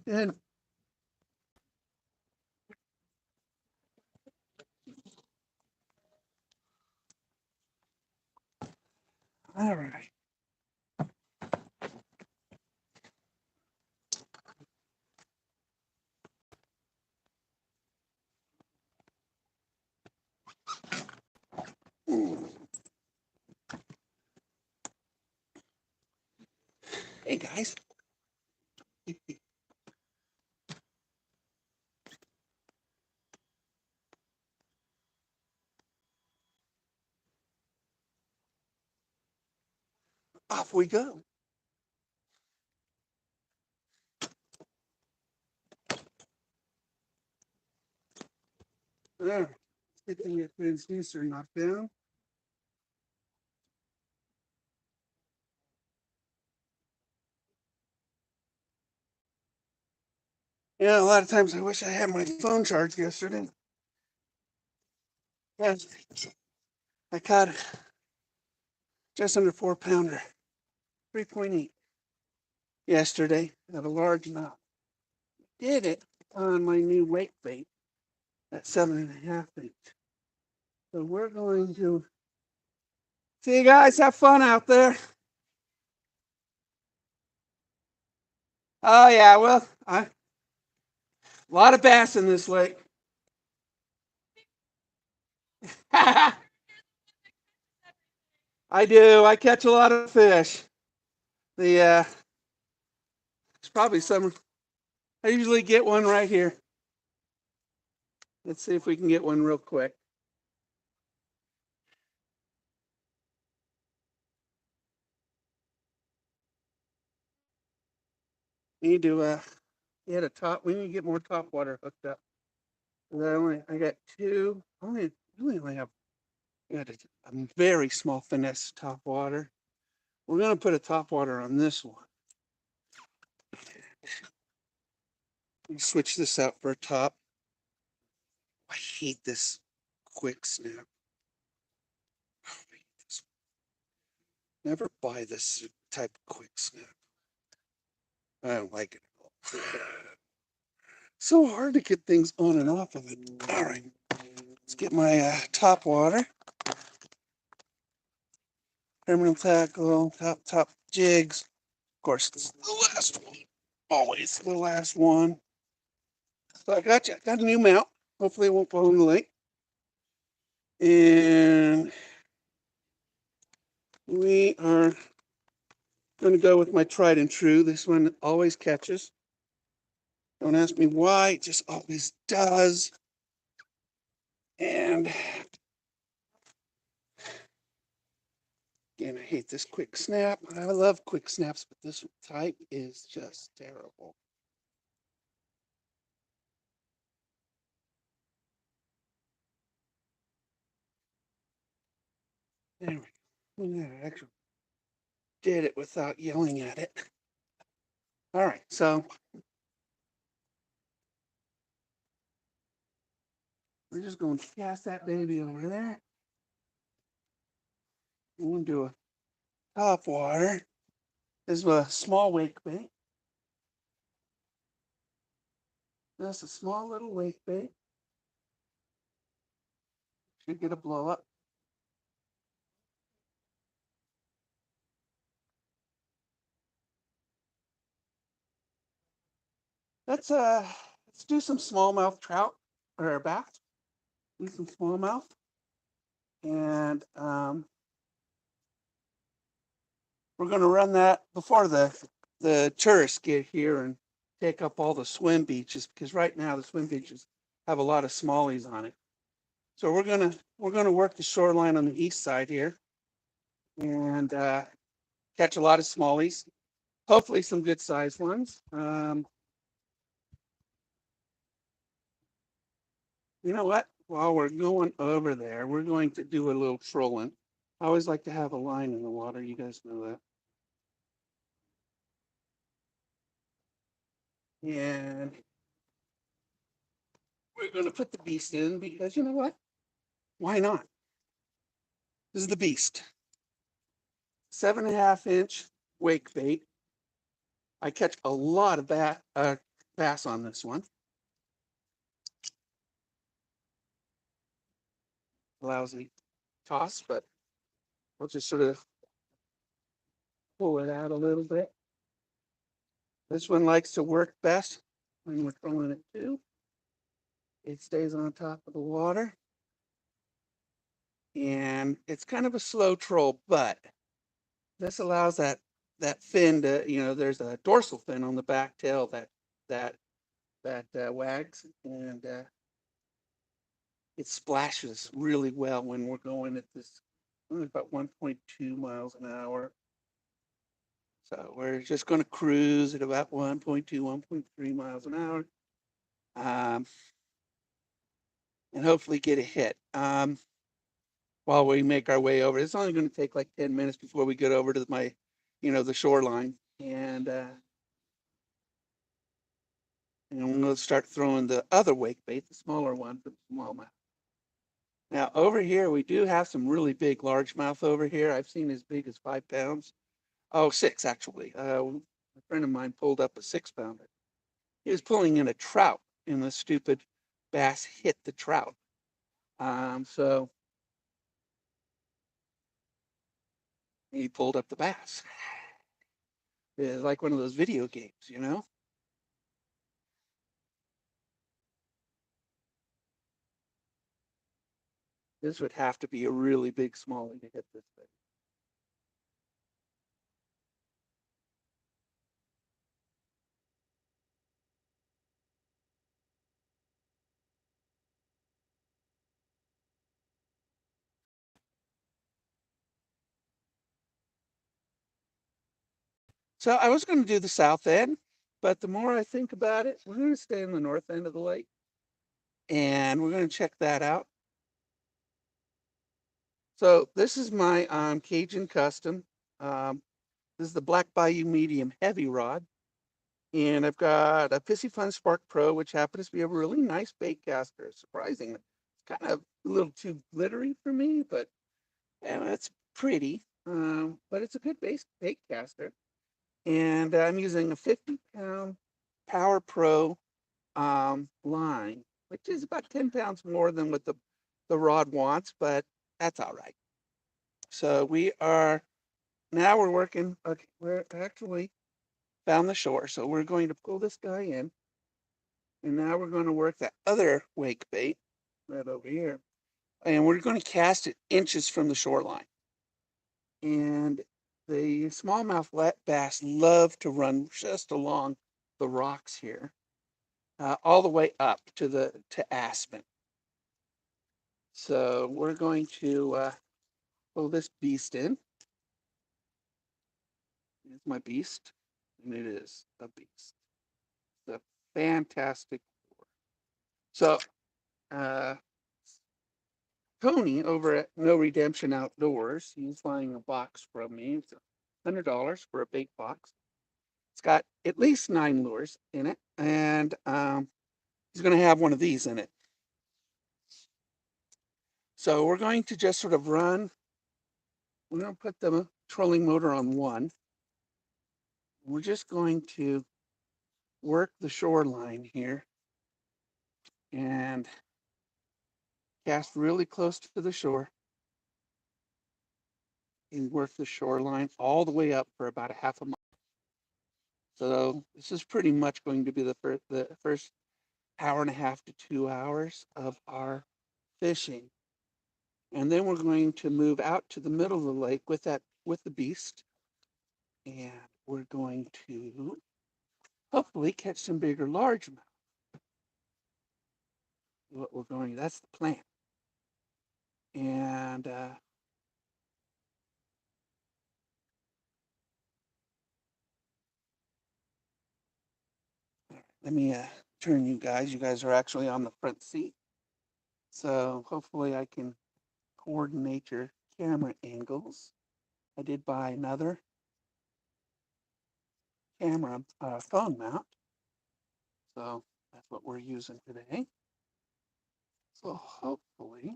Good. All right. Hey guys. Off we go. There. Good thing your transducer knocked down. Yeah, a lot of times I wish I had my phone charged yesterday. Yes. I caught just under 4 pounder, 3.8 yesterday at a large mouth. Did it on my new wake bait at 7.5 inch. So we're going to see you guys. Have fun out there. Oh yeah, well, a lot of bass in this lake. I do. I catch a lot of fish. It's probably some. I usually get one right here. Let's see if we can get one real quick. Need to get a top. We need to get more top water hooked up. I got two. We only have got a very small finesse top water. We're gonna put a top water on this one. Switch this out for a top. I hate this quick snap. Never buy this type of quick snap. I don't like it at all. So hard to get things on and off of it. All right, let's get my top water. Terminal tackle, top jigs. Of course, it's the last one. Always the last one. So I got a new mount. Hopefully it won't fall in the lake. And we are going to go with my tried and true. This one always catches. Don't ask me why, it just always does. And again, I hate this quick snap. I love quick snaps, but this type is just terrible. There we go. I actually did it without yelling at it. All right, so we're just going to cast that baby over there. We're going to do a top water. This is a small wake bait. That's a small little wake bait. Should get a blow up. Let's do some smallmouth trout or bass. Do some smallmouth, and we're going to run that before the tourists get here and take up all the swim beaches, because right now the swim beaches have a lot of smallies on it. So we're gonna work the shoreline on the east side here and catch a lot of smallies. Hopefully some good sized ones. You know what? While we're going over there, we're going to do a little trolling. I always like to have a line in the water. You guys know that. And we're going to put the beast in because you know what? Why not? This is the beast. 7.5 inch wake bait. I catch a lot of bass on this one. Lousy toss, but we'll just sort of pull it out a little bit. This one likes to work best when we're throwing it too. It stays on top of the water. And it's kind of a slow troll, but this allows that fin to, there's a dorsal fin on the back tail that wags, and it splashes really well when we're going at this about 1.2 miles an hour. So we're just going to cruise at about 1.2, 1.3 miles an hour, and hopefully get a hit while we make our way over. It's only going to take like 10 minutes before we get over to the shoreline, and I'm going to start throwing the other wake bait, the smaller one for the smallmouth. Now over here, we do have some really big largemouth over here. I've seen as big as 5 pounds. Oh, 6 actually. A friend of mine pulled up a 6-pounder. He was pulling in a trout, and the stupid bass hit the trout. So he pulled up the bass. It's like one of those video games. This would have to be a really big smallie to hit this thing. So I was going to do the south end, but the more I think about it, we're going to stay in the north end of the lake, and we're going to check that out. So this is my Cajun Custom. This is the Black Bayou Medium Heavy Rod. And I've got a Pissy Fun Spark Pro, which happens to be a really nice bait caster, surprisingly. It's kind of a little too glittery for me, but it's pretty. But it's a good bait caster. And I'm using a 50-pound Power Pro line, which is about 10 pounds more than what the rod wants, but that's all right. So we're working. Okay, we're actually found the shore. So we're going to pull this guy in. And now we're going to work that other wake bait right over here. And we're going to cast it inches from the shoreline. And the smallmouth bass love to run just along the rocks here, all the way up to Aspen. So we're going to pull this beast in. It's my beast, and it is a beast. It's a fantastic lure. So Tony over at No Redemption Outdoors, he's buying a box from me. It's $100 for a bait box. It's got at least 9 lures in it, and he's going to have one of these in it. So we're going to just sort of run. We're going to put the trolling motor on 1. We're just going to work the shoreline here and cast really close to the shore and work the shoreline all the way up for about a half a mile. So this is pretty much going to be the first hour and a half to 2 hours of our fishing. And then we're going to move out to the middle of the lake with the beast. And we're going to hopefully catch some bigger largemouth. That's the plan. And let me turn you guys. You guys are actually on the front seat. So hopefully I can coordinate your camera angles. I did buy another camera phone mount. So that's what we're using today. So hopefully,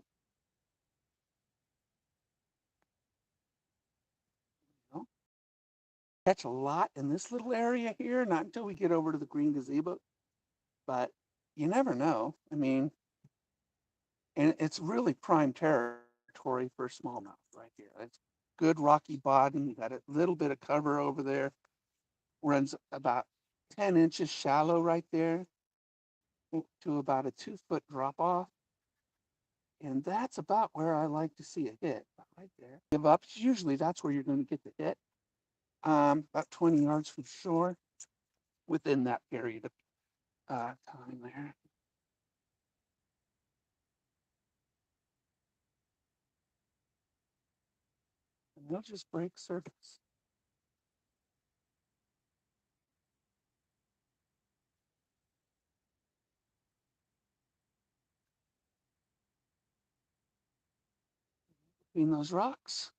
catch a lot in this little area here, not until we get over to the green gazebo. but you never know. I mean, and it's really prime territory for smallmouth right here. It's good rocky bottom. You got a little bit of cover over there. Runs about 10 inches shallow right there to about a 2 foot drop off. And that's about where I like to see a hit, right there. Give up. Usually that's where you're going to get the hit. About 20 yards from shore within that period of time there. And they'll just break surface. Between those rocks.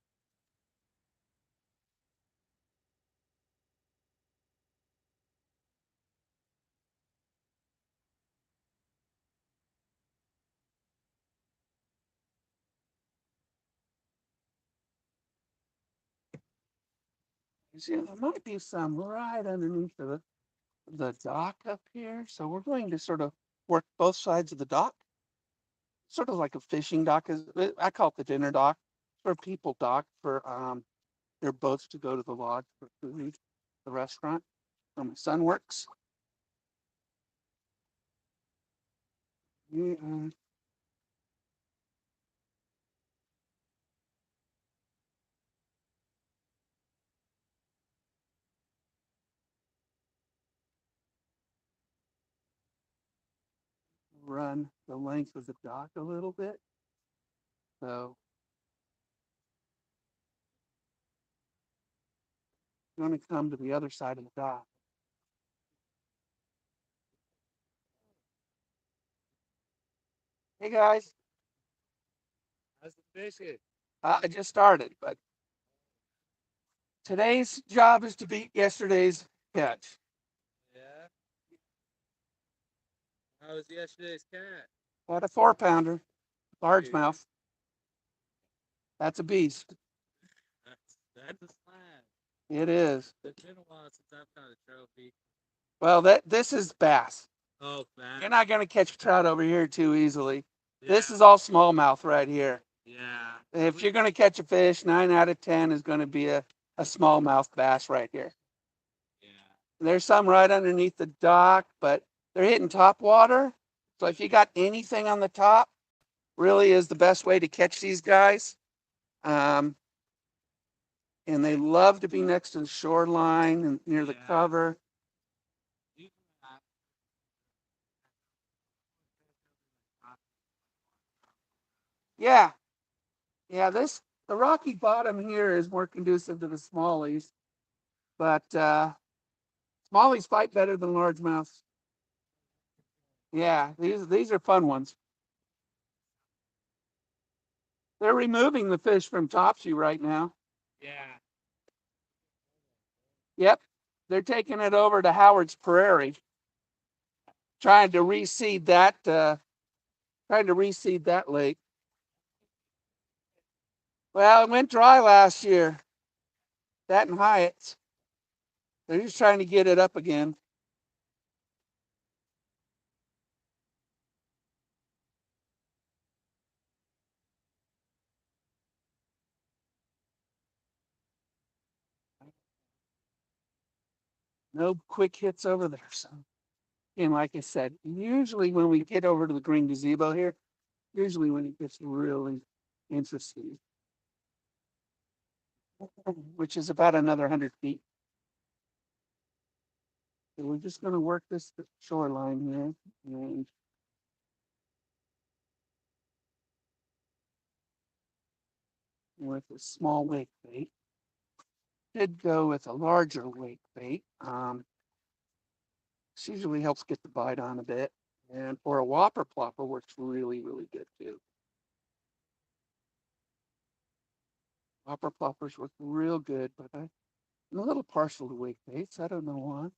You see, there might be some right underneath the dock up here. So we're going to sort of work both sides of the dock, sort of like a fishing dock. I call it the dinner dock, where people dock for their boats to go to the lodge for food, the restaurant where my son works. Yeah, run the length of the dock a little bit. So I'm going to come to the other side of the dock. Hey guys, how's the fishing? I just started, but today's job is to beat yesterday's catch. Yeah. How was yesterday's cat? Got a 4 pounder, Dude, largemouth. That's a beast. that's a slab. It is. It's been a while since I've caught a trophy. Well, this is bass. Oh, man. You're not going to catch trout over here too easily. Yeah. This is all smallmouth right here. Yeah. If you're going to catch a fish, 9 out of 10 is going to be a smallmouth bass right here. Yeah. There's some right underneath the dock, but they're hitting top water. So if you got anything on the top, really is the best way to catch these guys. Um, and they love to be next to the shoreline and near the cover. Yeah, yeah. The rocky bottom here is more conducive to the smallies, but smallies fight better than largemouths. Yeah, these are fun ones. They're removing the fish from Topsy right now. Yeah. Yep, they're taking it over to Howard's Prairie, trying to reseed that. Trying to reseed that lake. Well, it went dry last year. That and Hyatt's. They're just trying to get it up again. No quick hits over there. So, and like I said, usually when we get over to the green gazebo here, usually when it gets really interesting, which is about another 100 feet. So we're just going to work this shoreline here and with a small wake bait. Did go with a larger wake bait. This usually helps get the bite on a bit. And or a whopper plopper works really, really good too. Whopper ploppers work real good, but I'm a little partial to wake baits. I don't know why.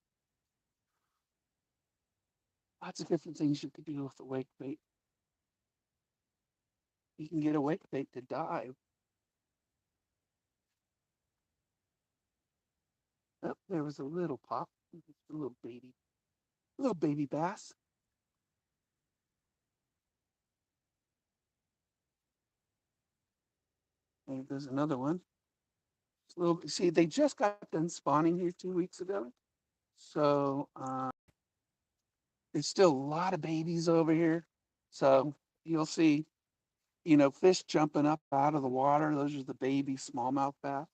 Lots of different things you could do with a wake bait. You can get a wake bait to dive. Oh, there was a little pop, a little baby bass. there's another one. It's a little, see, they just got done spawning here 2 weeks ago. So there's still a lot of babies over here. So you'll see, fish jumping up out of the water. Those are the baby smallmouth bass.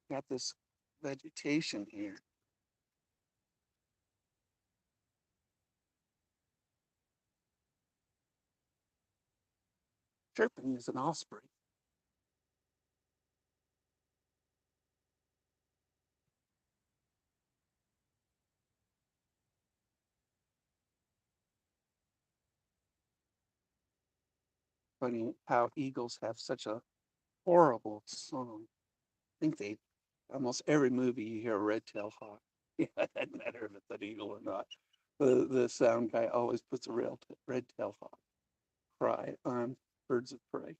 Got this vegetation here. Chirping is an osprey. Funny how eagles have such a horrible song. I think they almost every movie you hear a red-tailed hawk. Yeah, it doesn't matter if it's an eagle or not. The sound guy always puts a red-tailed hawk cry on birds of prey.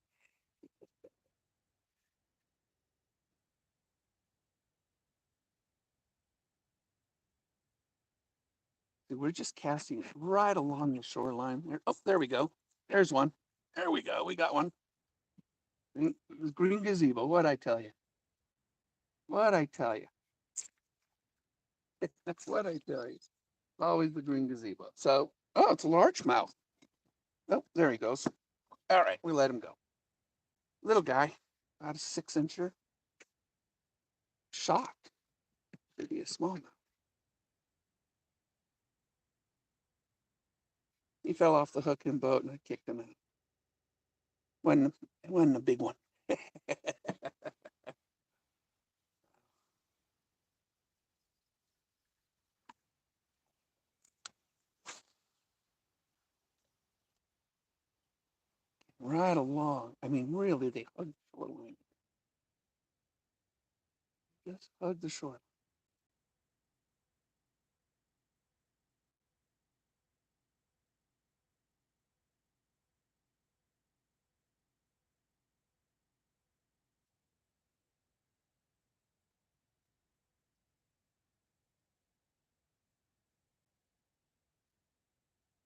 We're just casting right along the shoreline there. Oh, there we go. There's one. There we go. We got one. The green gazebo. What'd I tell you? What'd I tell you? That's what I tell you. Always the green gazebo. So, oh, it's a largemouth. Oh, there he goes. All right, we let him go. Little guy, about a 6-incher. Shocked. Should be a smallmouth. He fell off the hook and boat, and I kicked him out. Wasn't a big one. Right along. I mean, really, they hug the shoreline. Just hug the shore.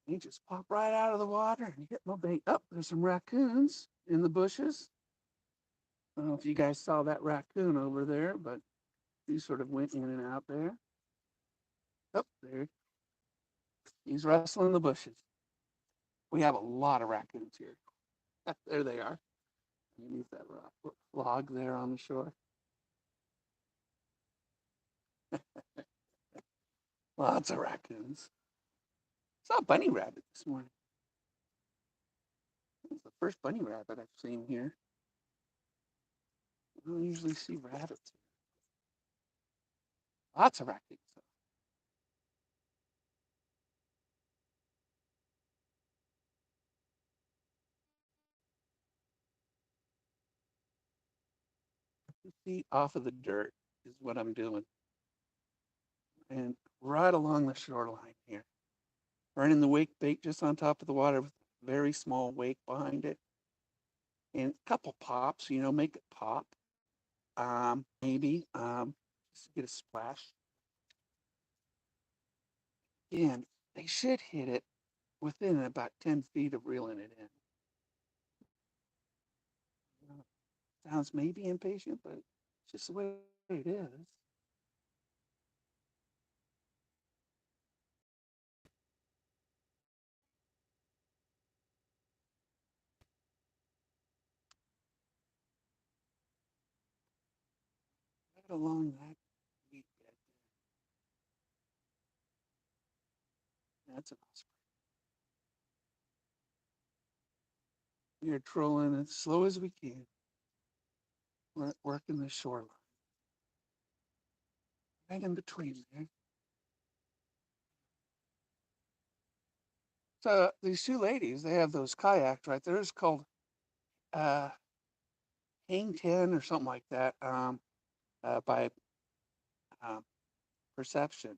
He just popped right out of the water and hit my bait. Oh, there's some raccoons in the bushes. I don't know if you guys saw that raccoon over there, but he sort of went in and out there. Oh, there. He's wrestling the bushes. We have a lot of raccoons here. There they are. Underneath that log there on the shore. Lots of raccoons. Saw a bunny rabbit this morning. It's the first bunny rabbit I've seen here. I don't usually see rabbits. Lots of raccoons. Feet off of the dirt is what I'm doing. And right along the shoreline here. Running the wake bait just on top of the water with a very small wake behind it. And a couple pops, make it pop. Maybe just get a splash. And they should hit it within about 10 feet of reeling it in. Sounds maybe impatient, but it's just the way it is. Right along that wheat bed there. That's an osprey. We're trolling as slow as we can. We're working the shoreline. Right in between there. So these two ladies, they have those kayaks right there. It's called uh, Hang 10 or something like that by Perception.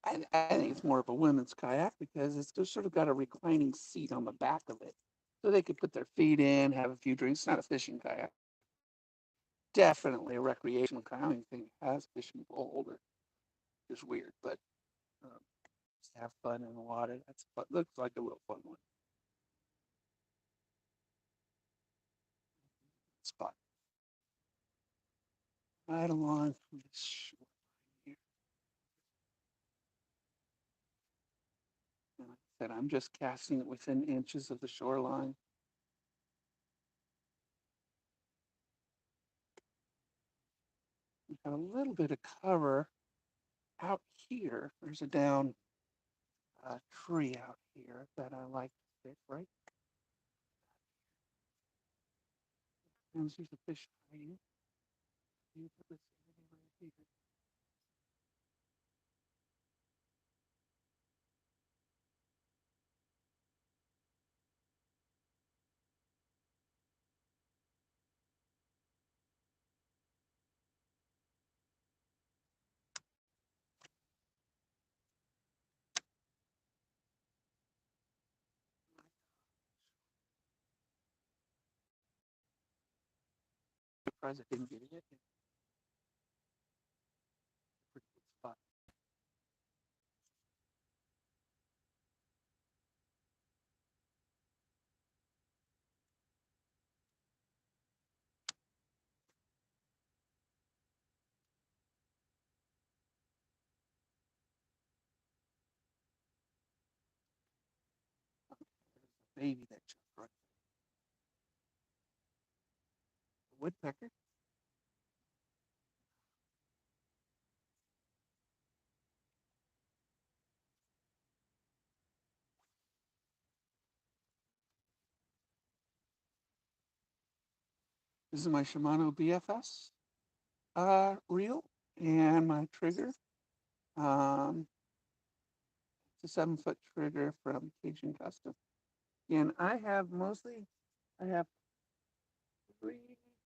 I think it's more of a women's kayak because it's just sort of got a reclining seat on the back of it. So they could put their feet in, have a few drinks. It's not a fishing kayak. Definitely a recreational kayak. I don't even think it has a fishing pole holder. It's weird, but um, just have fun in the water. That's fun. Looks like a real fun one. Spot right along this shore here. And like I said, I'm just casting it within inches of the shoreline. We have a little bit of cover out here. There's a down tree out here that I like to fish, right? And there's a fish hiding. You put this area right here. Surprised I didn't get it yet. Pretty good spot. There's a baby that jumped right. A woodpecker. This is my Shimano BFS reel and my trigger. Um, it's a 7-foot trigger from Cajun Custom. And I have 3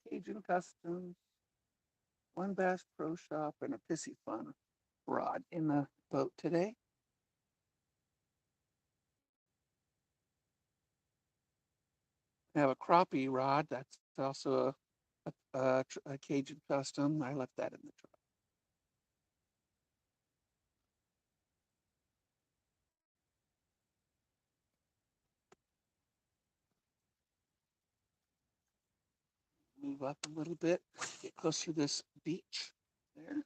Cajun Customs, 1 Bass Pro Shop, and a Pissy Fun rod in the boat today. I have a crappie rod that's also a Cajun Custom. I left that in the truck. Move up a little bit, get closer to this beach there.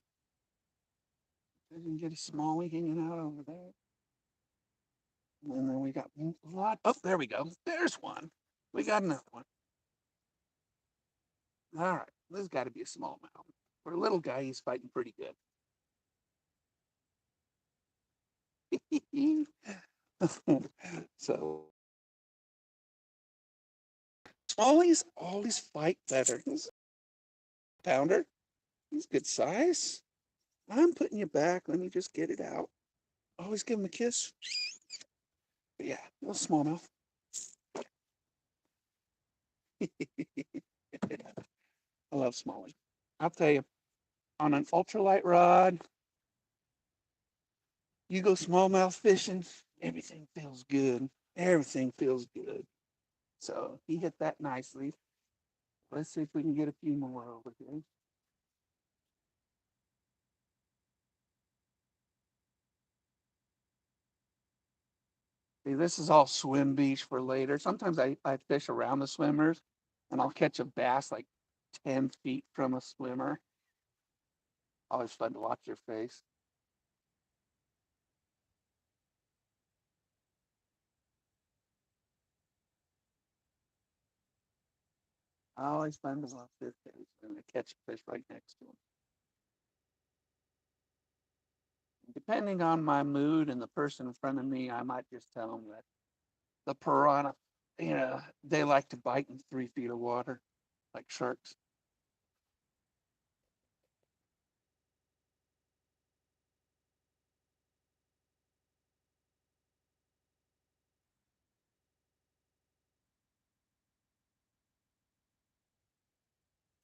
You can get a smallie hanging out over there. And then we got a lot. Oh, there we go. There's one. We got another one. All right. This has got to be a smallmouth. For a little guy, he's fighting pretty good. So, smallies always fight better. He's a pounder. He's good size. I'm putting you back. Let me just get it out. Always give him a kiss. But yeah, little smallmouth. I love smallie. I'll tell you, on an ultralight rod, you go smallmouth fishing, everything feels good. Everything feels good. So he hit that nicely. Let's see if we can get a few more over here. See, this is all swim beach for later. Sometimes I fish around the swimmers and I'll catch a bass like 10 feet from a swimmer. Always fun to watch your face. Always fun to watch their face and I catch a fish right next to them. Depending on my mood and the person in front of me, I might just tell them that the piranha, they like to bite in 3 feet of water like sharks.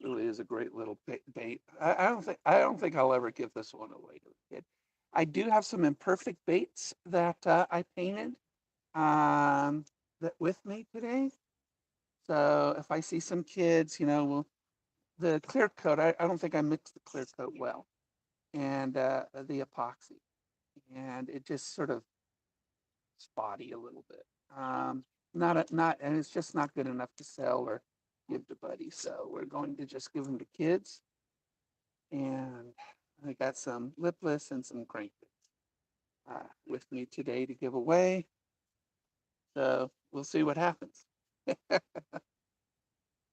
Really is a great little bait. I don't think I'll ever give this one away to a kid. I do have some imperfect baits that I painted um, that with me today. So if I see some kids, the clear coat, I don't think I mixed the clear coat well, and the epoxy, and it just sort of spotty a little bit. And it's just not good enough to sell or give to buddies. So we're going to just give them to kids, and I got some lipless and some crankbaits with me today to give away. So we'll see what happens.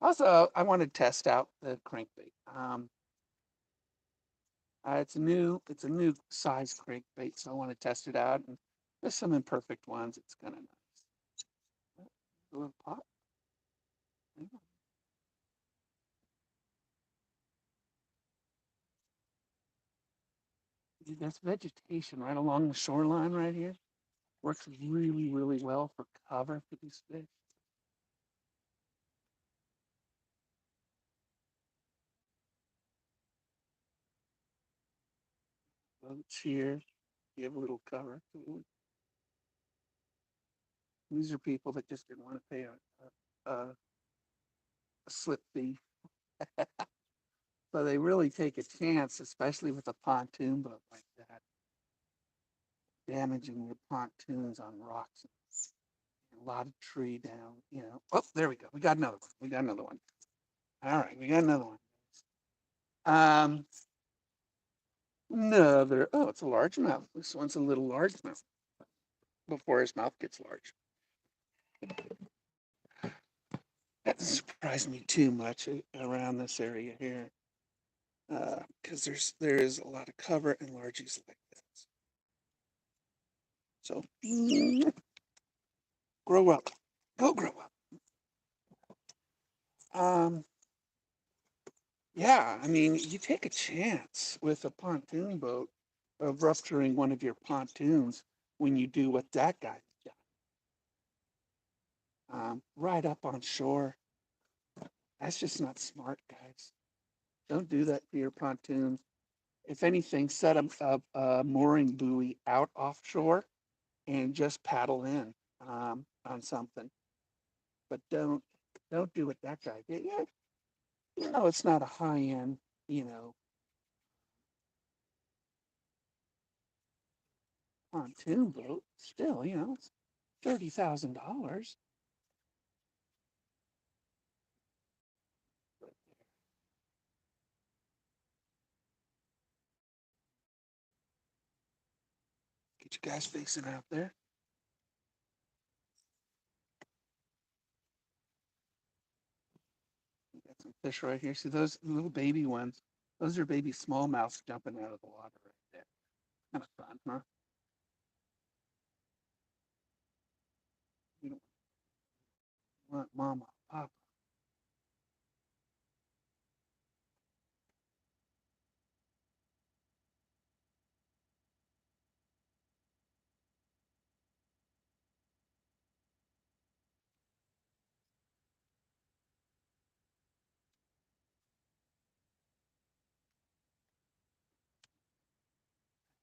Also, I want to test out the crankbait. It's a new size crankbait, so I want to test it out. And there's some imperfect ones. It's kind of nice. A little pot. There's vegetation right along the shoreline right here. Works really, really well for cover for these fish. Boats here. You have a little cover. These are people that just didn't want to pay a slip fee. So they really take a chance, especially with a pontoon boat like that, damaging your pontoons on rocks. A lot of tree down. Oh, there we go. We got another one. We got another one. All right, we got another one. Um, another. Oh, it's a largemouth. This one's a little largemouth. Before his mouth gets large. That doesn't surprise me too much around this area here, because there is a lot of cover and largies like this. So grow up, go grow up. Um, yeah, I mean, you take a chance with a pontoon boat of rupturing one of your pontoons when you do what that guy did. Right up on shore. That's just not smart, guys. Don't do that to your pontoon. If anything, set a mooring buoy out offshore and just paddle in on something. But don't do what that guy did. Yeah, it's not a high end, you know, pontoon boat. Still, it's $30,000. Get you guys facing out there. Got some fish right here. See those little baby ones? Those are baby smallmouths jumping out of the water right there. Kind of fun, huh? You don't want mama, papa.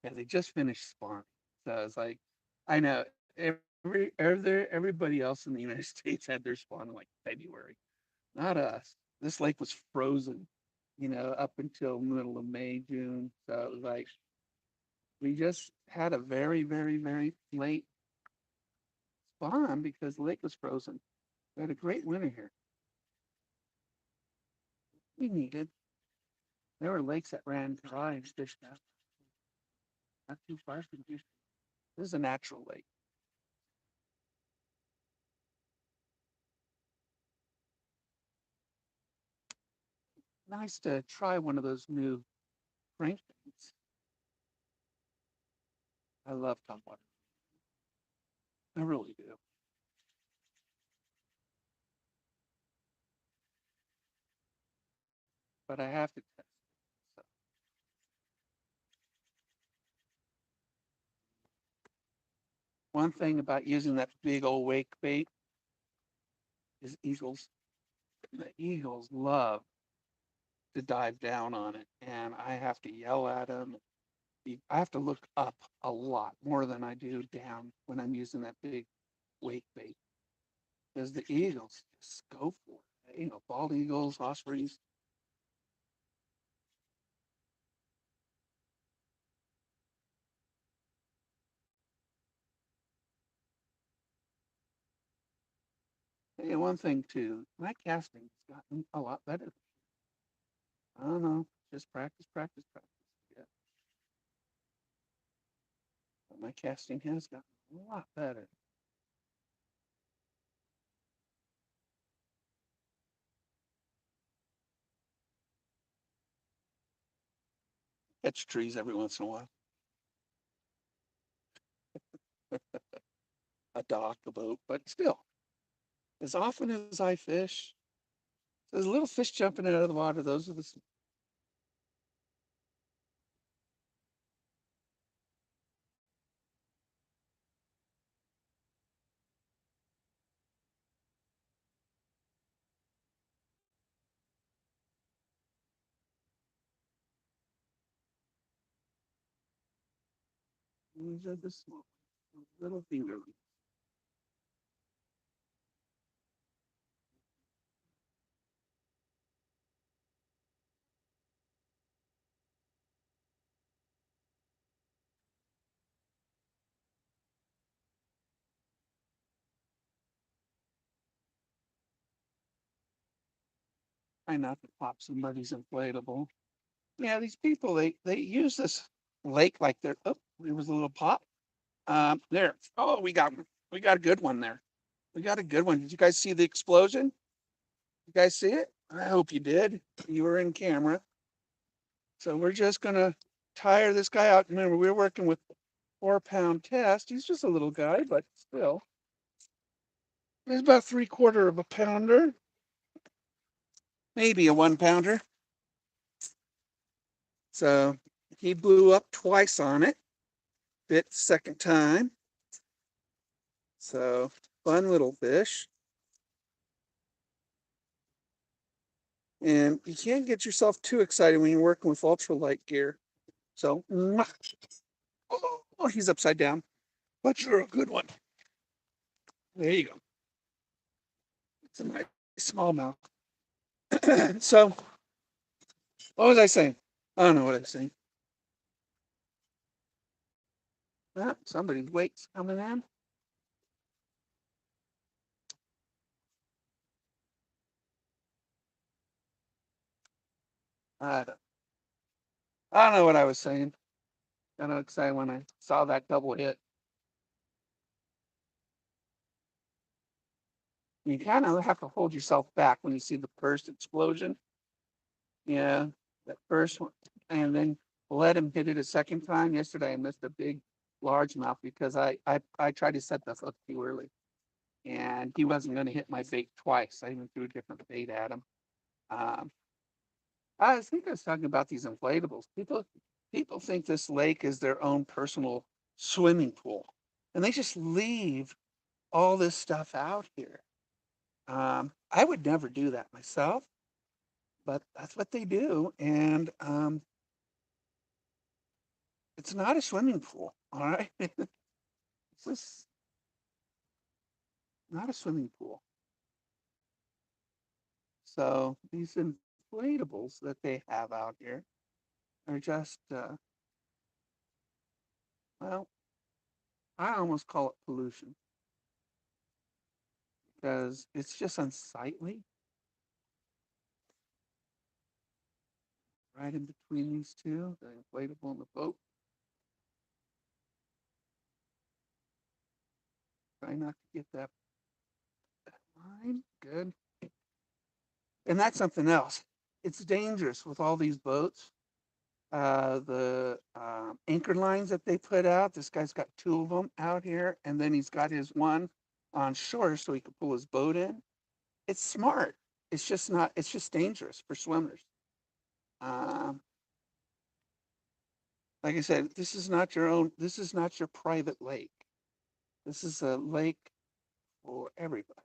Yeah, they just finished spawning. So it's like, I know everybody else in the United States had their spawn in like February. Not us. This lake was frozen, up until middle of May, June. So it was like we just had a very, very, very late spawn because the lake was frozen. We had a great winter here. We needed. There were lakes that ran dry and fished out. Not too far from here. This is a natural lake. Nice to try one of those new crankbaits. I love top water. I really do. But I have to test. So one thing about using that big old wake bait is eagles. The eagles love to dive down on it, and I have to yell at them, I have to look up a lot more than I do down when I'm using that big wake bait. Because the eagles just go for it. Bald eagles, ospreys. And one thing too, my casting has gotten a lot better. I don't know, just practice, practice, practice. Yeah, but my casting has gotten a lot better. Catch trees every once in a while. A dock, a boat, but still, as often as I fish, there's little fish jumping out of the water. Those are the small little finger. Try not to pop somebody's inflatable. Yeah, these people they use this lake like they're. Oh, there was a little pop. There. Oh, we got a good one there. We got a good one. Did you guys see the explosion? You guys see it? I hope you did. You were in camera. So we're just gonna tire this guy out. Remember, we're working with 4 pound test. He's just a little guy, but still. He's about 3/4 of a pounder, maybe a 1 pounder. So he blew up twice on it. Bit the second time. So fun little fish. And you can't get yourself too excited when you're working with ultralight gear. So, oh, he's upside down, but you're a good one. There you go. It's a nice smallmouth. So, what was I saying? I don't know what I was saying. Somebody's weight's coming in. I don't, I don't know what I was saying. Got excited when I saw that double hit. You kind of have to hold yourself back when you see the first explosion. Yeah, that first one, and then let him hit it a second time. Yesterday, I missed a big largemouth because I tried to set the hook too early, and he wasn't going to hit my bait twice. I even threw a different bait at him. Um, I think I was talking about these inflatables. People think this lake is their own personal swimming pool, and they just leave all this stuff out here. I would never do that myself, but that's what they do, and it's not a swimming pool. All right, it's just not a swimming pool. So these inflatables that they have out here are just, well, I almost call it pollution because it's just unsightly right in between these two, the inflatable and the boat. Try not to get that line. Good. And that's something else. It's dangerous with all these boats. The anchor lines that they put out. This guy's got 2 of them out here, and then he's got his one on shore so he can pull his boat in. It's smart. It's just not. It's just dangerous for swimmers. Um, like I said, this is not your own. This is not your private lake. This is a lake for everybody.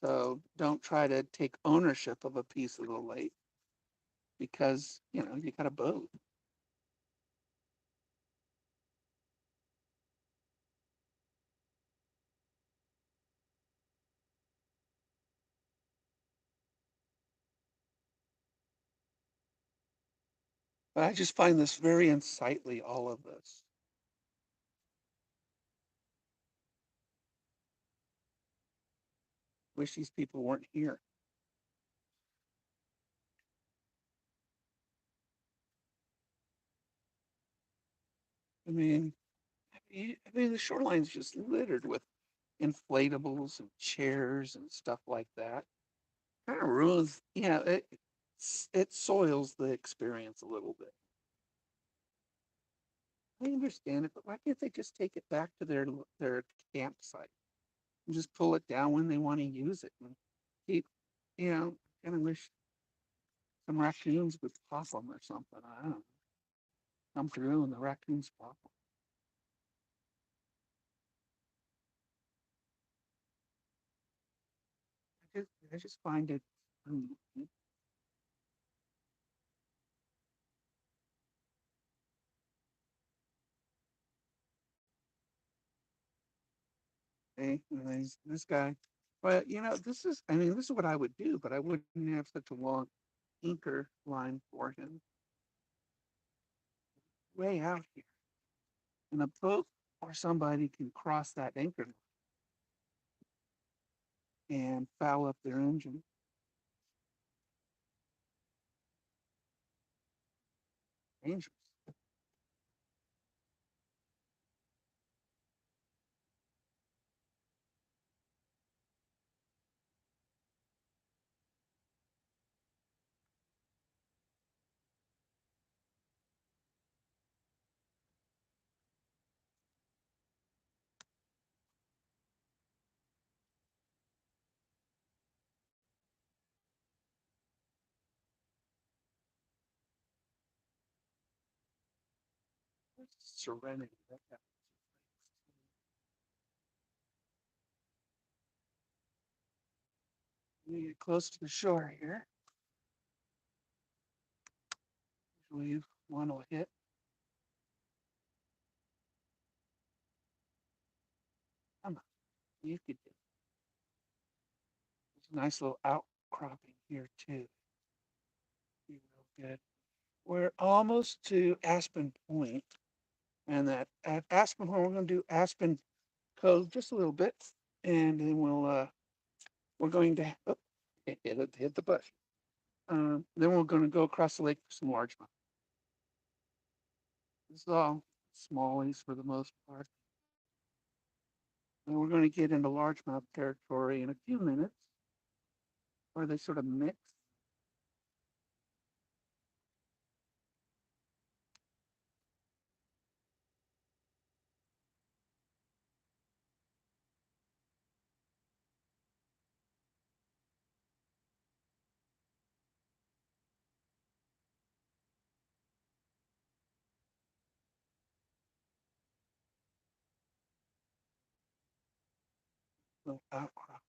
So don't try to take ownership of a piece of the lake because you got a boat. But I just find this very unsightly, all of this. Wish these people weren't here. I mean, the shoreline's just littered with inflatables and chairs and stuff like that. Kind of ruins, it soils the experience a little bit. I understand it, but why can't they just take it back to their campsite and just pull it down when they want to use it and keep, kind of wish some raccoons would pop them or something. I don't know. Come through and the raccoons pop them. I just find it. mm, Okay, and this guy. But this is what I would do, but I wouldn't have such a long anchor line for him way out here. And a boat or somebody can cross that anchor and foul up their engine. Dangerous. Serenity. We get close to the shore here. Usually one will hit. Come on, you could do it. There's a nice little outcropping here too. Be real good. We're almost to Aspen Point, and that at Aspen Point, we're going to do Aspen Cove just a little bit, and then we're going to hit the bush. Then we're going to go across the lake for some largemouth. This is all smallies for the most part. And we're going to get into largemouth territory in a few minutes, where they sort of mix. Little outcrop.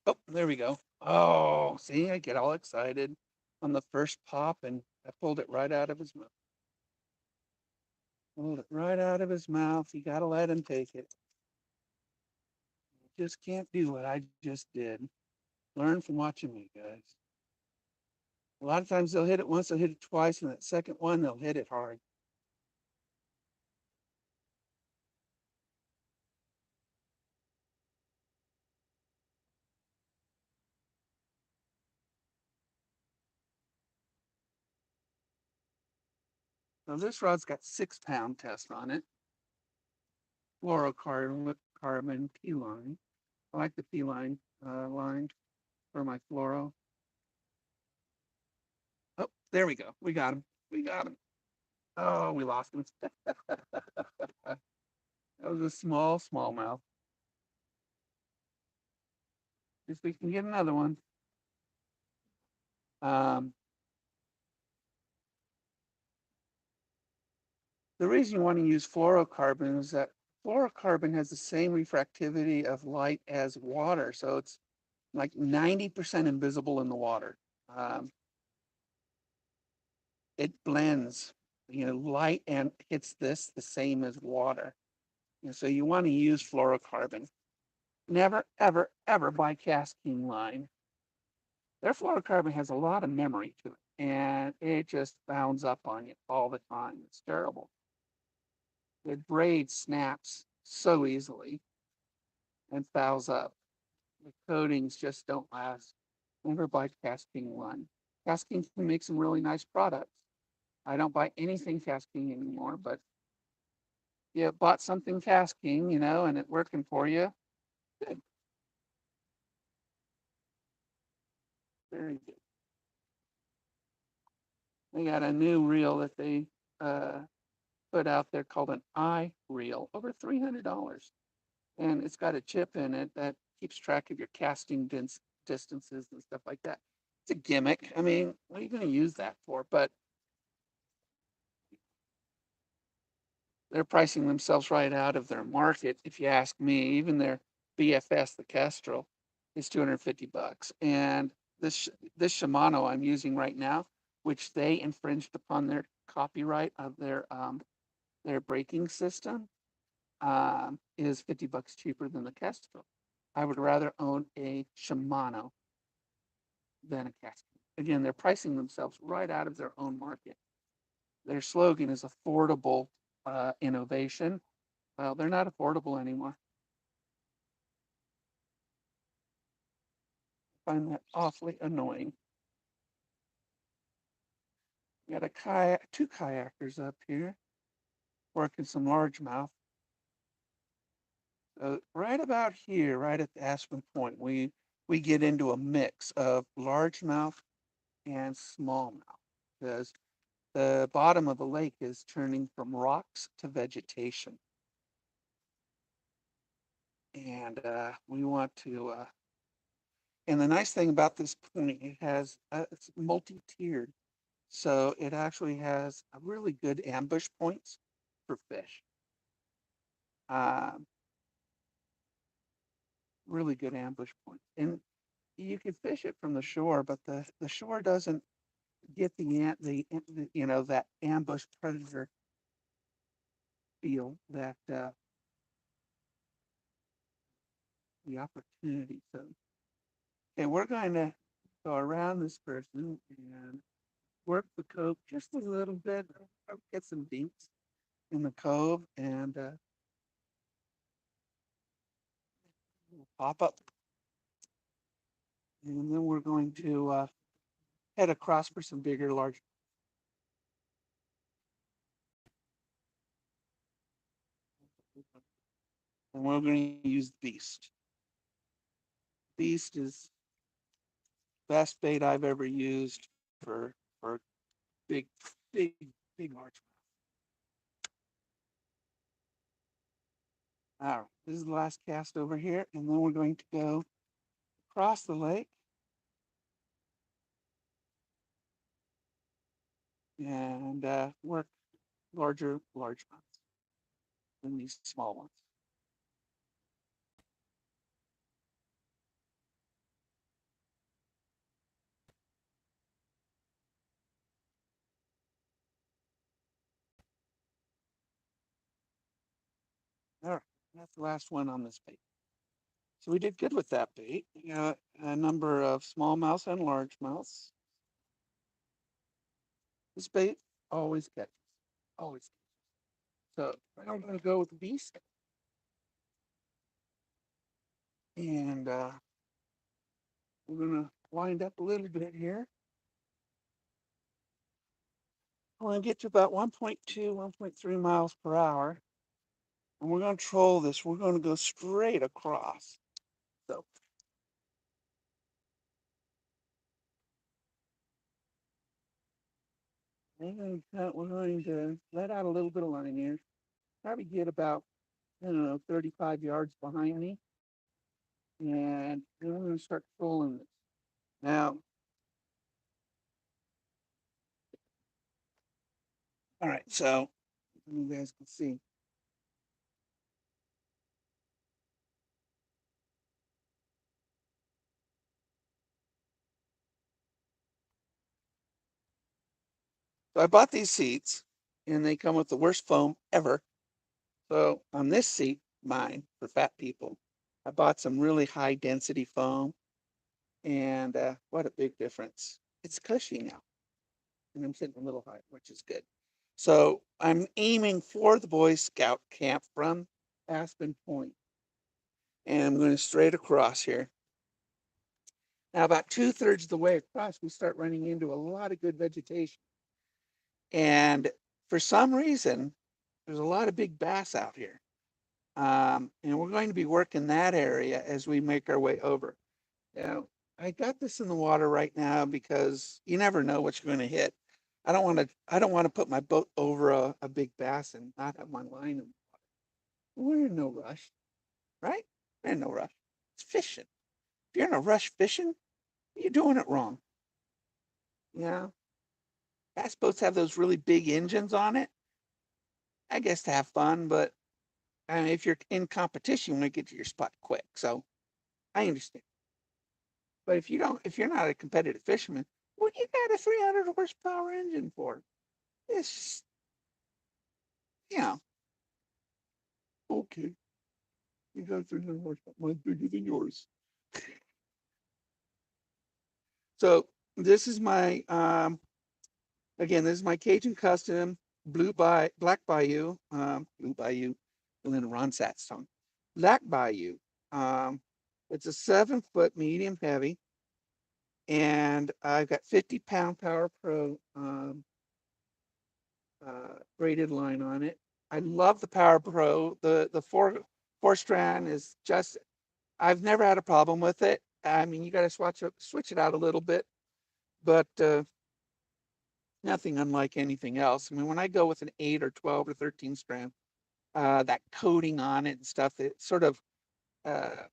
Oh, there we go. Oh, see, I get all excited on the first pop, and I pulled it right out of his mouth. Pulled it right out of his mouth. You got to let him take it. You just can't do what I just did. Learn from watching me, guys. A lot of times they'll hit it once, they'll hit it twice, and that second one, they'll hit it hard. So this rod's got 6 pound test on it. Fluorocarbon P line. I like the P line line for my fluoro. Oh, there we go. We got him. We got him. Oh, we lost him. was a small smallmouth. If we can get another one. Um, the reason you want to use fluorocarbon is that fluorocarbon has the same refractivity of light as water. So it's like 90% invisible in the water. Um, it blends, light and hits this the same as water. And so you want to use fluorocarbon. Never, ever, ever buy casting line. Their fluorocarbon has a lot of memory to it, and it just bounds up on you all the time. It's terrible. The braid snaps so easily and fouls up. The coatings just don't last. Never buy casting line. Casking can make some really nice products. I don't buy anything casking anymore, but you bought something casking, and it working for you. Good. Very good. They got a new reel that they uh, put out there called an eye reel, over $300. And it's got a chip in it that keeps track of your casting distances and stuff like that. It's a gimmick. I mean, what are you going to use that for? But they're pricing themselves right out of their market. If you ask me, even their BFS, the Kestrel, is $250. And this Shimano I'm using right now, which they infringed upon their copyright of their braking system, is $50 cheaper than the Kestrel. I would rather own a Shimano than a Kestrel. Again, they're pricing themselves right out of their own market. Their slogan is affordable innovation. Well, they're not affordable anymore. I find that awfully annoying. We got two kayakers up here working some largemouth. Right about here, right at the Aspen Point, we get into a mix of largemouth and smallmouth because the bottom of the lake is turning from rocks to vegetation. And we want to, and the nice thing about this point, it's multi-tiered. So it actually has a really good ambush points for fish. Um, really good ambush points. And you can fish it from the shore, but the shore doesn't get that ambush predator feel that the opportunity. So, okay, we're going to go around this person and work the cove just a little bit, get some dinks in the cove, and we'll pop up. And then we're going to head across for some bigger, large. And we're going to use Beast. Beast is best bait I've ever used for big, big, big largemouth. All right, this is the last cast over here, and then we're going to go across the lake and work larger largemouths than these small ones. All right, that's the last one on this bait. So we did good with that bait. We got a number of smallmouths and largemouths. This bait always catches, always. So I'm going to go with the Beast. And we're going to wind up a little bit here. I want to get to about 1.2, 1.3 miles per hour. And we're going to troll this. We're going to go straight across. So we're going to let out a little bit of line here. Probably get about I don't know, 35 yards behind me. And then we're going to start trolling this. Now, all right, so you guys can see. So I bought these seats and they come with the worst foam ever. So on this seat, mine for fat people, I bought some really high density foam and what a big difference. It's cushy now and I'm sitting a little high, which is good. So I'm aiming for the Boy Scout camp from Aspen Point and I'm going straight across here. Now, about 2/3 of the way across, we start running into a lot of good vegetation. And for some reason, there's a lot of big bass out here. And we're going to be working that area as we make our way over. Now, I got this in the water right now because you never know what you're going to hit. I don't want to put my boat over a big bass and not have my line in the water. We're in no rush, right? We're in no rush. It's fishing. If you're in a rush fishing, you're doing it wrong. Yeah. Bass boats have those really big engines on it. I guess to have fun, but I mean, if you're in competition, you want to get to your spot quick. So I understand. But if you don't, if you're not a competitive fisherman, what you got a 300 horsepower engine for? It's just, you know, okay. You got 300 horsepower, mine's bigger than yours. So this is my, again, this is my Cajun Custom Black Bayou, Blue Bayou, Lynn Ronsat song. Black Bayou. Um, it's a 7 foot medium heavy, and I've got 50-pound Power Pro braided line on it. I love the Power Pro. The four strand is just. I've never had a problem with it. I mean, you got to switch it out a little bit, but nothing unlike anything else. I mean, when I go with an 8 or 12 or 13 strand, that coating on it and stuff, it sort of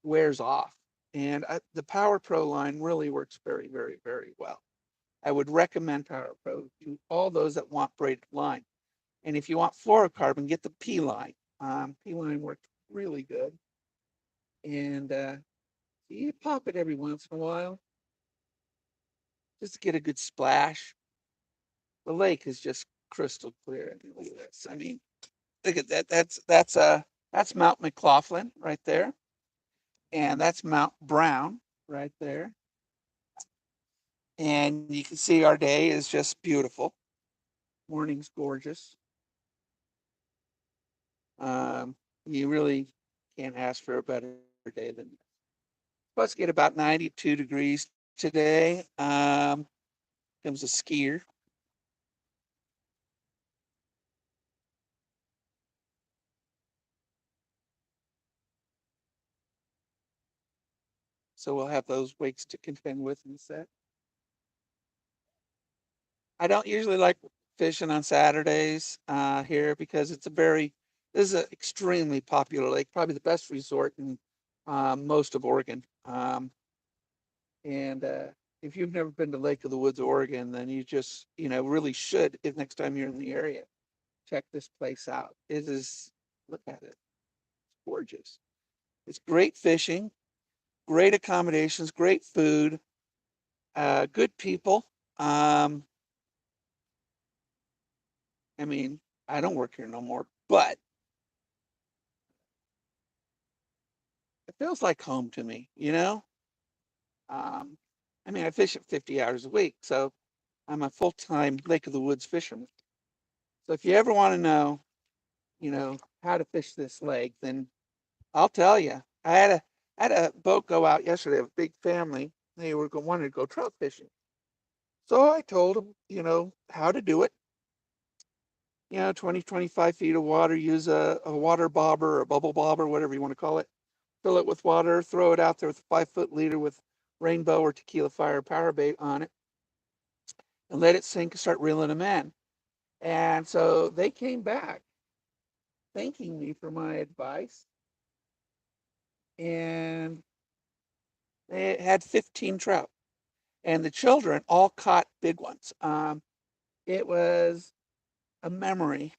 wears off. And the Power Pro line really works very, very, very well. I would recommend Power Pro to all those that want braided line. And if you want fluorocarbon, get the P line. P line works really good. And you pop it every once in a while just to get a good splash. The lake is just crystal clear. I mean, look at this. I mean, look at that. That's Mount McLaughlin right there, and that's Mount Brown right there. And you can see our day is just beautiful. Morning's gorgeous. You really can't ask for a better day than this. Supposed to get about 92 degrees today. Comes a skier. So we'll have those wakes to contend with in the set. I don't usually like fishing on Saturdays here because this is an extremely popular lake, probably the best resort in most of Oregon. And if you've never been to Lake of the Woods, Oregon, then you just, really should, if next time you're in the area, check this place out. It is, look at it, it's gorgeous. It's great fishing, great accommodations, great food, good people. Um, I mean, I don't work here no more, but it feels like home to me, you know? Um, I mean, I fish at 50 hours a week, so I'm a full-time Lake of the Woods fisherman. So if you ever want to know, how to fish this lake, then I'll tell you. I had a boat go out yesterday, a big family. They were wanted to go trout fishing. So I told them, how to do it. 20, 25 feet of water, use a water bobber or a bubble bobber, whatever you want to call it. Fill it with water, throw it out there with a 5 foot leader with rainbow or tequila fire power bait on it, and let it sink and start reeling them in. And so they came back thanking me for my advice, and they had 15 trout, and the children all caught big ones. It was a memory,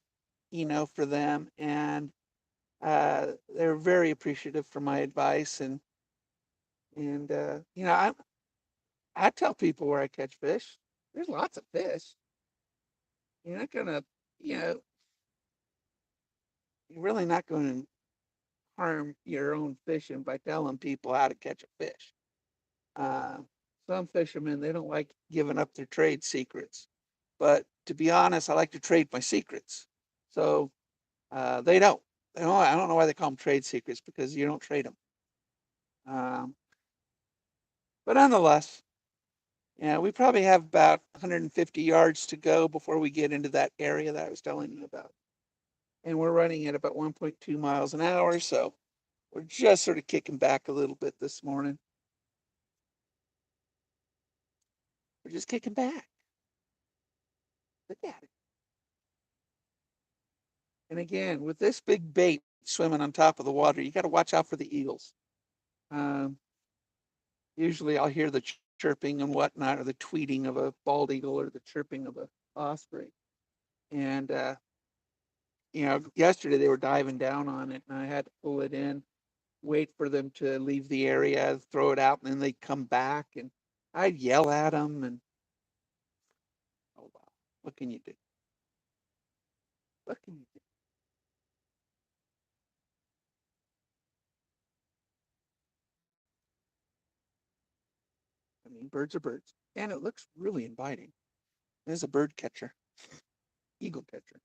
for them, and they're very appreciative for my advice, and I tell people where I catch fish. There's lots of fish. You're not gonna, you know, you're really not going to harm your own fishing by telling people how to catch a fish. Uh, some fishermen, they don't like giving up their trade secrets, but to be honest, I like to trade my secrets. So they don't. They don't. I don't know why they call them trade secrets, because you don't trade them. Um, but nonetheless, yeah, we probably have about 150 yards to go before we get into that area that I was telling you about. And we're running at about 1.2 miles an hour. So we're just sort of kicking back a little bit this morning. We're just kicking back. Look at it. And again, with this big bait swimming on top of the water, you got to watch out for the eagles. Um, Usually I'll hear the chirping and whatnot, or the tweeting of a bald eagle, or the chirping of a osprey. And, yesterday they were diving down on it, and I had to pull it in, wait for them to leave the area, throw it out, and then they'd come back, and I'd yell at them. And oh wow, what can you do? What can you do? I mean, birds are birds, and it looks really inviting. There's a bird catcher, eagle catcher.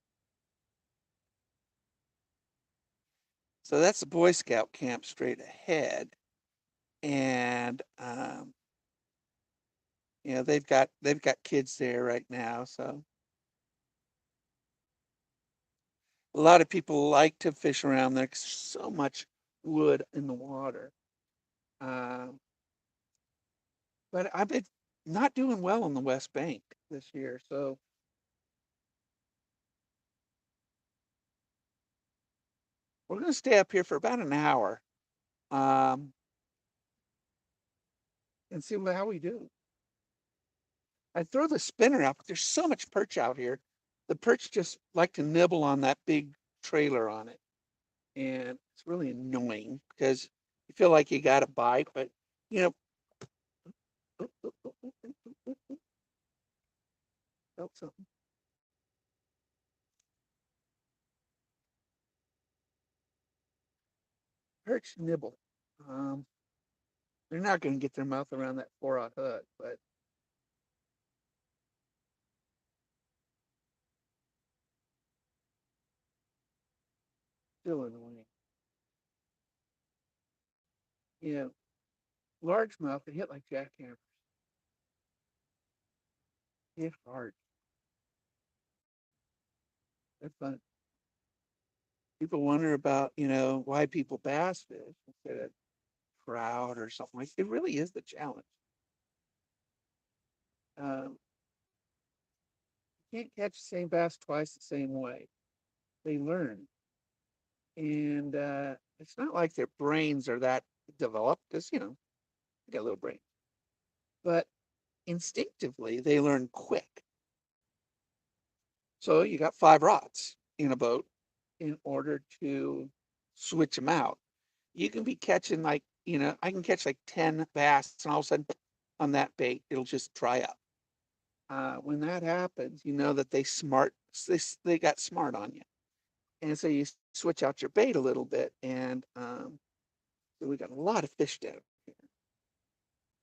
So that's the Boy Scout camp straight ahead, and they've got kids there right now. So a lot of people like to fish around there because there's so much wood in the water. Um, but I've been not doing well on the West Bank this year, so we're going to stay up here for about an hour, um, and see how we do. I throw the spinner out, but there's so much perch out here. The perch just like to nibble on that big trailer on it, and it's really annoying because you feel like you got a bite, but you know, felt something. Perch nibble. Um, they're not going to get their mouth around that 4/0 hook, but still annoying. You know, largemouth, they hit like jackhammers. Hit hard. They're fun. People wonder about, why people bass fish instead of trout or something like that. It really is the challenge. Um, you can't catch the same bass twice the same way. They learn. And it's not like their brains are that developed, because, they got little brains. But instinctively, they learn quick. So you got 5 rods in a boat in order to switch them out. You can be catching like, I can catch like 10 bass, and all of a sudden on that bait, it'll just dry up. When that happens, you know that they got smart on you. And so you switch out your bait a little bit. And so we got a lot of fish down here.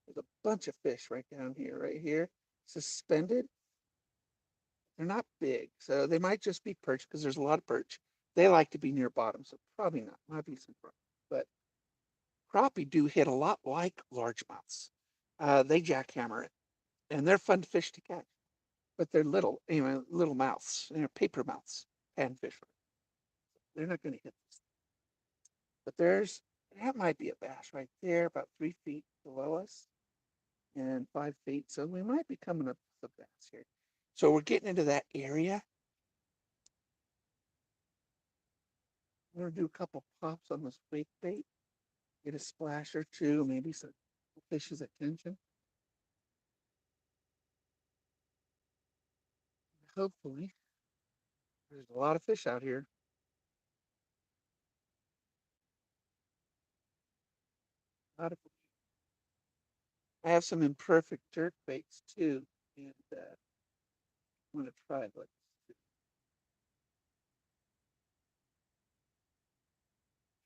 There's a bunch of fish right down here, right here, suspended. They're not big, so they might just be perch, because there's a lot of perch. They like to be near bottom, so probably not. Might be some crappie. But crappie do hit a lot like largemouths. They jackhammer it, and they're fun fish to catch. But they're little, little mouths. They're paper mouths, panfish. They're not going to hit this. But that might be a bass right there, about 3 feet below us, and 5 feet. So we might be coming up with a bass here. So we're getting into that area. I'm gonna do a couple pops on this wake bait, get a splash or two, maybe some fish's attention. Hopefully, there's a lot of fish out here. A lot of, I have some imperfect jerk baits too, and I'm gonna try it.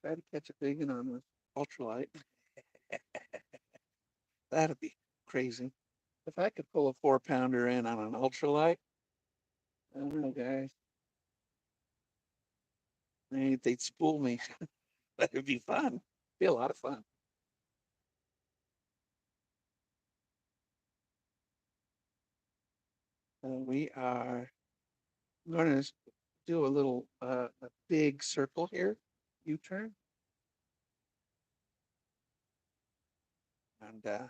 Try to catch a big one on this ultralight. That'd be crazy. If I could pull a 4 pounder in on an ultralight, I don't know, guys. They'd spool me. That'd be fun. Be a lot of fun. We are going to do a little, a big circle here, U-turn. And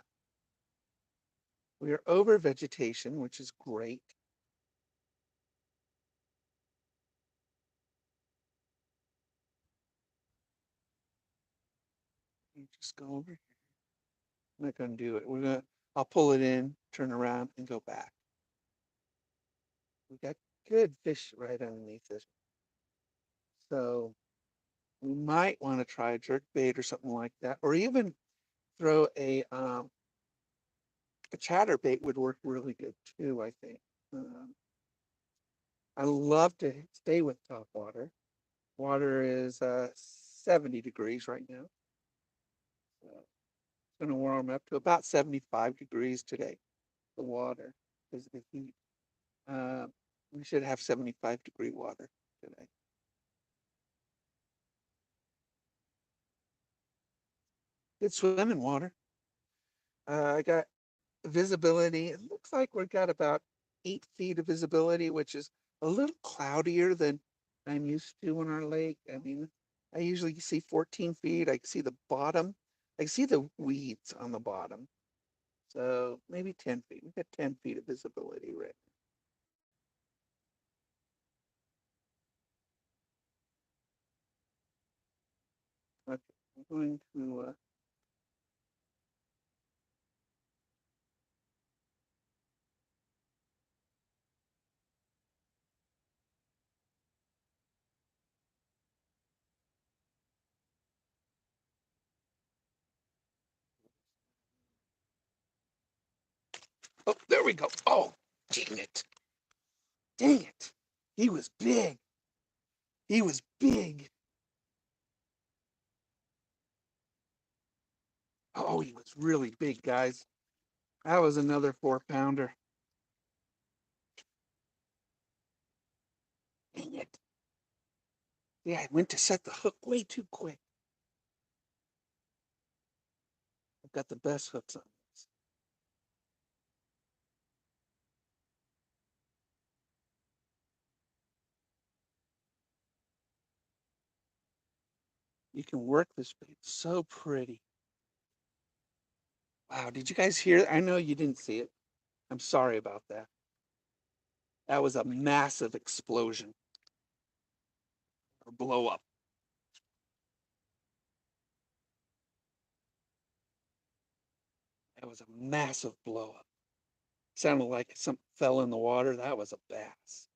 we are over vegetation, which is great. You just go over here. I'm not going to do it. I'll pull it in, turn around, and go back. We got good fish right underneath this. So we might want to try a jerk bait or something like that, or even throw a chatterbait would work really good too, I think. I love to stay with top water. Water is 70 degrees right now. So it's going to warm up to about 75 degrees today, the water, because of the heat. We should have 75-degree water today. Good swimming water. I got visibility. It looks like we've got about 8 feet of visibility, which is a little cloudier than I'm used to on our lake. I mean, I usually see 14 feet. I can see the bottom. I can see the weeds on the bottom. So maybe 10 feet. We've got 10 feet of visibility right now. Okay, I'm going to oh, there we go. Oh, dang it. Dang it. He was big. He was big. Oh, he was really big, guys. That was another 4 pounder. Dang it. Yeah, I went to set the hook way too quick. I've got the best hooks on this. You can work this bait so pretty. Wow, did you guys hear? I know you didn't see it. I'm sorry about that. That was a massive explosion or blow up. That was a massive blow up. Sounded like something fell in the water. That was a bass.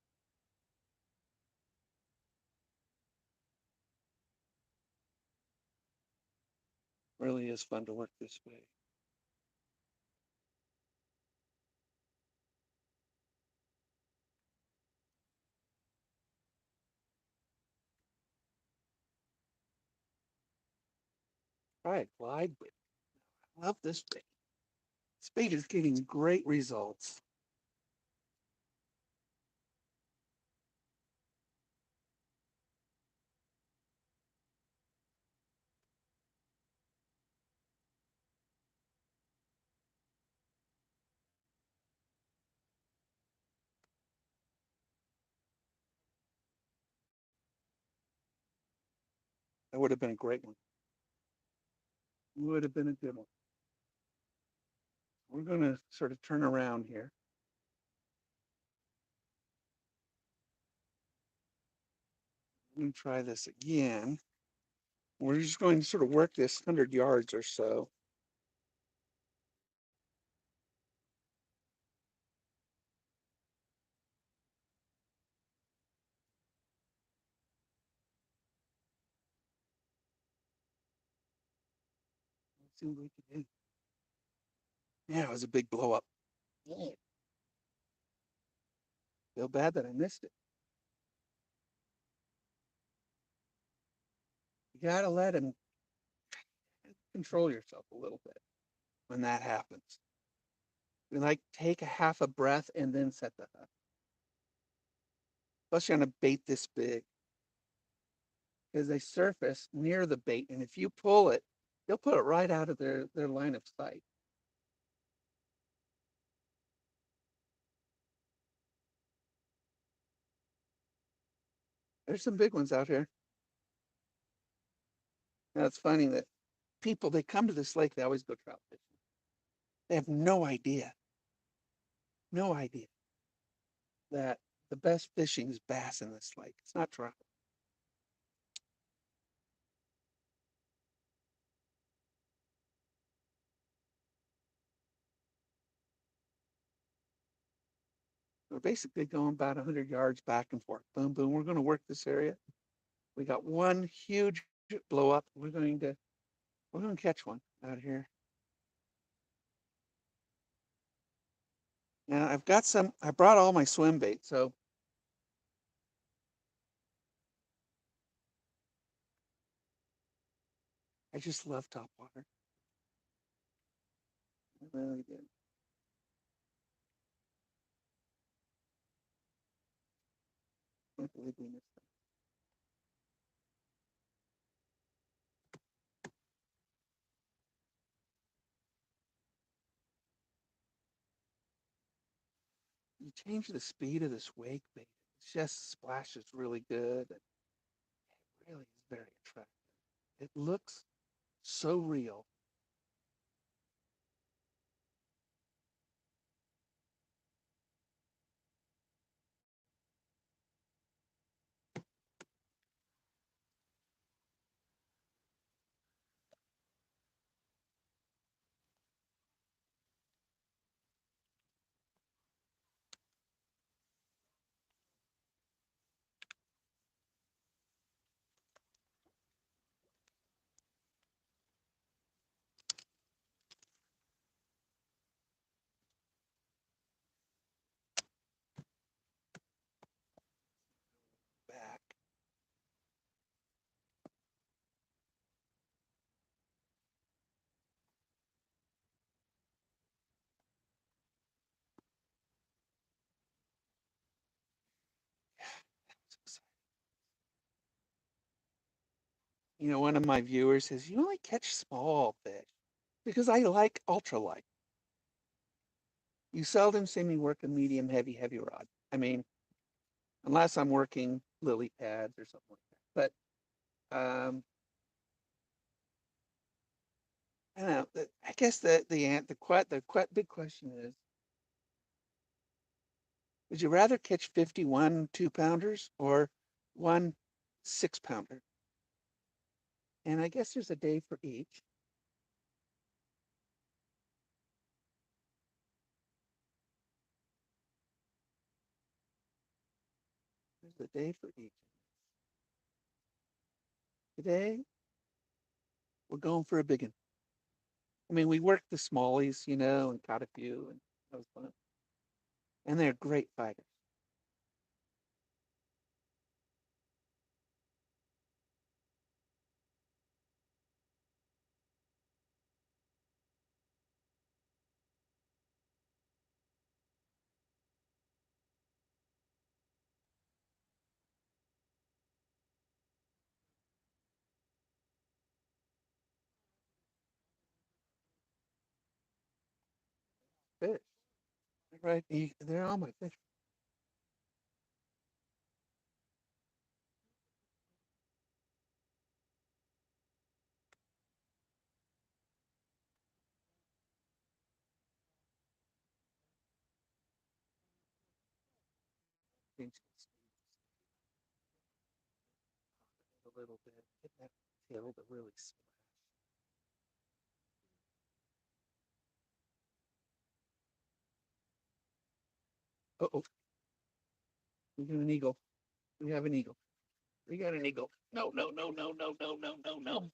Really is fun to work this way. All right, glide bait. I love this bait. This bait is getting great results. That would have been a great one. Would have been a good one. We're going to sort of turn around here. I'm going to try this again. We're just going to sort of work this 100 yards or so. Let's see what we can do. Yeah, it was a big blow up. Feel bad that I missed it. You got to let him control yourself a little bit when that happens. You like take a half a breath and then set the hook. Especially on a bait this big, because they surface near the bait, and if you pull it, they'll put it right out of their line of sight. There's some big ones out here. Now it's funny that people they come to this lake, they always go trout fishing. They have no idea that the best fishing is bass in this lake. It's not trout. We're basically going about 100 yards back and forth. Boom, boom. We're going to work this area. We got one huge blow up. We're going to catch one out here. And I've got some. I brought all my swim bait, so I just love top water. I really do. Can't believe we missed that. You change the speed of this wake bait. It just splashes really good. It really is very attractive. It looks so real. Back. You know, one of my viewers says, "You only catch small fish because I like ultralight. You seldom see me work a medium, heavy rod. I mean, unless I'm working lily pads or something like that. But I don't know. I guess the big question is: would you rather catch 51 2-pounders or one 6-pounder? And I guess there's a day for each. There's a day for each. Today we're going for a big one. I mean, we worked the smallies, and caught a few, and that was fun. And they're great fighters. Fish, right? They're all my fish. a little bit. Get that tail to really splash. Uh-oh. We got an eagle. We have an eagle. We got an eagle. No, no, no, no, no, no, no, no, no.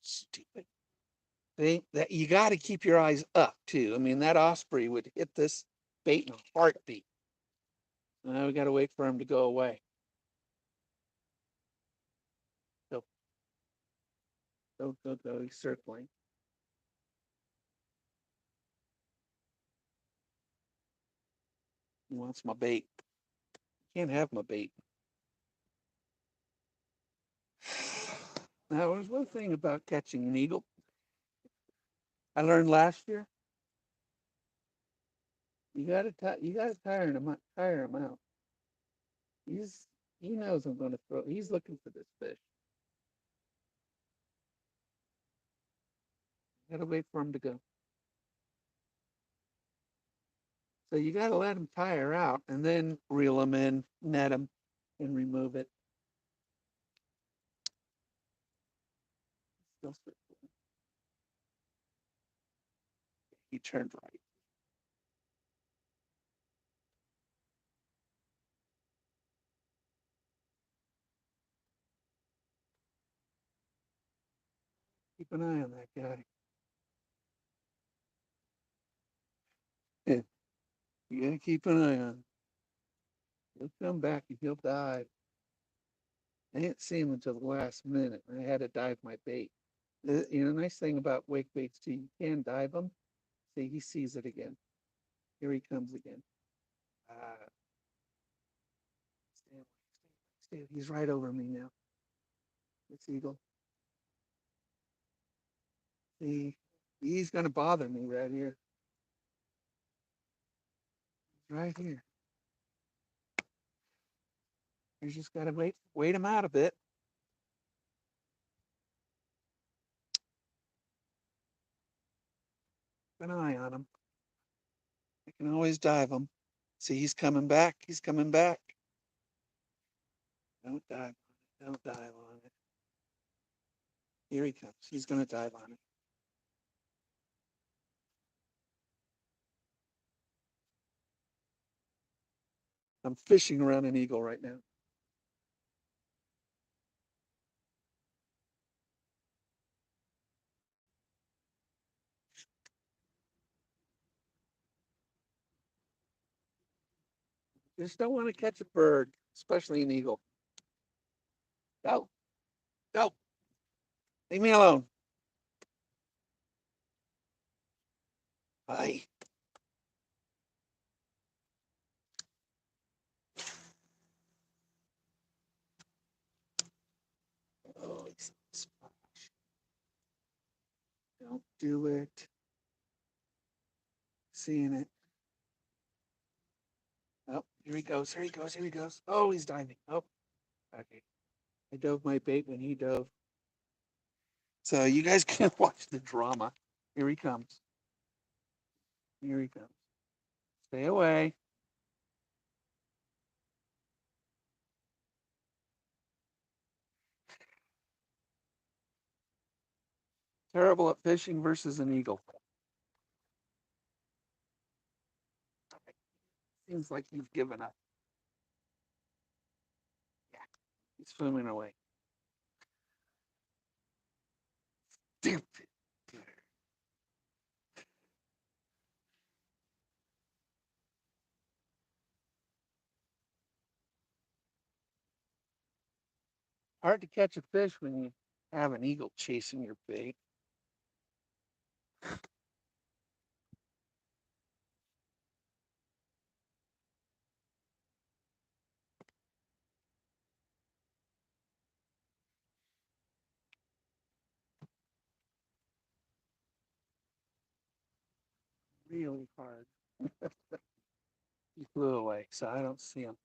Stupid. That you got to keep your eyes up too. I mean, that osprey would hit this bait in a heartbeat. Now we got to wait for him to go away. So, go. He's circling. He wants my bait. Can't have my bait. Now, there's one thing about catching an eagle I learned last year. You gotta tire him out. He knows I'm gonna throw. He's looking for this fish. Gotta wait for him to go. So you gotta let him tire out and then reel him in, net him, and remove it. He turned right. Keep an eye on that guy. Yeah, you gotta keep an eye on him. He'll come back and he'll dive. I didn't see him until the last minute. I had to dive my bait. Nice thing about wake baits too, you can dive them. See, he sees it again. Here he comes again. Stay. He's right over me now. This eagle. See, he's gonna bother me right here. Right here. You just gotta wait him out a bit. Keep an eye on him. I can always dive him. See, he's coming back. He's coming back. Don't dive on it. Don't dive on it. Here he comes. He's gonna dive on it. I'm fishing around an eagle right now. Just don't want to catch a bird, especially an eagle. Go. Go. Leave me alone. Bye. Oh, he's splash. Don't do it. Seeing it. Oh, here he goes. Here he goes. Here he goes. Oh, he's diving. Oh, okay. I dove my bait when he dove. So you guys can watch the drama. Here he comes. Here he comes. Stay away. Terrible at fishing versus an eagle. Seems like he's given up. Yeah, he's swimming away. Stupid. Hard to catch a fish when you have an eagle chasing your bait. Really hard. He flew away, so I don't see him.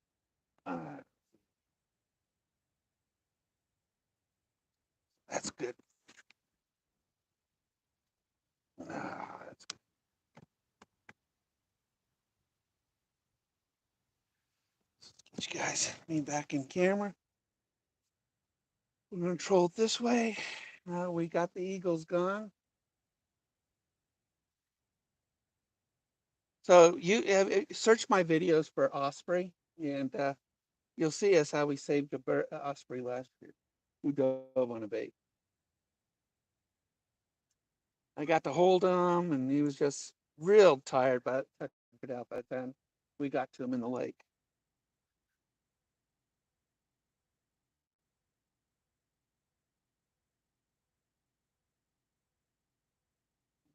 That's good. That's good. Get you guys me back in camera. We're gonna troll it this way. We got the eagles gone. So you search my videos for osprey, and you'll see us how we saved a osprey last year. We dove on a bait. I got to hold him, and he was just real tired, but tuckered out by the time we got to him in the lake.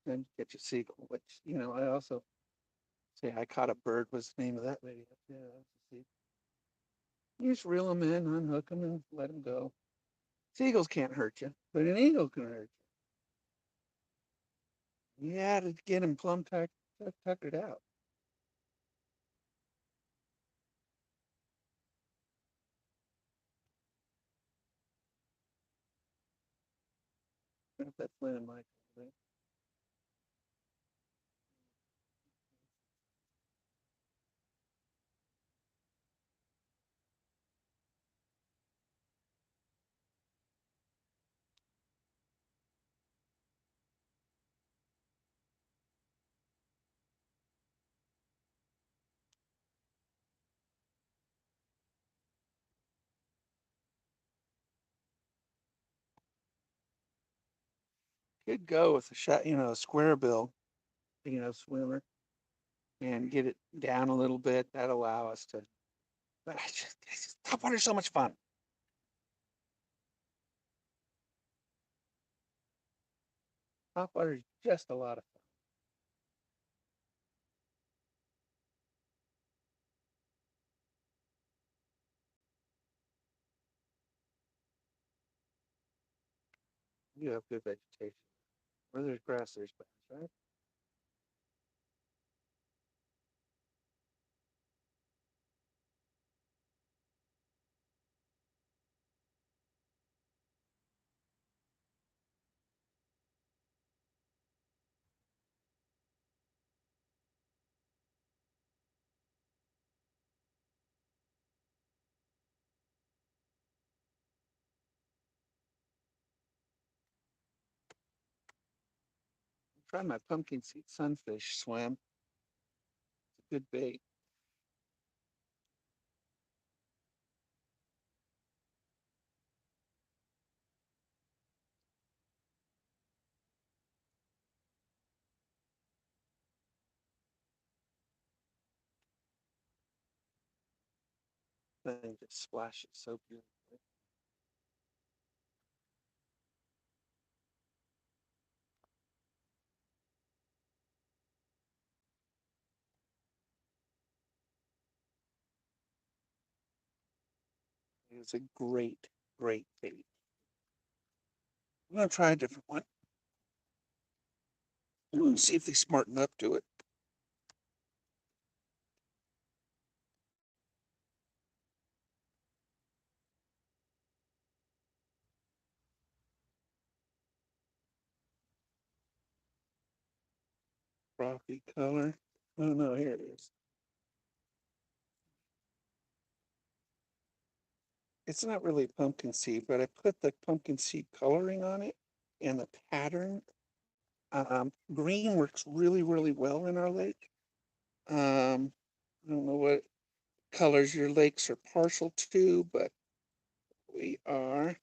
Then you get your seagull, which I also say I caught a bird was the name of that video. Yeah, that's a seagull. You just reel them in, unhook them, and let them go. Seagulls can't hurt you, but an eagle can hurt you. You had to get him plumb tuckered out. That's Lynn and Michael. Right? Could go with a shot, a square bill, swimmer, and get it down a little bit. That allow us to. But top water is so much fun. Top water is just a lot of fun. You have good vegetation. Where there's grass, there's bass, right? Try my pumpkin seed sunfish swim. It's a good bait. Thing just splashes so beautifully. It's a great, great bait. I'm gonna try a different one. I'm gonna see if they smarten up to it. Frothy color. Oh no, here it is. It's not really pumpkin seed, but I put the pumpkin seed coloring on it and the pattern. Green works really, really well in our lake. I don't know what colors your lakes are partial to, but we are.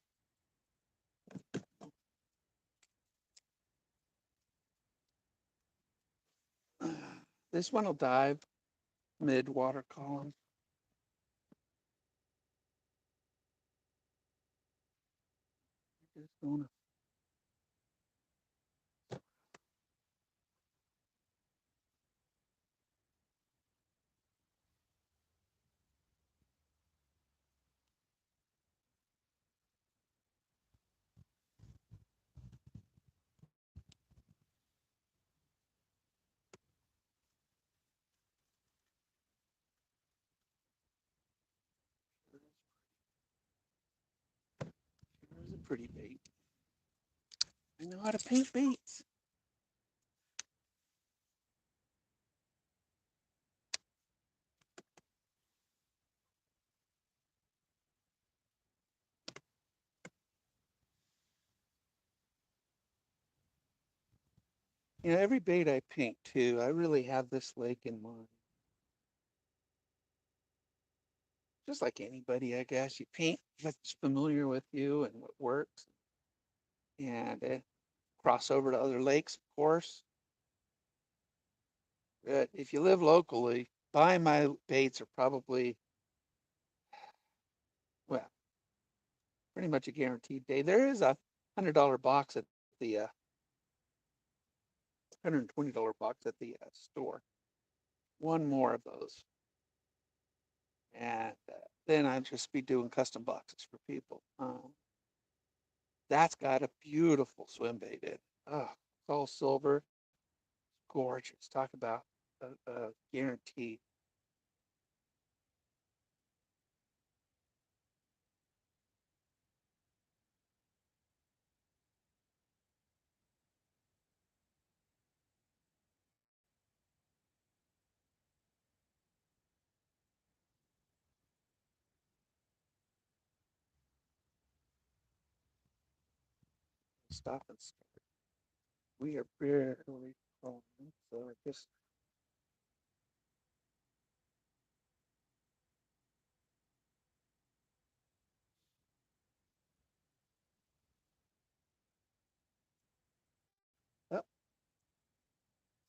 This one will dive mid water column. Just gonna There's a pretty bait. I know how to paint baits. Every bait I paint too, I really have this lake in mind. Just like anybody, I guess. You paint what's familiar with you and what works, and cross over to other lakes, of course. But if you live locally, buying my baits are probably, well, pretty much a guaranteed day. There is a $100 box at the $120 box at the store. One more of those, and then I'd just be doing custom boxes for people. That's got a beautiful swim bait in it. Oh, it's all silver, gorgeous. Talk about a guarantee. Stop and start. We are barely crawling, so I just oh, looks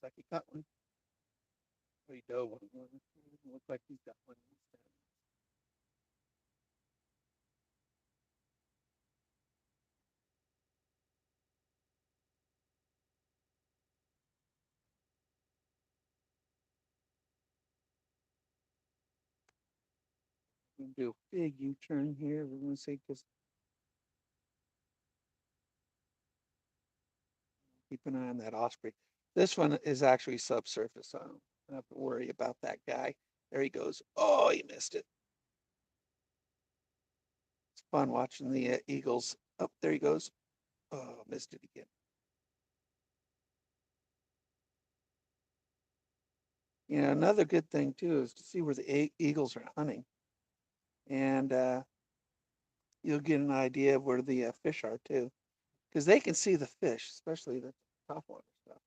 like he got one. Oh, he dove one. Looks like he's got one. We're gonna do a big U-turn here. We're gonna say just keep an eye on that osprey. This one is actually subsurface, so I don't have to worry about that guy. There he goes. Oh, he missed it. It's fun watching the eagles. Oh, there he goes. Oh, missed it again. Another good thing too is to see where the eagles are hunting, and you'll get an idea of where the fish are too, because they can see the fish, especially the top water stuff.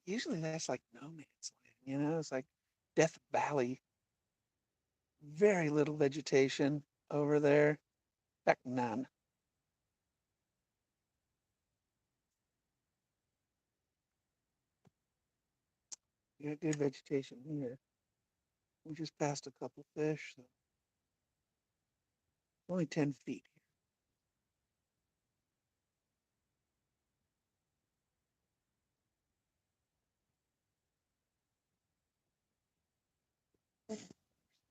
Usually that's like no man's land, it's like Death Valley, very little vegetation over there. In fact, none. You got good vegetation here. We just passed a couple fish, so only 10 feet here.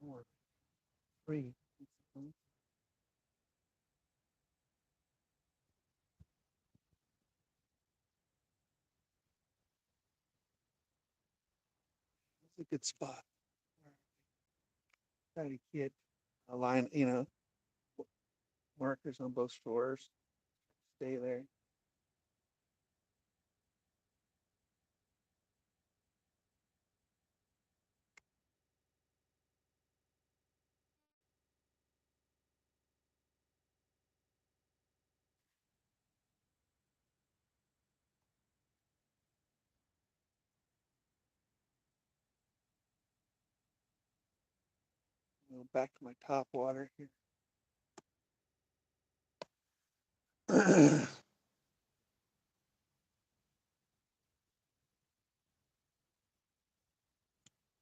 More free. It's a good spot. Try to get a line, markers on both shores. Stay there. Go back to my top water here.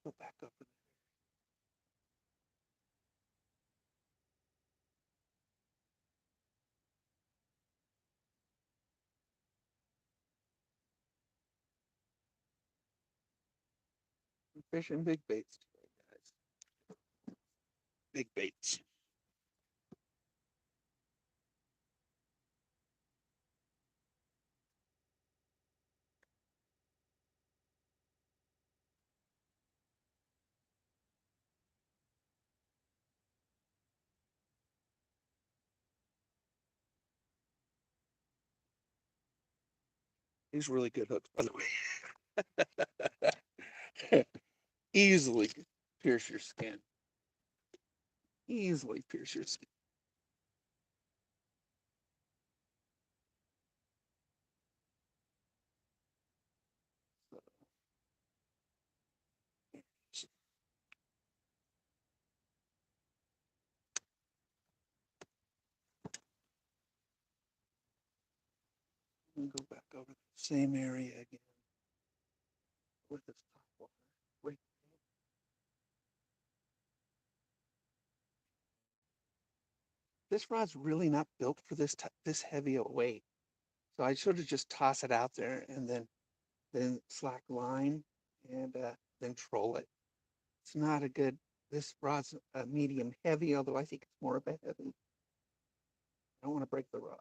Go back up. We're fishing big baits today, guys. Big baits. These really good hooks, by the way. Easily pierce your skin. Easily pierce your skin. Go back over the same area again with this top water. Wait, this rod's really not built for this heavy a weight. So I should have just toss it out there and then slack line and then troll it. It's not a good. This rod's a medium heavy, although I think it's more of a heavy. I don't want to break the rod.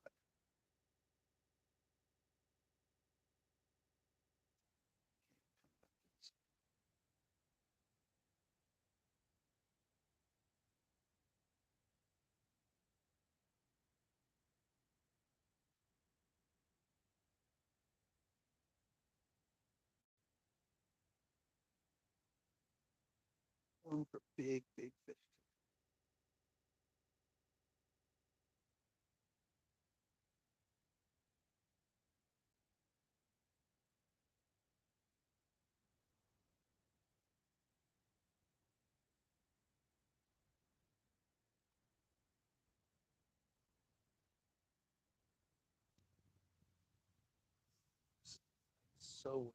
One for big, big fish. So well.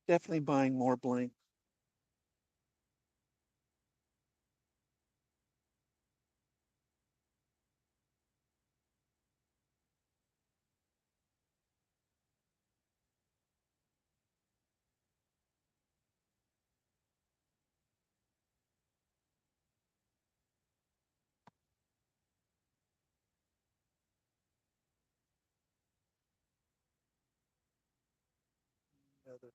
Definitely buying more blank. Other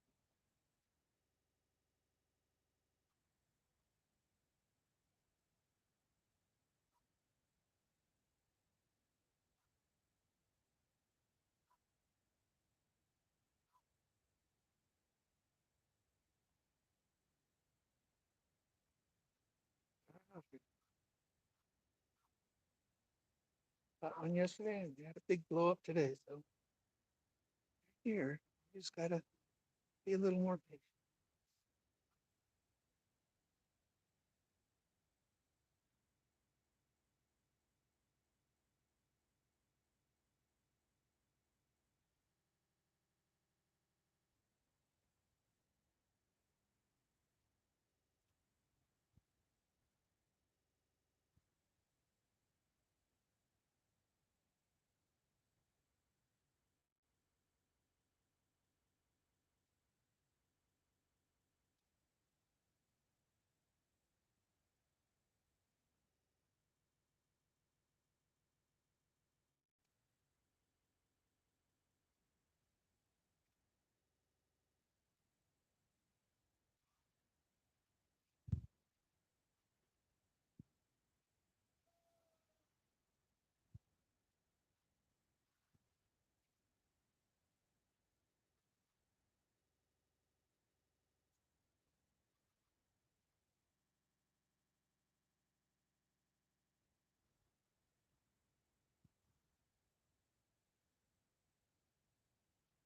I don't know if we caught one yesterday and we had a big blow up today. So here, you just gotta be a little more patient.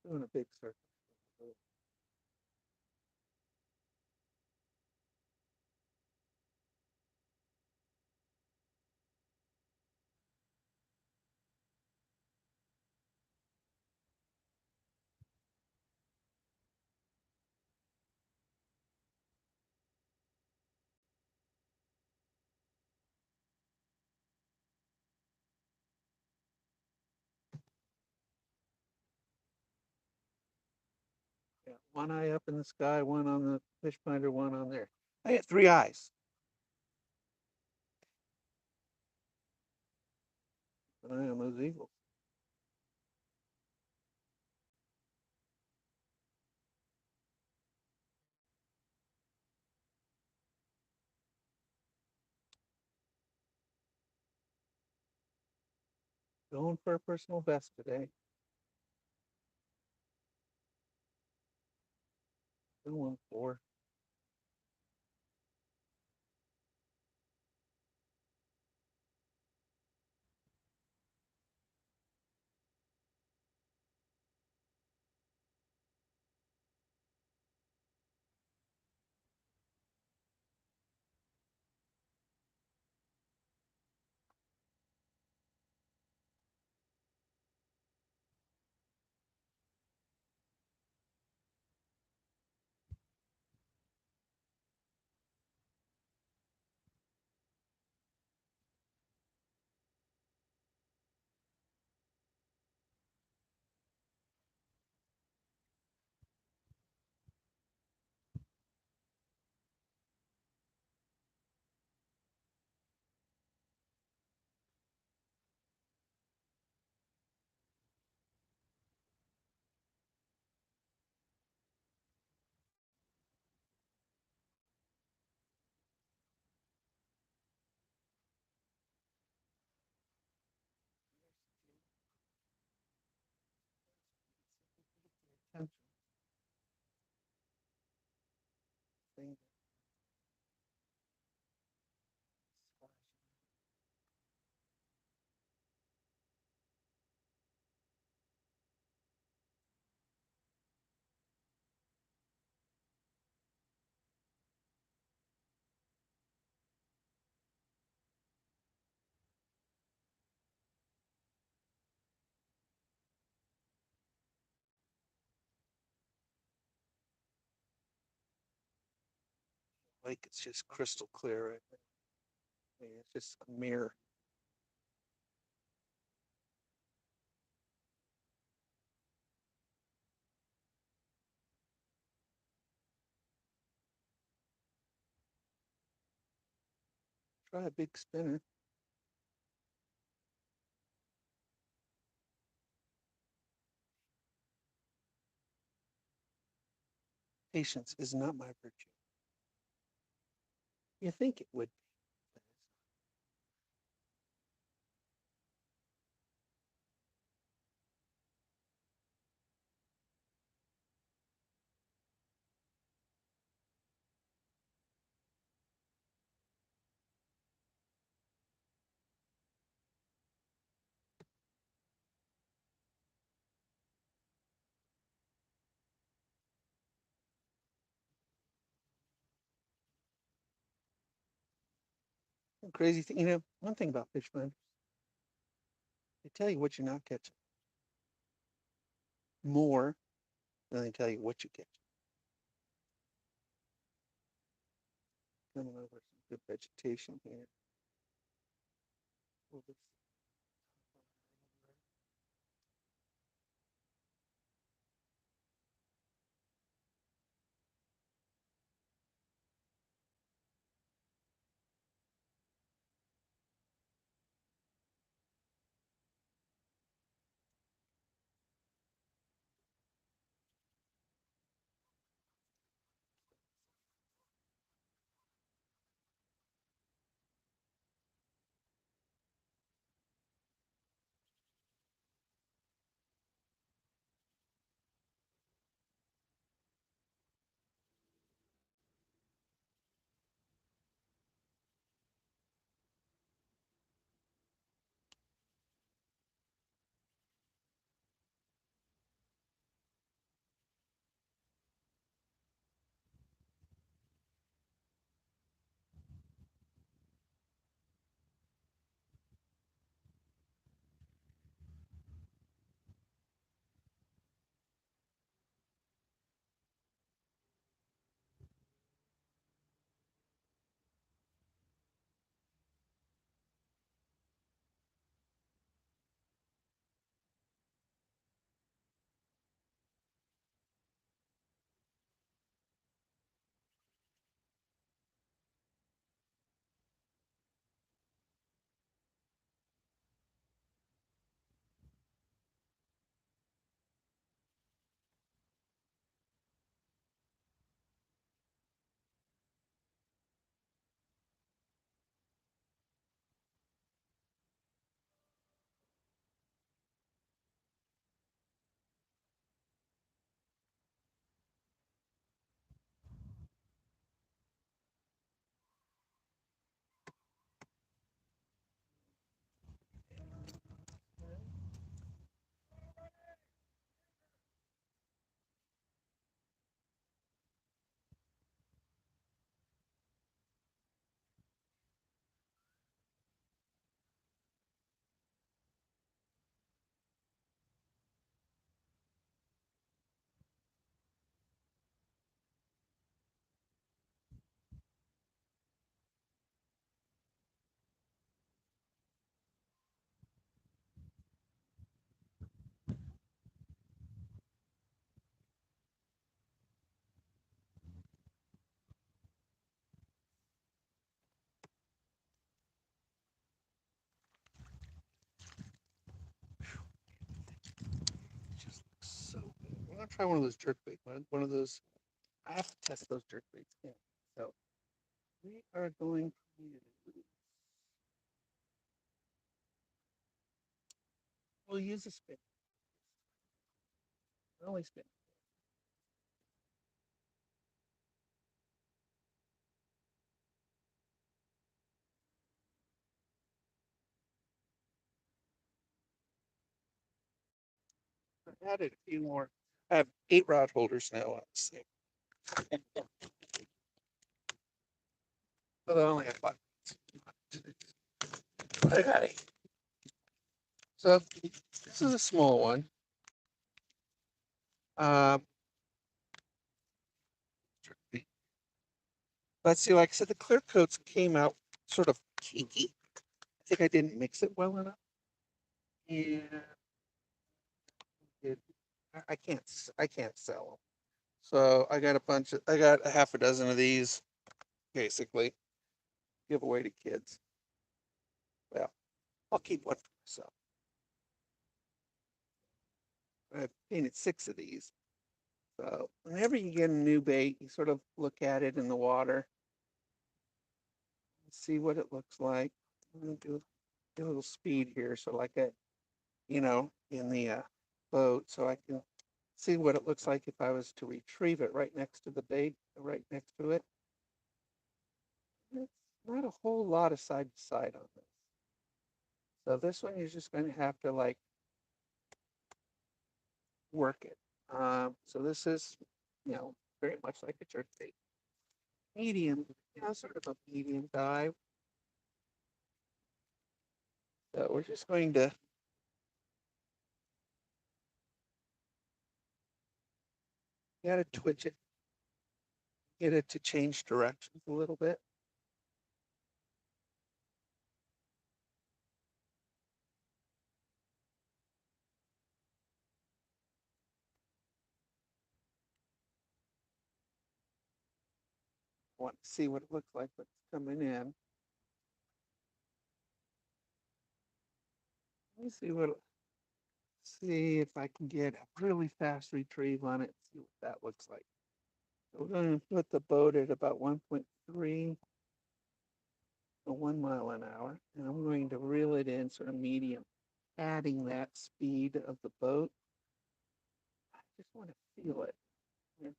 Doing a big circle. Yeah, one eye up in the sky, one on the fish finder, one on there. I got three eyes. An eye on those eagles. Going for a personal best today. Going for. Attention. Thing like it's just crystal clear right there. It's just a mirror. Try a big spinner. Patience is not my virtue. You think it would be. Crazy thing, one thing about fish finders, they tell you what you're not catching more than they tell you what you catch. Coming over some good vegetation here. try one of those jerk bait. One of those. I have to test those jerk baits again. So we are going to use. We'll use a spin. Only spin. I added a few more. I have 8 rod holders now on this thing. But I only have 5. But I got 8. So this is a small one. Let's see, like I said, the clear coats came out sort of kinky. I think I didn't mix it well enough. And I can't sell them. So I got I got a half a dozen of these, basically, give away to kids. Well, I'll keep one for myself. I've painted 6 of these. So whenever you get a new bait, you sort of look at it in the water, see what it looks like. I'm gonna do a little speed here, so like in the boat, so I can see what it looks like if I was to retrieve it right next to the bait, right next to it. It's not a whole lot of side to side on this. So this one you're just going to have to like work it. So this is, very much like a jerk bait. Medium, sort of a medium dive. So we're just going to gotta twitch it, get it to change directions a little bit. I want to see what it looks like when it's coming in. Let me see if I can get a really fast retrieve on it, see what that looks like. So we're going to put the boat at about 1.3 or 1 mile an hour, and I'm going to reel it in sort of medium, adding that speed of the boat. I just want to feel it and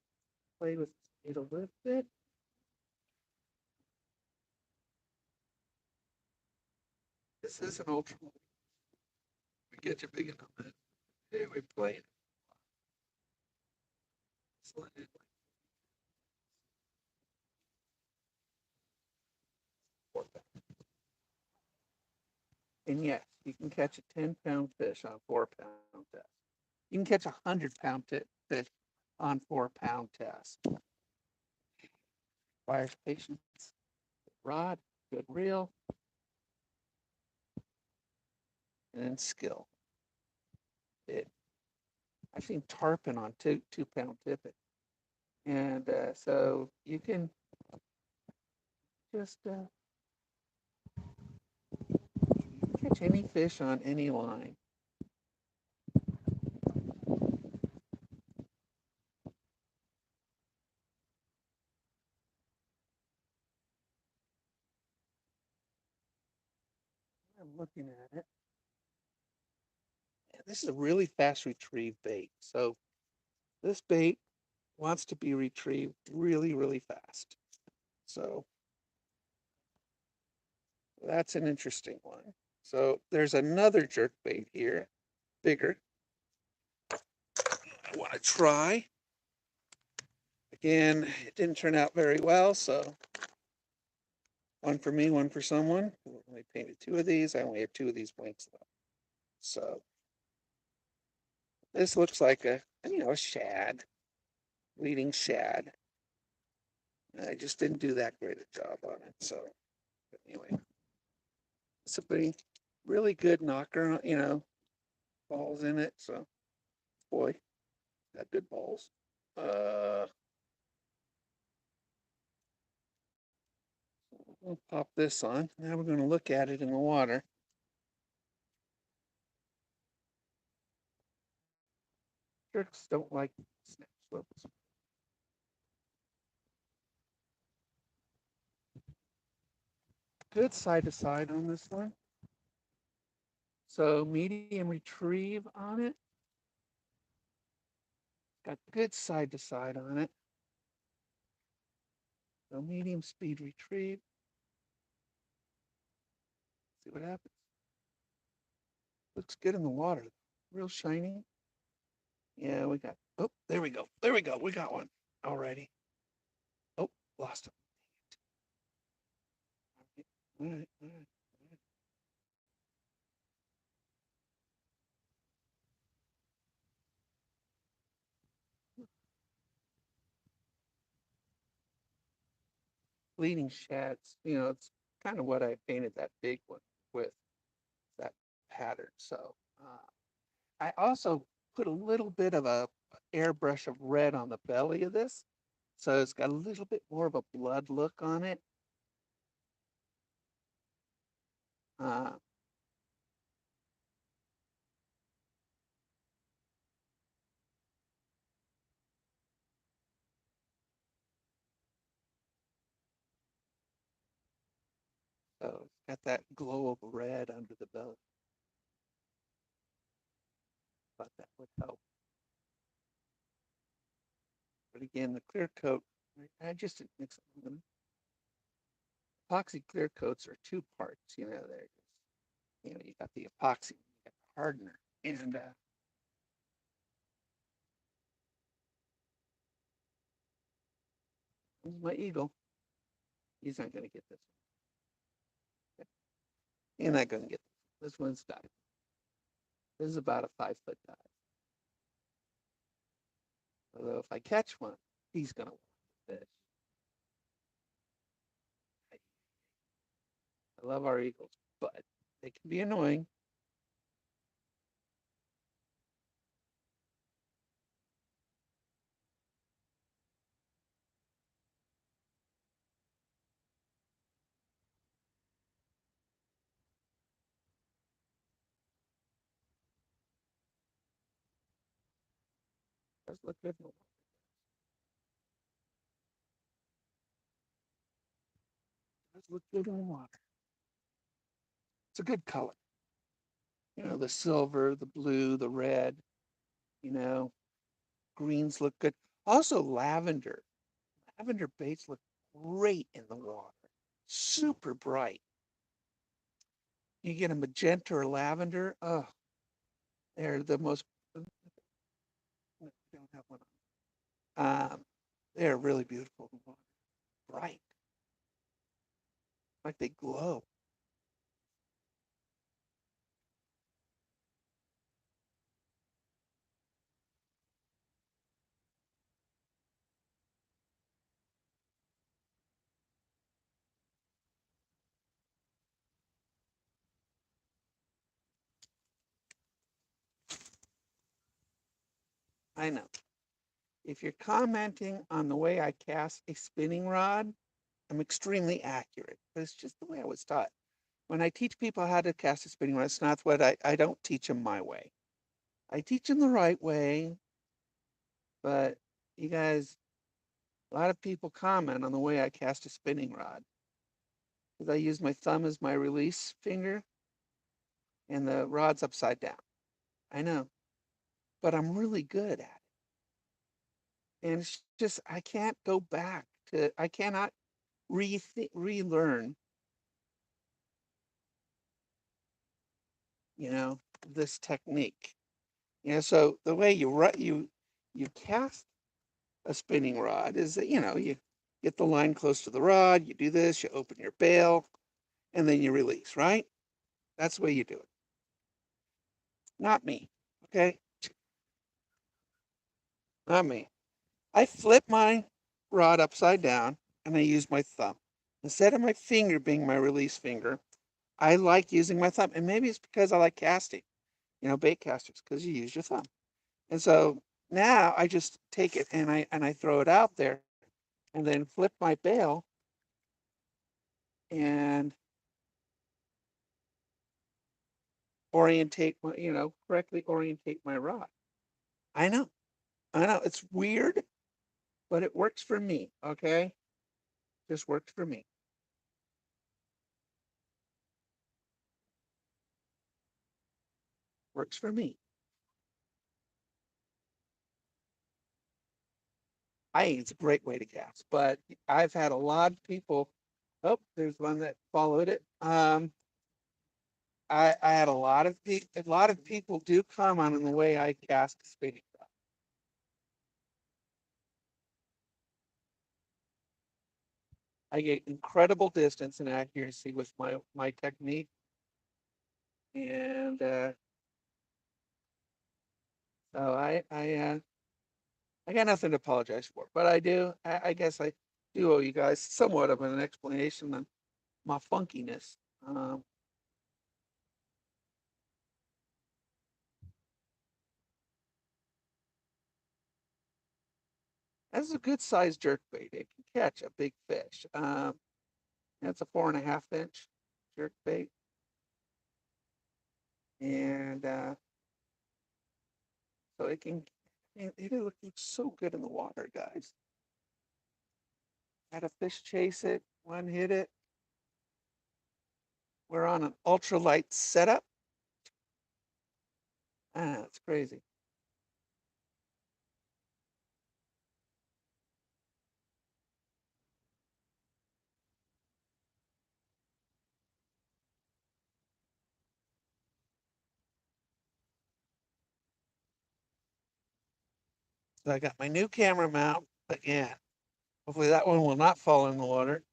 play with it a little bit. This is an ultra. We get you big enough. Hey, we play it. And yes, you can catch a 10-pound fish on a 4-pound test. You can catch a 100-pound fish on 4-pound test. Requires patience, good rod, good reel, and skill. I've seen tarpon on 2-pound tippet. And so you can just catch any fish on any line. I'm looking at it. This is a really fast retrieve bait. So this bait wants to be retrieved really, really fast. So that's an interesting one. So there's another jerk bait here, bigger. I want to try. Again, it didn't turn out very well, so one for me, one for someone. I painted 2 of these. I only have 2 of these blanks left. So this looks like a shad, leading shad. I just didn't do that great a job on it. So anyway, it's a pretty, really good knocker, balls in it. So boy, got good balls. We'll pop this on. Now we're going to look at it in the water. electrics don't like snap swivels. Good side to side on this one. So medium retrieve on it. Got good side to side on it. So medium speed retrieve. See what happens. Looks good in the water. Real shiny. Yeah, we got, oh, there we go. There we go. We got one already. Oh, lost him. All right, all right. Bleeding shads, it's kind of what I painted that big one with, that pattern. So I also put a little bit of a airbrush of red on the belly of this. So it's got a little bit more of a blood look on it. Uh, so it's got that glow of red under the belly. Thought that would help. But again, the clear coat, I just didn't mix them. Epoxy clear coats are two parts, you got the epoxy, you got the hardener. And this is my eagle. He's not going to get this one. He's not going to get this. This one's dive. This is about a 5-foot dive. Although if I catch one, he's going to want the fish. I love our eagles, but they can be annoying. Does look good in the water. Does look good in the water. It's a good color. The silver, the blue, the red, you know, greens look good. Also lavender. Lavender baits look great in the water. Super bright. You get a magenta or lavender. Oh, they're the most. Don't have one on. They're really beautiful in the water. Bright, like they glow. I know. If you're commenting on the way I cast a spinning rod, I'm extremely accurate. But it's just the way I was taught. When I teach people how to cast a spinning rod, it's not what I don't teach them my way. I teach them the right way, but you guys, a lot of people comment on the way I cast a spinning rod because I use my thumb as my release finger and the rod's upside down. I know, but I'm really good at it. And it's just, I can't go back I cannot relearn, you know, this technique. So the way you cast a spinning rod is that, you get the line close to the rod, you do this, you open your bail, and then you release, right? That's the way you do it. Not me, okay? Not me. I flip my rod upside down and I use my thumb. Instead of my finger being my release finger, I like using my thumb. And maybe it's because I like casting, bait casters, because you use your thumb. And so now I just take it and I throw it out there and then flip my bail and orientate my, correctly orientate my rod. I know. I know it's weird, but it works for me. Okay, just works for me. Works for me. I think it's a great way to cast, but I've had a lot of people. Oh, there's one that followed it. I had a lot of people do comment on the way I cast a spinning rod. I get incredible distance and accuracy with my technique, and so I got nothing to apologize for. But I guess I do owe you guys somewhat of an explanation on my funkiness. Um, that's a good sized jerk bait. It can catch a big fish. That's a 4.5 inch jerk bait, and so it can. It looks so good in the water, guys. Had a fish chase it, one hit it. We're on an ultralight setup. Ah, it's crazy. So I got my new camera mount again. Hopefully that one will not fall in the water.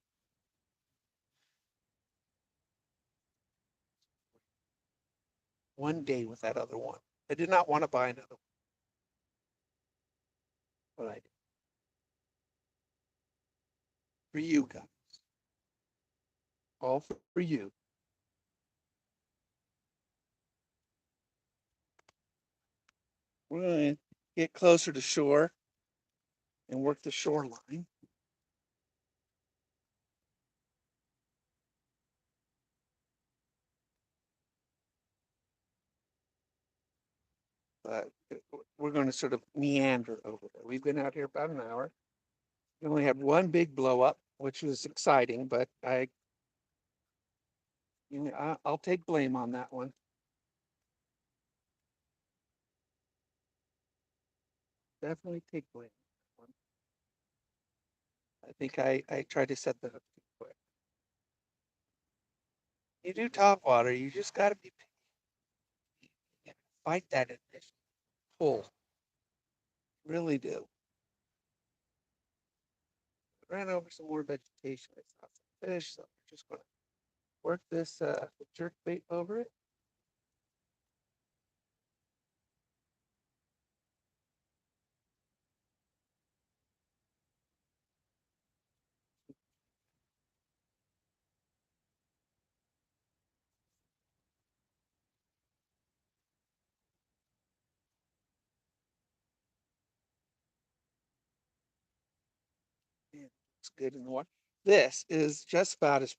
One day with that other one. I did not want to buy another one, but I did. For you guys. All for you. We're going to get closer to shore and work the shoreline. But we're going to sort of meander over there. We've been out here about an hour. We only had one big blow up, which was exciting, but I'll take blame on that one. Definitely take blame on that one. I think I tried to set the hook too quick. You do top water, you just got to be fight that initial pull. Really do. Ran over some more vegetation. I saw some fish, so we're just going to work this jerk bait over it. And it's good in the water. This is just about as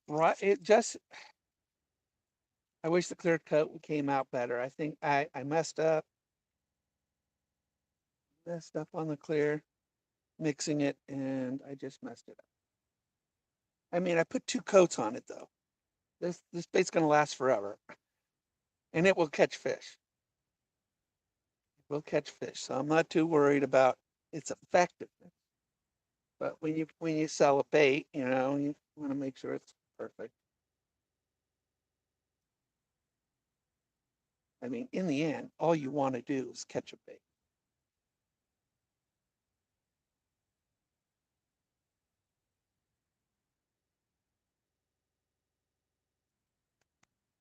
right. It just, I wish the clear coat came out better. I think I messed up on the clear, mixing it, and I just messed it up. I mean, I put two coats on it though. This bait's gonna last forever, and it will catch fish. It will catch fish, so I'm not too worried about its effectiveness. But when you sell a bait, you want to make sure it's perfect. I mean, in the end, all you want to do is catch a bait,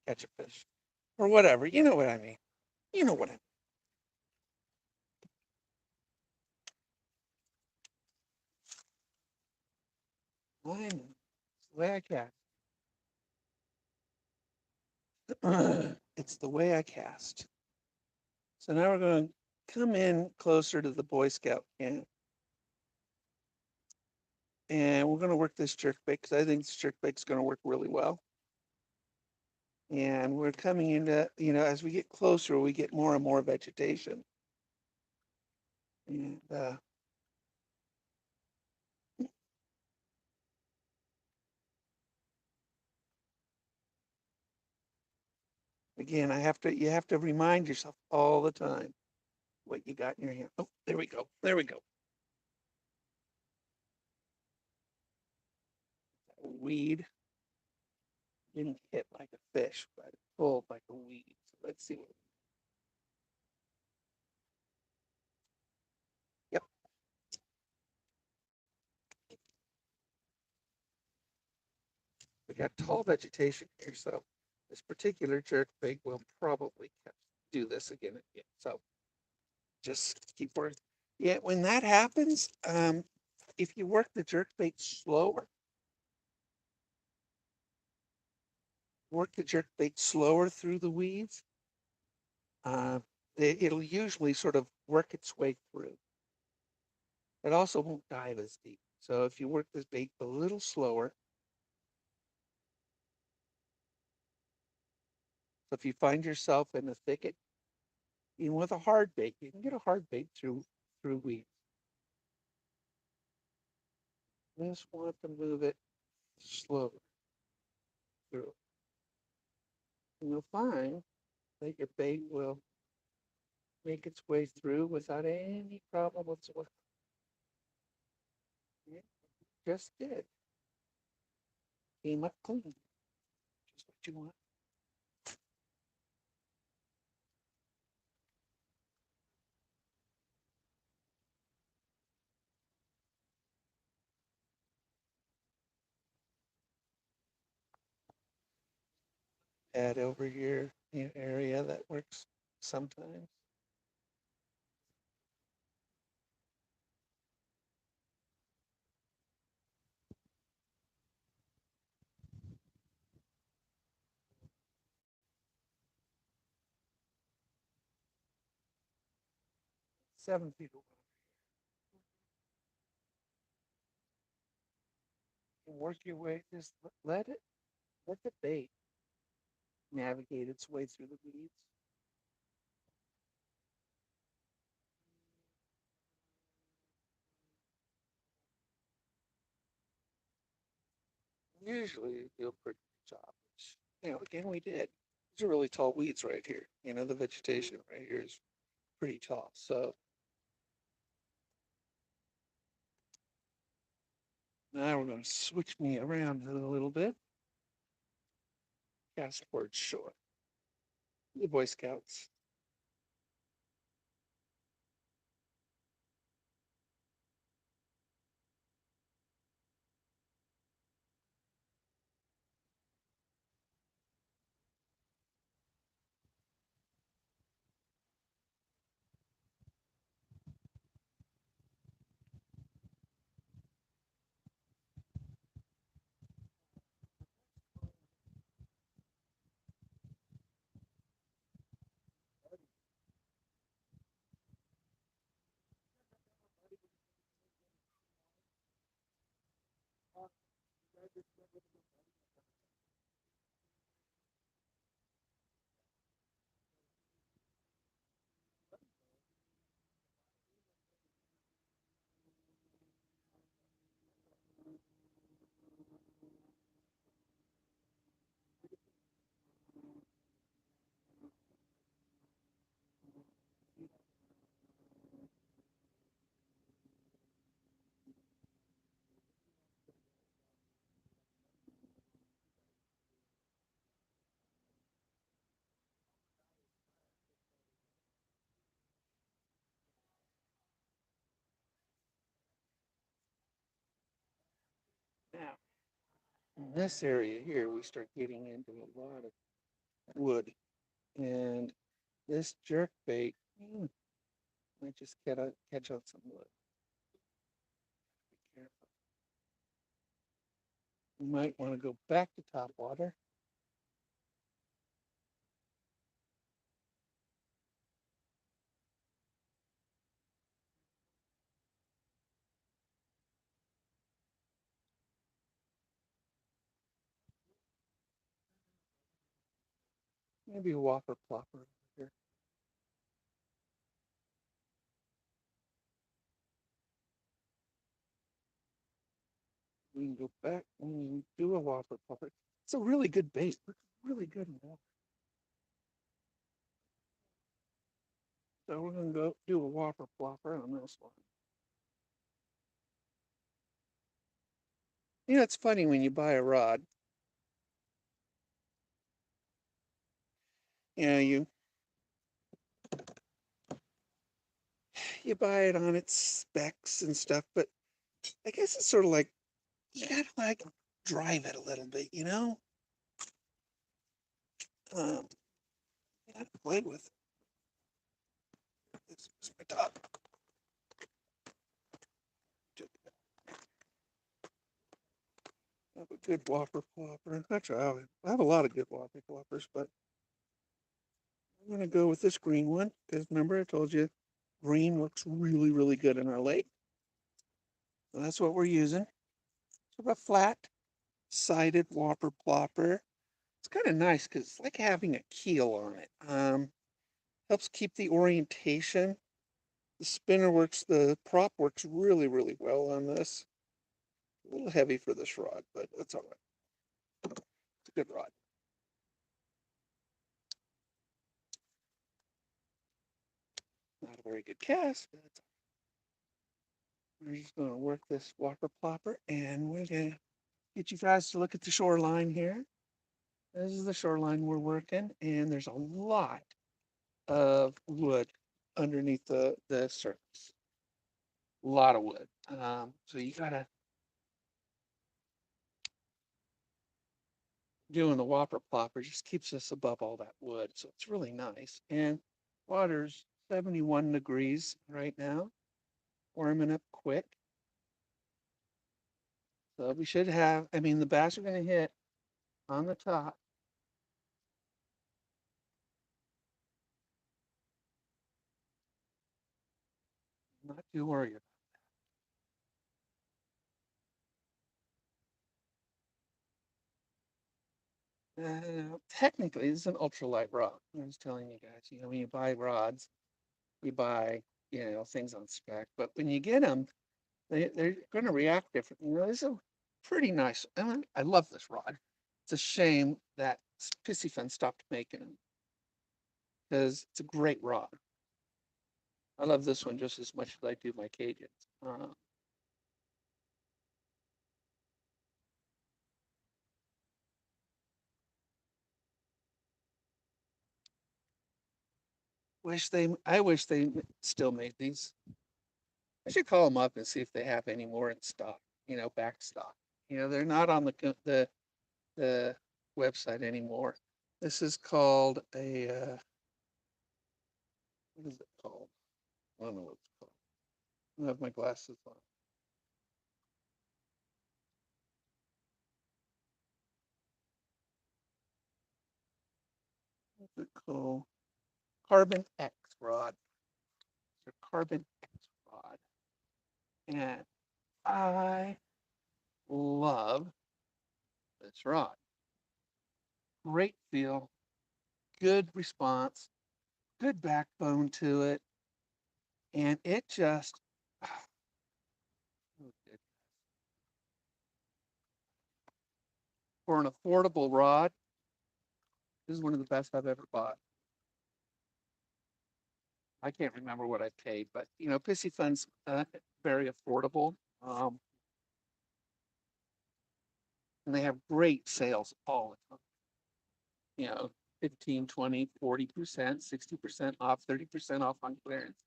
catch a fish, or whatever. You know what I mean. You know what I mean. I know. It's the way I cast. It's the way I cast. So now we're going to come in closer to the Boy Scout camp. And we're going to work this jerk bait because I think this jerk bait is going to work really well. And we're coming into, as we get closer, we get more and more vegetation. And again, you have to remind yourself all the time what you got in your hand. Oh, there we go. There we go. Weed didn't hit like a fish, but it pulled like a weed. So let's see what. Yep, we got tall vegetation here, so this particular jerkbait will probably do this again and again. So just keep working. Yeah, when that happens, if you work the jerkbait slower, through the weeds, uh, it'll usually sort of work its way through. It also won't dive as deep. So if you work this bait a little slower, so if you find yourself in a thicket, even with a hard bait, you can get a hard bait through weeds. Just want to move it slowly through. And you'll find that your bait will make its way through without any problem whatsoever. It just did. Came up clean. Just what you want. Add over your area, that works sometimes. Seven feet away. And work your way, just let the bait navigate its way through the weeds. Usually you do a pretty good job, which, again, we did. These are really tall weeds right here. The vegetation right here is pretty tall. So now we're going to switch me around a little bit. Cast towards shore. The Boy Scouts. Now, in this area here, we start getting into a lot of wood. And this jerk bait might just catch on some wood. Be careful. You might want to go back to top water. Maybe a whopper plopper over here. We can go back and we do a whopper plopper. It's a really good bait. It's really good in water. So we're gonna go do a whopper plopper on this one. You know, it's funny when you buy a rod, you know, you buy it on its specs and stuff, but I guess it's sort of like you gotta like drive it a little bit, you know? Um, you gotta play with it. This is my dog. I have a good whopper plopper. Actually, I have a lot of good whopper ploppers, but I'm gonna go with this green one because remember I told you green looks really, really good in our lake. So that's what we're using. Sort of a flat sided whopper plopper. It's kind of nice because it's like having a keel on it. Helps keep the orientation. The spinner works, the prop works really, really well on this. A little heavy for this rod, but that's all right. It's a good rod. Not a very good cast, but we're just going to work this whopper plopper and we're going to get you guys to look at the shoreline here. This is the shoreline we're working, and there's a lot of wood underneath the surface. A lot of wood. So you gotta doing the whopper plopper just keeps us above all that wood. So it's really nice. And water's 71 degrees right now, warming up quick. So we should have, I mean, the bass are gonna hit on the top. Not too worried. Technically, this is an ultralight rod. I was telling you guys, you know, when you buy rods, you buy, you know, things on spec, but when you get them, they're going to react differently. You know, this is a pretty nice. I love this rod. It's a shame that Pissy Fun stopped making them because it's a great rod. I love this one just as much as I do my Cajuns. I wish they still made these. I should call them up and see if they have any more in stock. You know, back stock. You know, they're not on the website anymore. This is called a what is it called? I don't know what it's called. I don't have my glasses on. What's it called? Carbon X rod. It's a Carbon X rod. And I love this rod. Great feel, good response, good backbone to it. And it just, for an affordable rod, this is one of the best I've ever bought. I can't remember what I paid, but you know, Pissy Fun's very affordable. And they have great sales all the time. You know, 15, 20, 40%, 60% off, 30% off on clearance.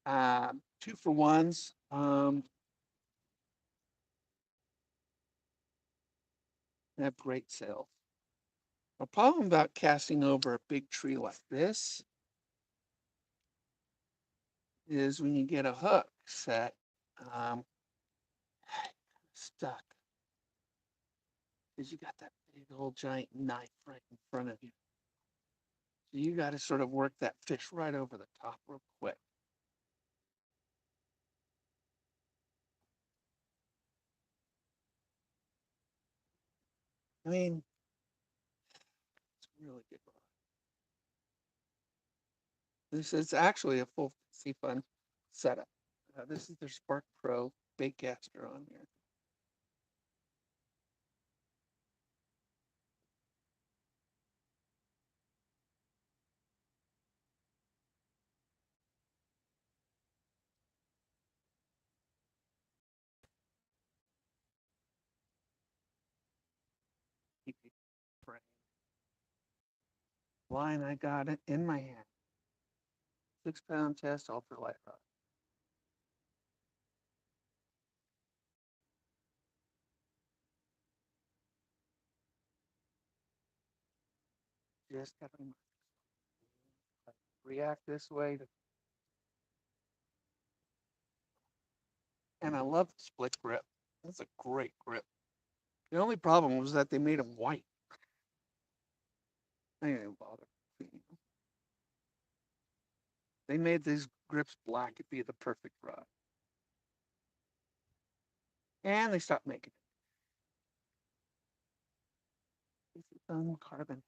2 for 1s. They have great sales. The problem about casting over a big tree like this is when you get a hook set, um, stuck because you got that big old giant knife right in front of you. So you got to sort of work that fish right over the top real quick. I mean, it's really good. This is actually a full Sea Fun setup. This is their Spark Pro bait caster on here. line I got it in my hand. 6 pound test ultralight rod. Just gotta react this way to, and I love the split grip. That's a great grip. The only problem was that they made them white. I didn't even bother. They made these grips black. It'd be the perfect rod. And they stopped making it. This is carbon.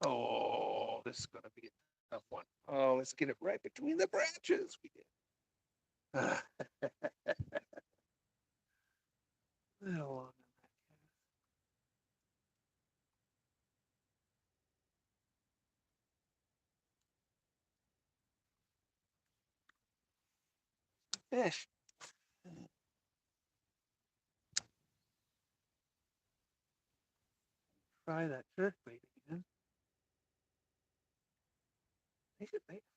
Oh, this is going to be a tough one. Oh, let's get it right between the branches. We did. Little long on that fish. Try that jerk bait again.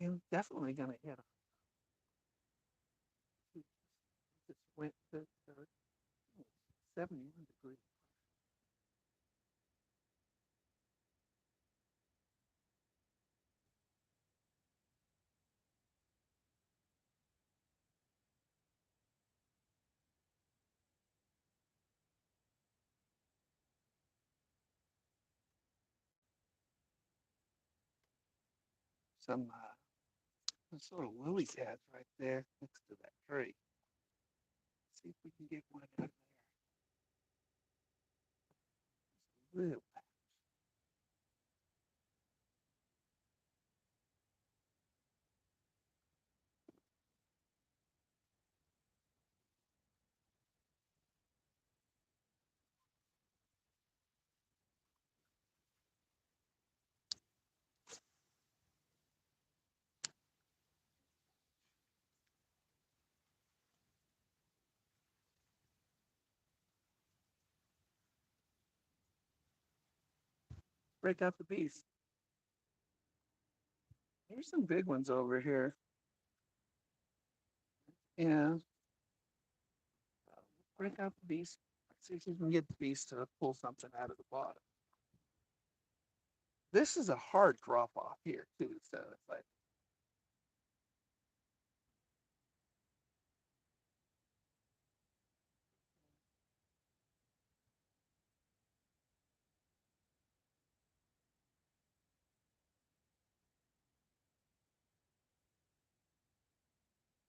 I'm definitely going to hit them. Just went to 71 degrees. Some sort of lily pads right there next to that tree. See if we can get one out of there. Real break out the beast. There's some big ones over here. Yeah. Break out the beast. See if you can get the beast to pull something out of the bottom. This is a hard drop off here too, so it's like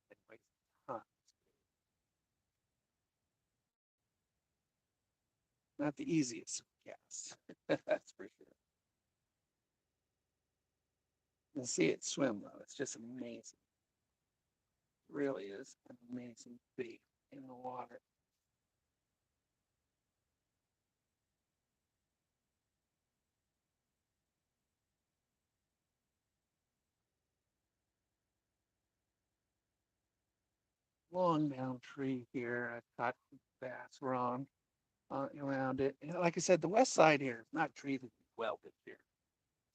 anyways, huh. Not the easiest cast. That's for sure. And see it swim though. It's just amazing. It really is an amazing bait in the water. Long down tree here. I caught bass wrong around it. And like I said, the west side here is not treated well this year.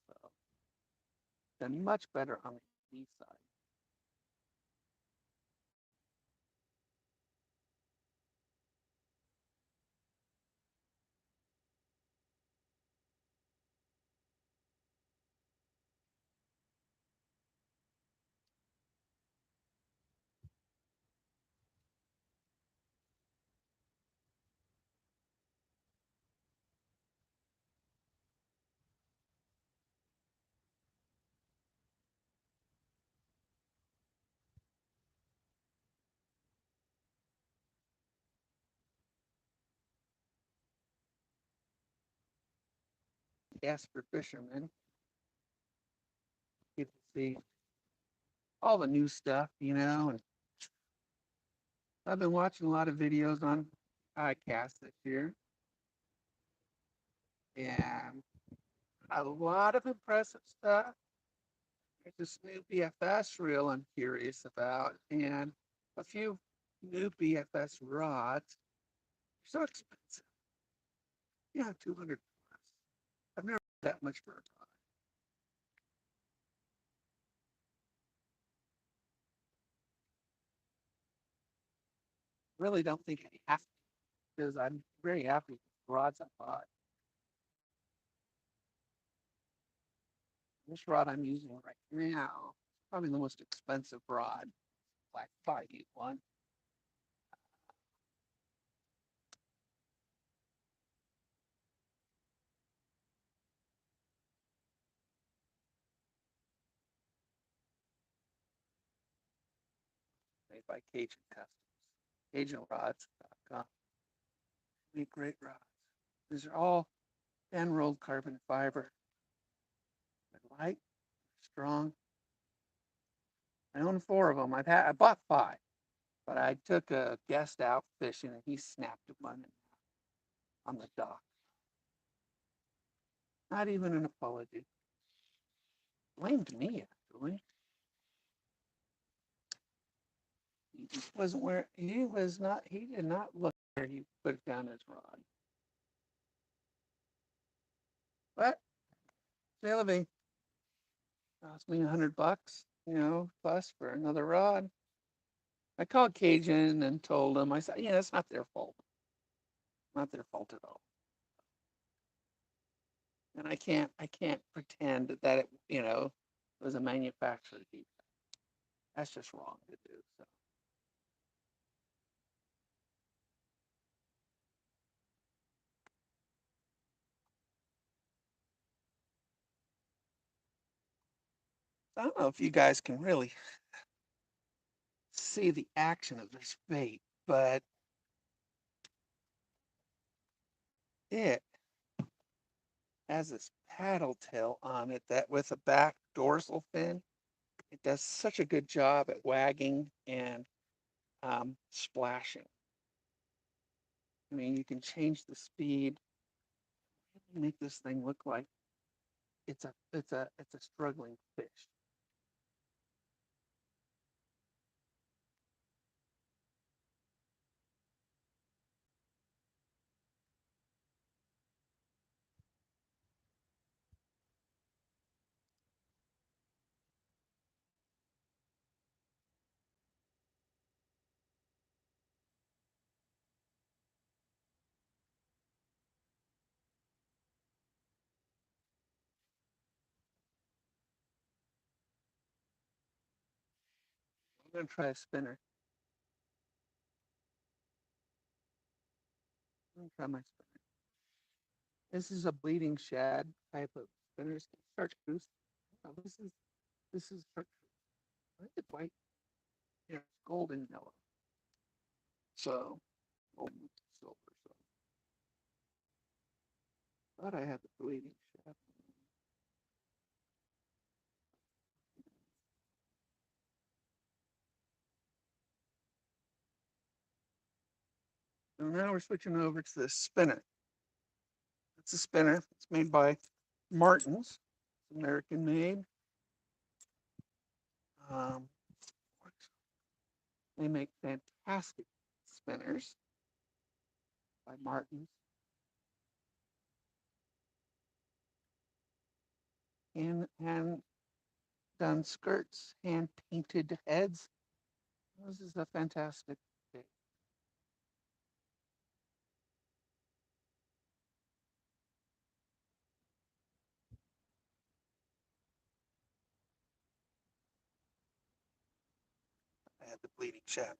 So been much better on the east side. Casper fishermen get to see all the new stuff, and I've been watching a lot of videos on iCast this year, and a lot of impressive stuff. There's this new BFS reel I'm curious about, and a few new BFS rods. They're so expensive. Yeah, 200 plus. I've never paid that much for a rod. Really don't think I have to because I'm very happy with the rods I bought. This rod I'm using right now, probably the most expensive rod. Black Bayou one. Made by Cajun Customs. CajunRods.com. Make great rods. These are all hand rolled carbon fiber. They're light, strong. I own four of them. I bought five, but I took a guest out fishing and he snapped one on the dock. Not even an apology. Blamed me actually. He just wasn't where he was not. He did not look where he put down his rod. But living cost me $100, plus for another rod. I called Cajun and told them. I said, "Yeah, it's not their fault. Not their fault at all." And I can't pretend that it was a manufacturer defect. That's just wrong to do. So I don't know if you guys can really see the action of this bait, but it has this paddle tail on it that with a back dorsal fin, it does such a good job at wagging and splashing. I mean, you can change the speed, make this thing look like it's a struggling fish. I'm gonna try a spinner. I'm gonna try my spinner. This is a bleeding shad type of spinners. Chartreuse. Oh, this is chartreuse. I think it's white. Yeah, it's golden yellow. So golden silver. So thought I had the bleeding shad. So now we're switching over to the spinner. It's a spinner. It's made by Martin's. It's American made. Um, they make fantastic spinners by Martin's. And done skirts, hand painted heads. This is a fantastic day. I had the bleeding shad.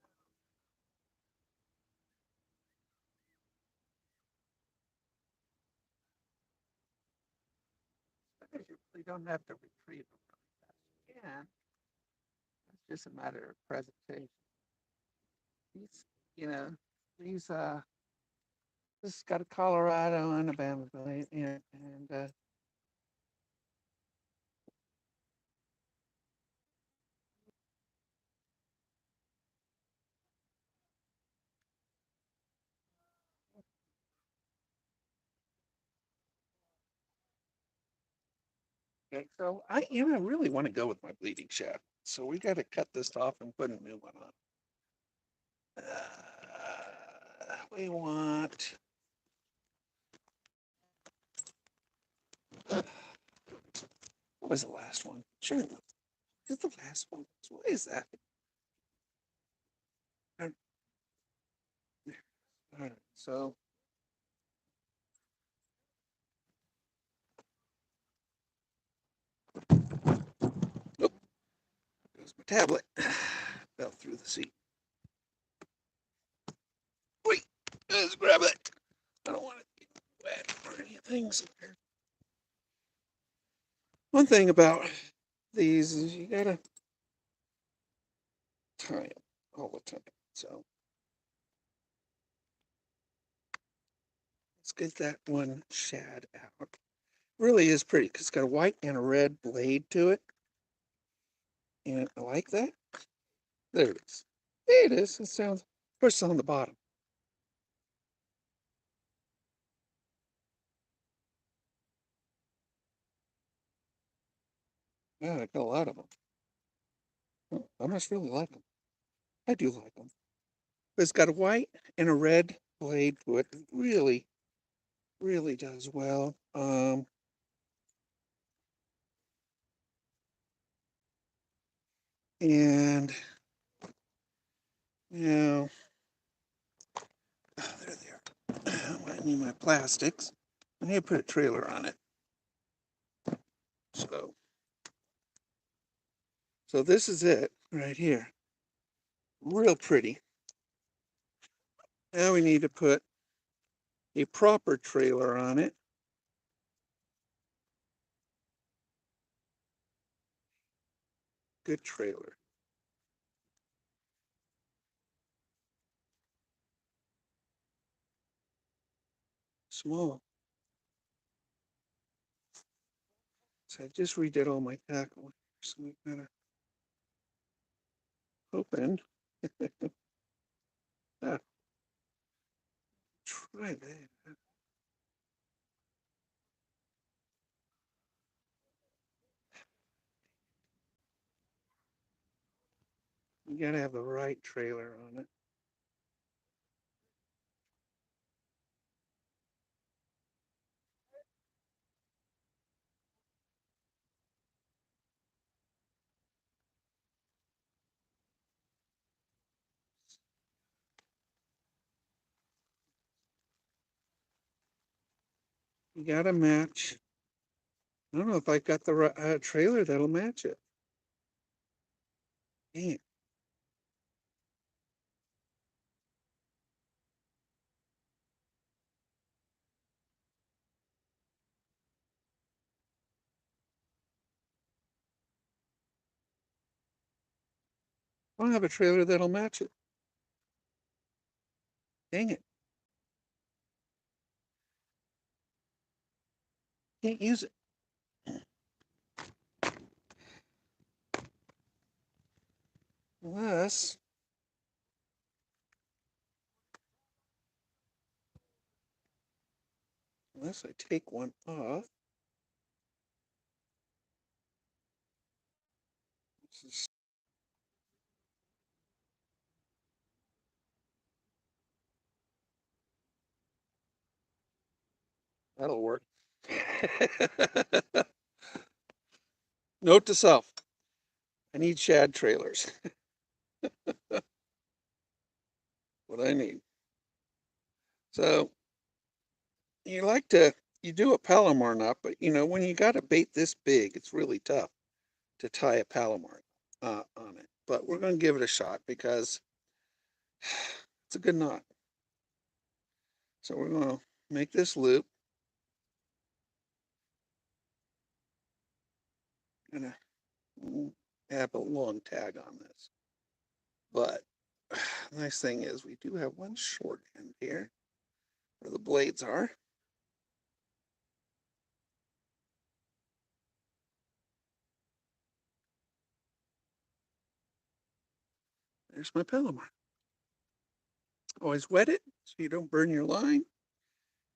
Spinners you really don't have to retrieve them really fast. You can. It's just a matter of presentation. These, you know, these this has got a Colorado and a Bama blade, and okay, so I really want to go with my bleeding shad. So we got to cut this off and put a new one on. We want. What was the last one? Sure. Is the last one? What is that? All right. So. Oh, there's my tablet. Fell through the seat. Wait. Let's grab it. I don't want it to get wet or anything. So one thing about these is you gotta tie them all the time. So let's get that one shad out. Really is pretty because it's got a white and a red blade to it. And I like that. There it is. There it is. It sounds, of course, it's on the bottom. Yeah, I got a lot of them. Oh, I must really like them. I do like them. But it's got a white and a red blade to it. Really, really does well. And you know, oh, there they are. I need my plastics. I need to put a trailer on it. So this is it right here. Real pretty. Now we need to put a proper trailer on it. Good trailer. Small. So I just redid all my tackle. So we gotta open. Ah, try that. You gotta have the right trailer on it. You gotta match. I don't know if I got the right trailer that'll match it. Dang it. I don't have a trailer that'll match it. Dang it. Can't use it. Unless I take one off. That'll work. Note to self, I need shad trailers. What I need. So you do a Palomar knot, but when you got a bait this big, it's really tough to tie a Palomar on it. But we're going to give it a shot because it's a good knot. So we're going to make this loop. Gonna have a long tag on this. But the nice thing is we do have one short end here where the blades are. There's my Palomar. Always wet it so you don't burn your line.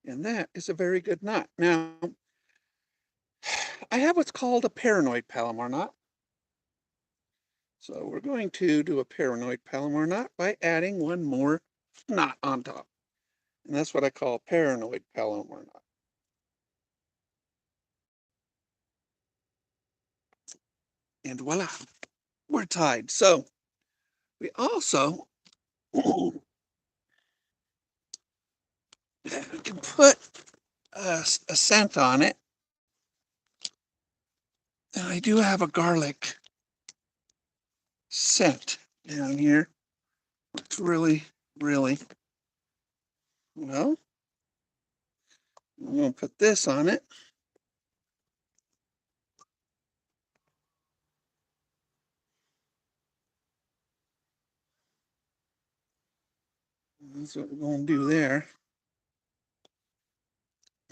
And that is a very good knot. Now, I have what's called a paranoid Palomar knot. So we're going to do a paranoid Palomar knot by adding one more knot on top. And that's what I call paranoid Palomar knot. And voila, we're tied. So we also can put a scent on it. And I do have a garlic scent down here. It's really, really, well, I'm going to put this on it. That's what we're going to do there.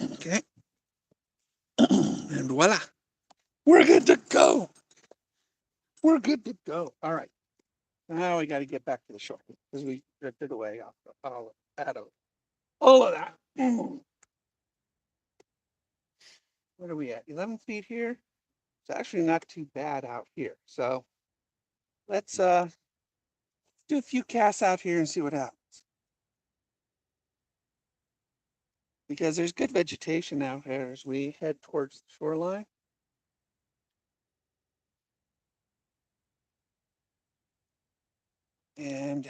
Okay. And voila, we're good to go. We're good to go. All right. Now we got to get back to the shore because we drifted away off all of that. What are we at? 11 feet here. It's actually not too bad out here. So let's do a few casts out here and see what happens. Because there's good vegetation out here as we head towards the shoreline. And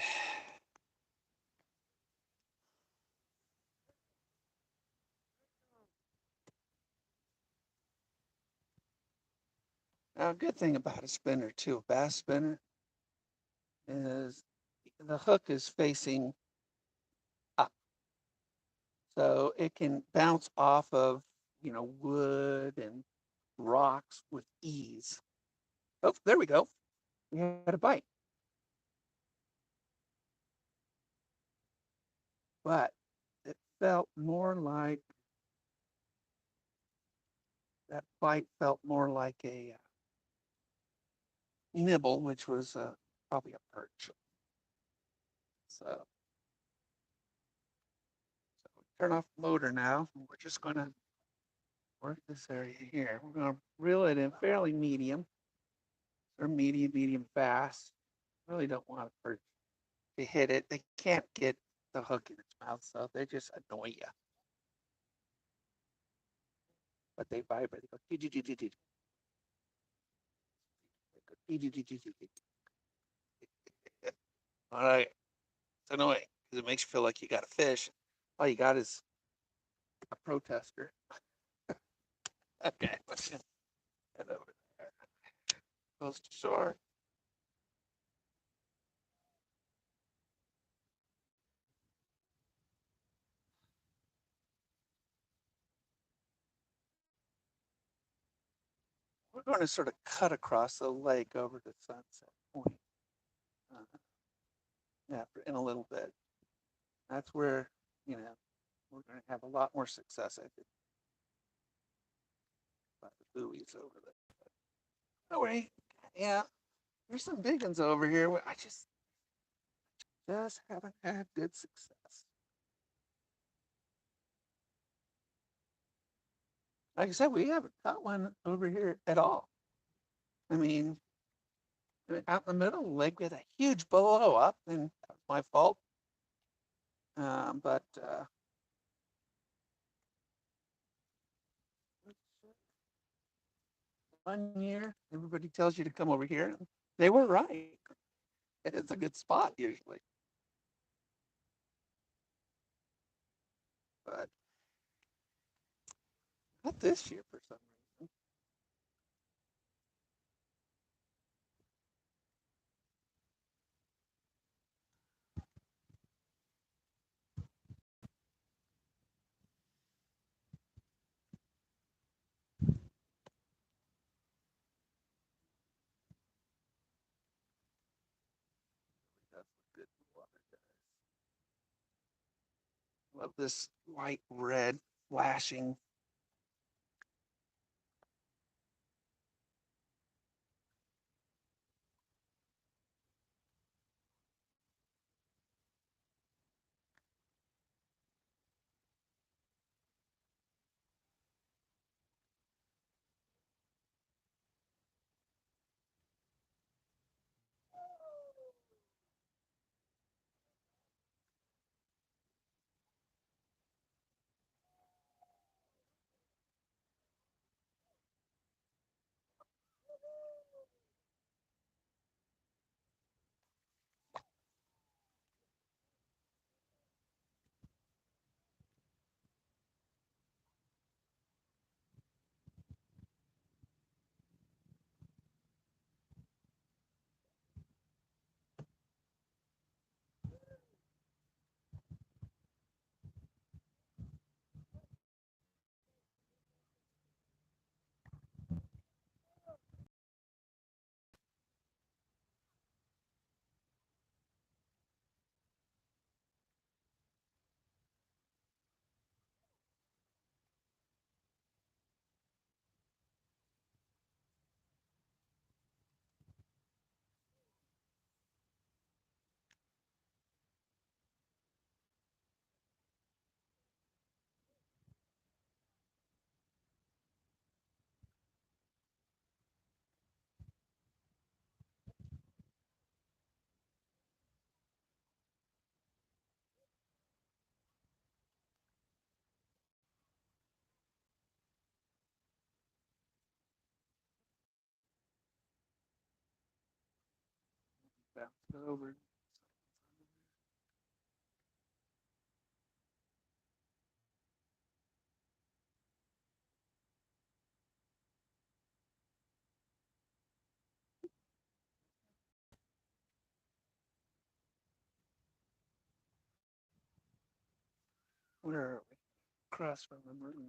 now a good thing about a spinner too, a bass spinner, is the hook is facing up. So it can bounce off of, wood and rocks with ease. Oh, there we go. We had a bite. But it felt more like that bite felt more like a nibble, which was probably a perch. So turn off the motor now. We're just going to work this area here. We're going to reel it in fairly medium or medium fast. Really don't want a perch to hit it. They can't get the hook in its mouth, so they just annoy you. But they vibrate. They go, all right. It's annoying because it makes you feel like you got a fish. All you got is a protester. Okay, let's head over there. Close to shore. We're going to sort of cut across the lake over to Sunset Point. Yeah, in a little bit. That's where, we're going to have a lot more success, I think. About the buoys over there. No way. Yeah, there's some big ones over here. I just haven't had good success. Like I said, we haven't caught one over here at all. I mean, out in the middle of the lake, we had a huge blow up, and that was my fault. But 1 year, everybody tells you to come over here. They were right. It's a good spot usually. But not this year for some reason. That's good water, guys. Love this white red flashing. bounce it over. Where are we? Across from the marina.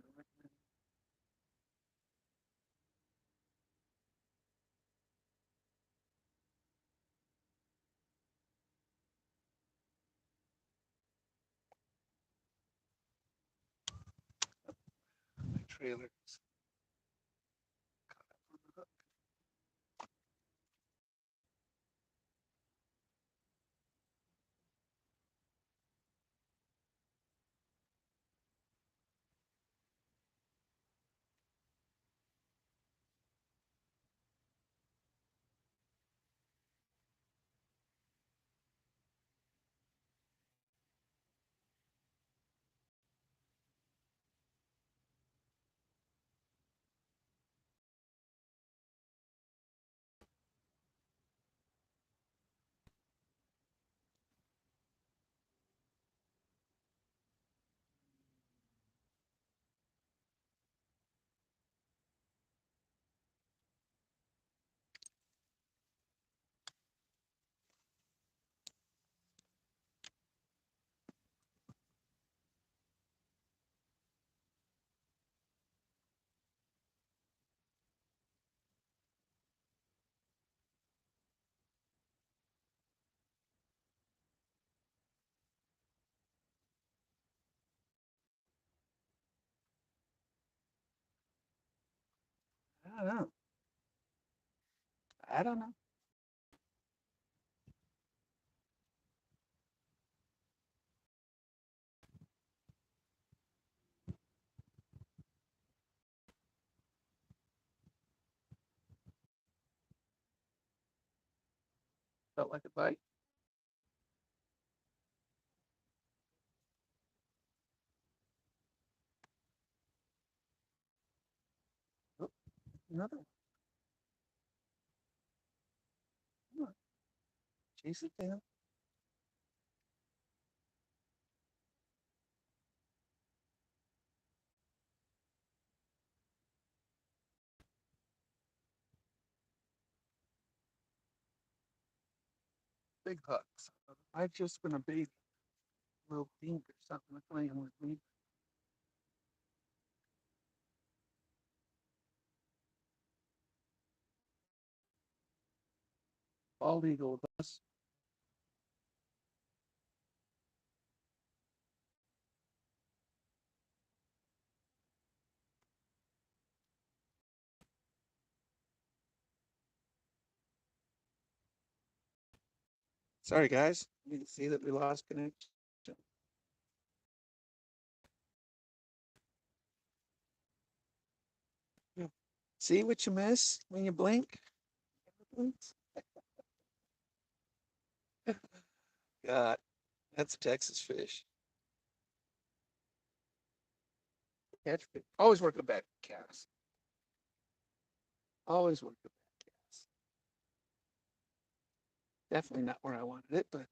My trailer is caught up on the hook. I don't know. I don't know. Felt like a bite. Oh, another one. Come on. Chase it down. Big hooks. I've just been a baby. Little dink or something playing with me. Bald eagle with us. Sorry, guys. You can see that we lost connection. Yeah. See what you miss when you blink? God, that's a Texas fish. Catch fish. Always work a back cast. Always work a back cast. Definitely not where I wanted it, but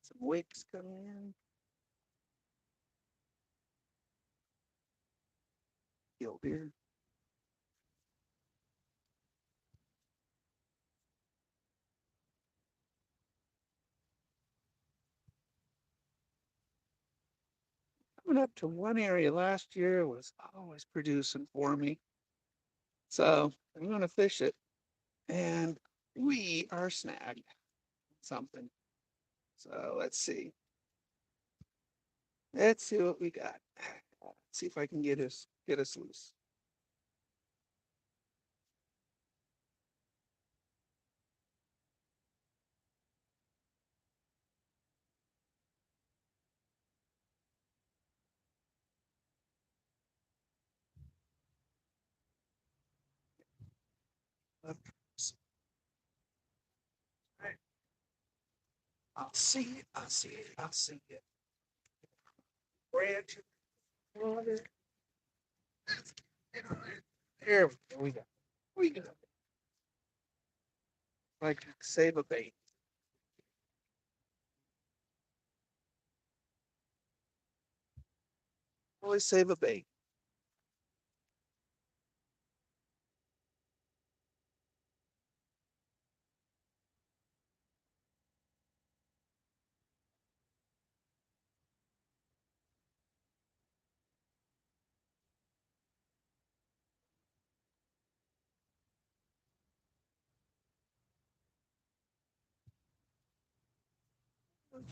some wakes coming in. Killed here. Coming up to one area last year was always producing for me. So I'm going to fish it. And we are snagged something. So let's see. Let's see what we got. Let's see if I can get us loose. Left. Right. I'll see it. I'll see it. I'll see it. Branch, water. There we go. We go. Like save a bait. Always save a bait.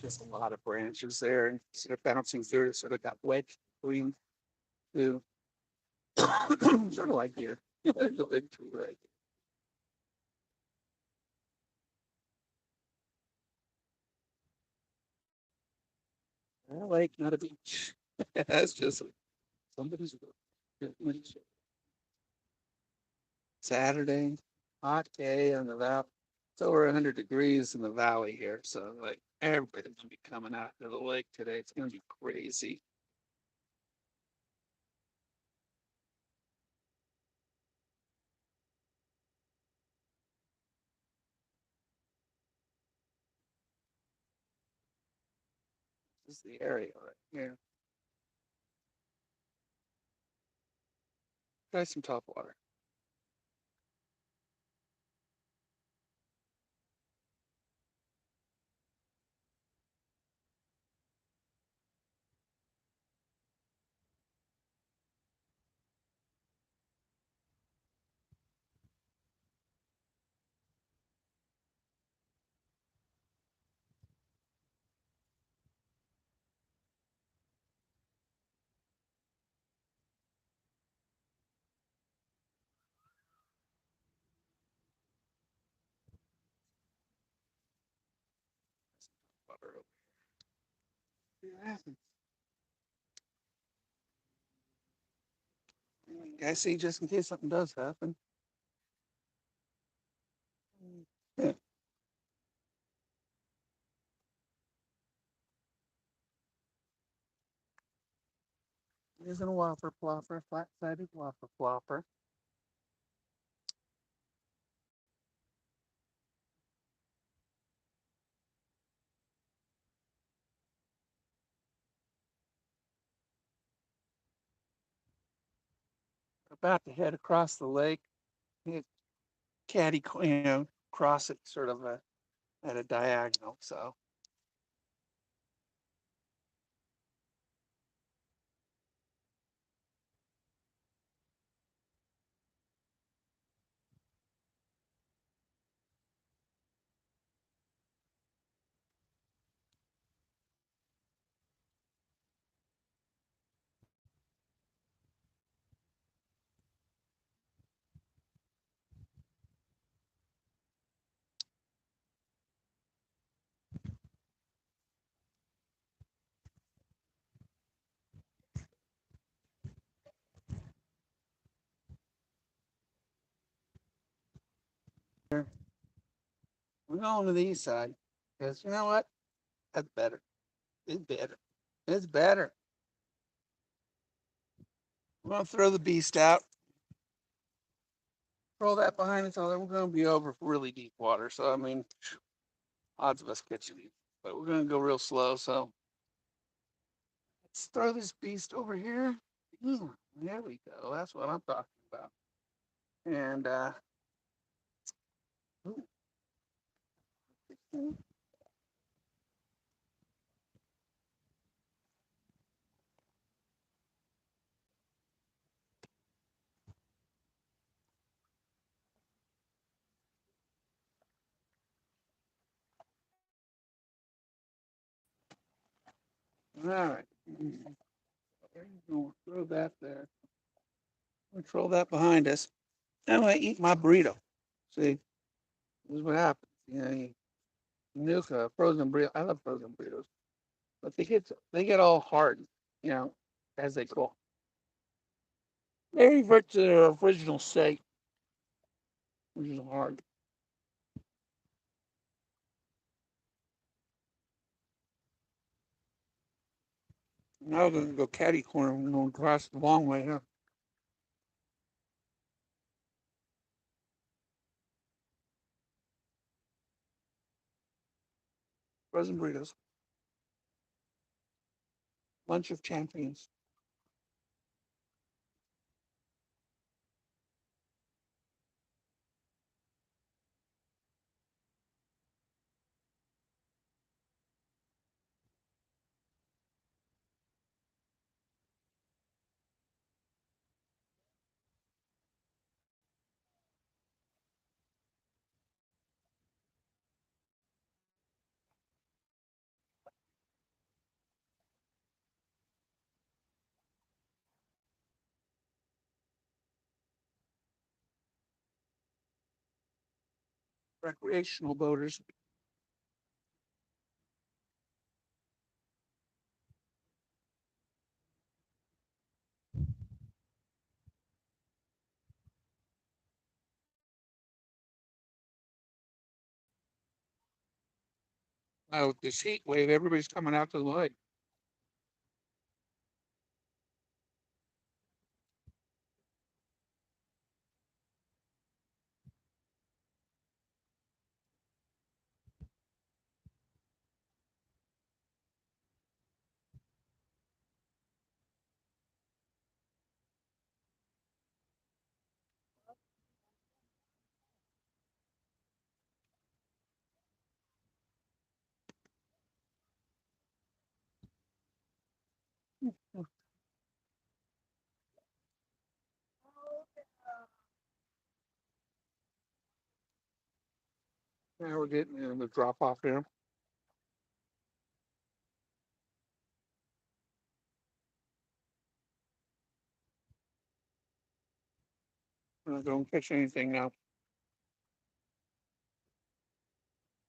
Just a lot of branches there, and sort of bouncing through it, sort of got wedged between two. Sort of like here. There's a big tree right there. A lake, not a beach. That's just somebody's Saturday, hot day on the valley. It's over 100 degrees in the valley here, so like everybody's gonna be coming out to the lake today. It's gonna be crazy. This is the area right here. Try some top water. Water over. Yeah. I see, just in case something does happen. Yeah. Isn't a whopper plopper, flat-sided whopper plopper. About to head across the lake. Caddy, cross it sort of at a diagonal. So we're going to the east side because you know what? That's better. It's better. It's better. We're gonna throw the beast out. Throw that behind us. We're gonna be over really deep water. So I mean, odds of us catching it, but we're gonna go real slow. So let's throw this beast over here. There we go. That's what I'm talking about. And all right. We'll throw that there. We'll throw that behind us. And I eat my burrito. See, this is what happens. You nuke a frozen burrito. I love frozen burritos, but they get all hard, as they cool. They revert to their original state, which is hard. Now we're gonna go catty corner. We're going across the long way, huh? Frozen burritos. Lunch of champions. Recreational boaters. With this heat wave, everybody's coming out to the lake. Now we're getting in the drop off here. We're not going to catch anything now.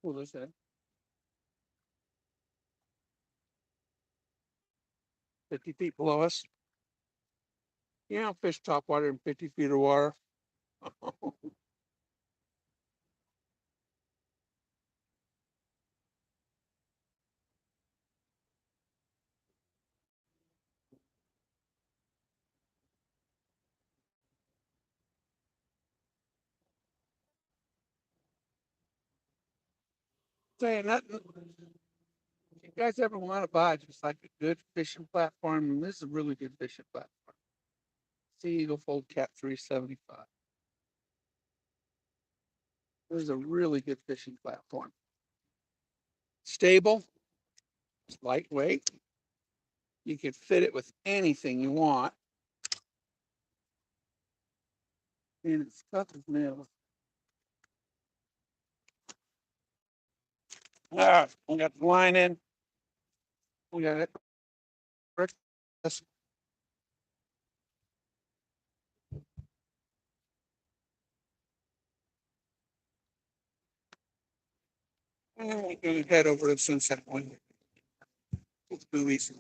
What is that? 50 feet below us. You don't fish top water in 50 feet of water. Saying that, if you guys ever want to buy just like a good fishing platform, and this is a really good fishing platform. Sea Eagle Fold Cat 375. This is a really good fishing platform. Stable, it's lightweight. You can fit it with anything you want. And it's tough as nails. We got the line in. We got it. And we're going to head over to Sunset Point. It's buoys.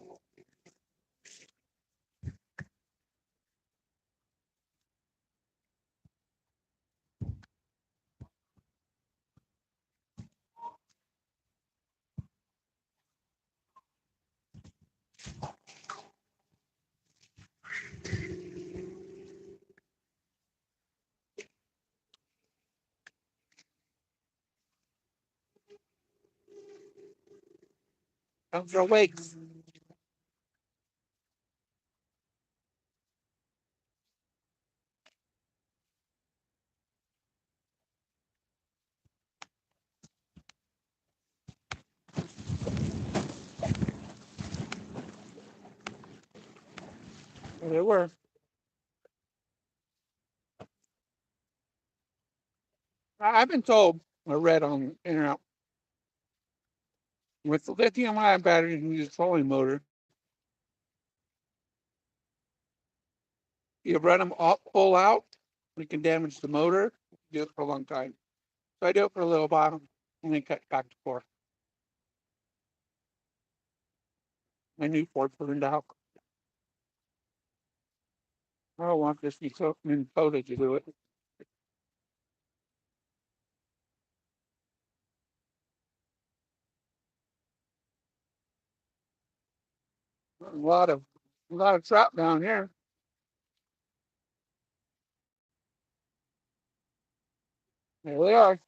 Don't throw wakes. They were. I've been told, I read on the internet, with the lithium ion battery and use a trolling motor, you run them all full out, you can damage the motor. Do it for a long time. So I do it for a little while and then cut back to 4. My new Ford burned out. I don't want this in photo to do it. A lot of trout down here. There they are,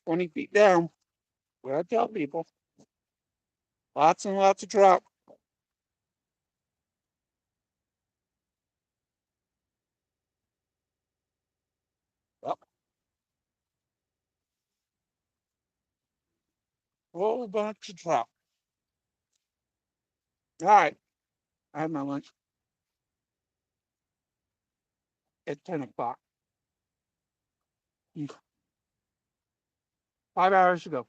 20 feet down. Where I tell people, lots and lots of trout. Well, a whole bunch of trout. All right, I had my lunch at 10 o'clock. 5 hours ago.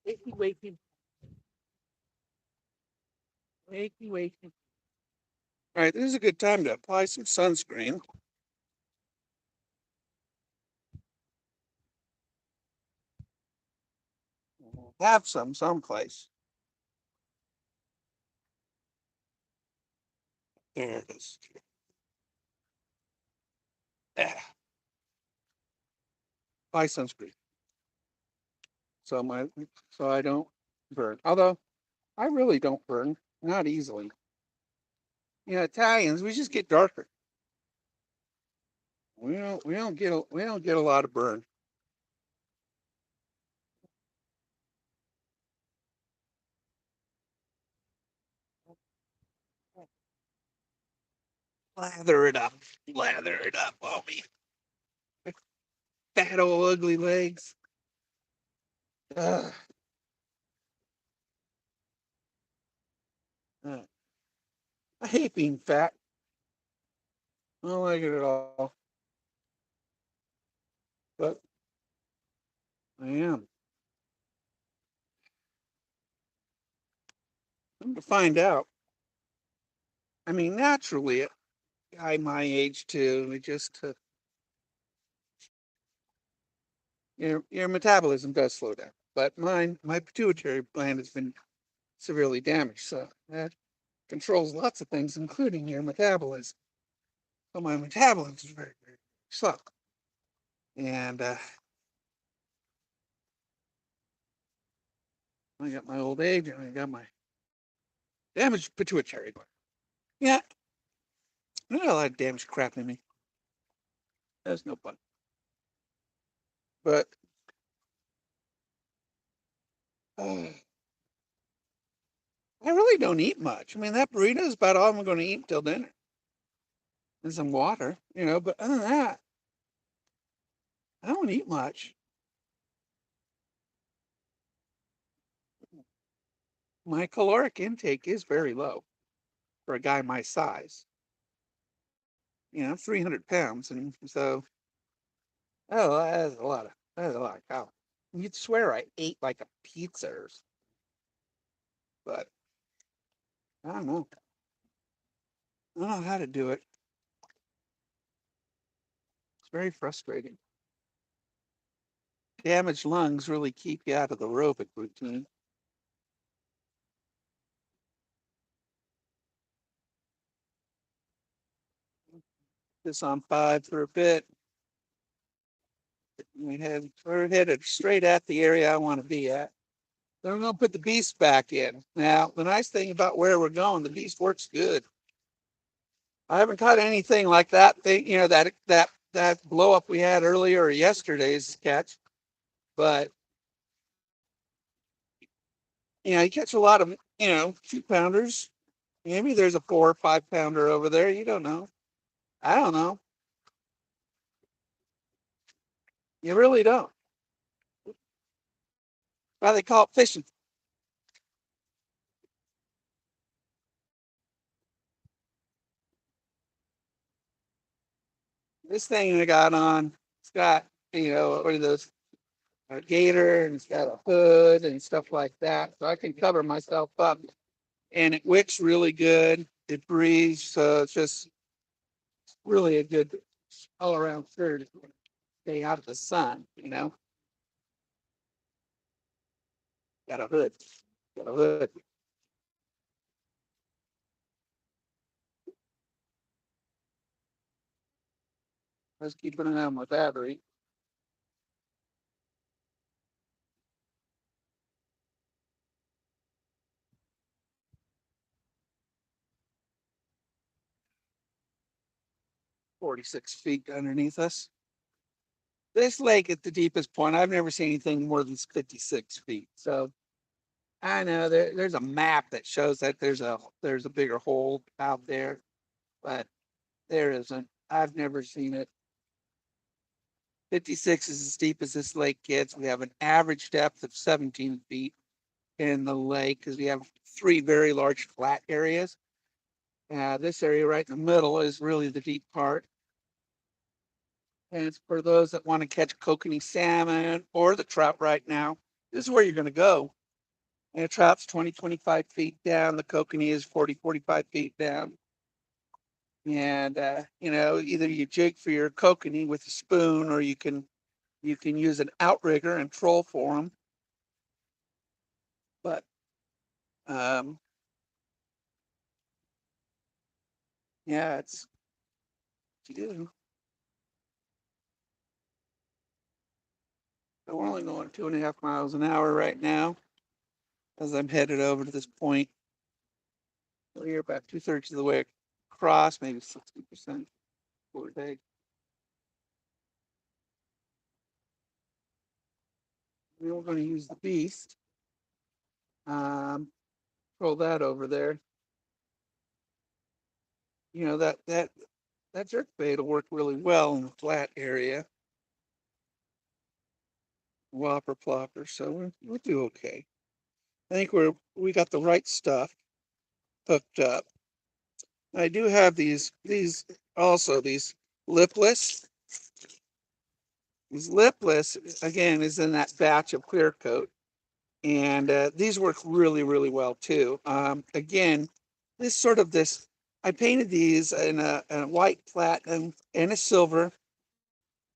Wakey, wakey, wakey, wakey. All right, this is a good time to apply some sunscreen. Have some someplace. There it is. Ah, apply sunscreen. So so I don't burn. Although I really don't burn, not easily. You know, Italians, we just get darker. We don't get a lot of burn. Lather it up on me. Fat old ugly legs. Ugh. Uh, I hate being fat. I don't like it at all. But I am. I'm to find out. I mean, naturally, a guy my age too, it just your metabolism does slow down. But my pituitary gland has been severely damaged, so that controls lots of things, including your metabolism. So my metabolism is very, very slow. And I got my old age and I got my damaged pituitary gland. Yeah, I got a lot of damaged crap in me. That's no fun. But I really don't eat much. I mean, that burrito is about all I'm going to eat till dinner and some water, you know. But other than that, I don't eat much. My caloric intake is very low for a guy my size. You know, I'm 300 pounds, and so oh, that's a lot of calories. You'd swear I ate like a pizza or something, but I don't know. I don't know how to do it. It's very frustrating. Damaged lungs really keep you out of the aerobic routine. This on 5 for a bit. We're headed straight at the area I want to be at. Then we're going to put the beast back in. Now, the nice thing about where we're going, the beast works good. I haven't caught anything like that thing, you know, that blow up we had earlier or yesterday's catch. But you know, you catch a lot of, you know, 2 pounders. Maybe there's a 4 or 5 pounder over there. You don't know. I don't know. You really don't. Why they call it fishing. This thing I got on, it's got, you know, what are those, a gator, and it's got a hood and stuff like that. So I can cover myself up. And it wicks really good. It breathes. So it's just really a good all around shirt. stay out of the sun, you know. Got a hood. Got a hood. Let's keep it on my battery. $46 feet underneath us. This lake at the deepest point, I've never seen anything more than 56 feet. So I know there's a map that shows that there's a bigger hole out there, but there isn't. I've never seen it. 56 is as deep as this lake gets. We have an average depth of 17 feet in the lake because we have three very large flat areas. This area right in the middle is really the deep part. And it's for those that want to catch kokanee salmon or the trout right now. This is where you're going to go. And the trout's 20, 25 feet down. The kokanee is 40, 45 feet down. And, either you jig for your kokanee with a spoon or you can use an outrigger and troll for them. But yeah, it's what you do. So we're only going 2.5 miles an hour right now as I'm headed over to this point. We're about 2/3 of the way across, maybe 60% for a day. Then we're going to use the beast. Throw that over there. You know, that jerk bait will work really well in the flat area. Whopper plopper, so we'll do okay. I think we got the right stuff hooked up. I do have these also these lipless. These lipless again is in that batch of clear coat, and these work really really well too. Again, this I painted these in a white platinum and a silver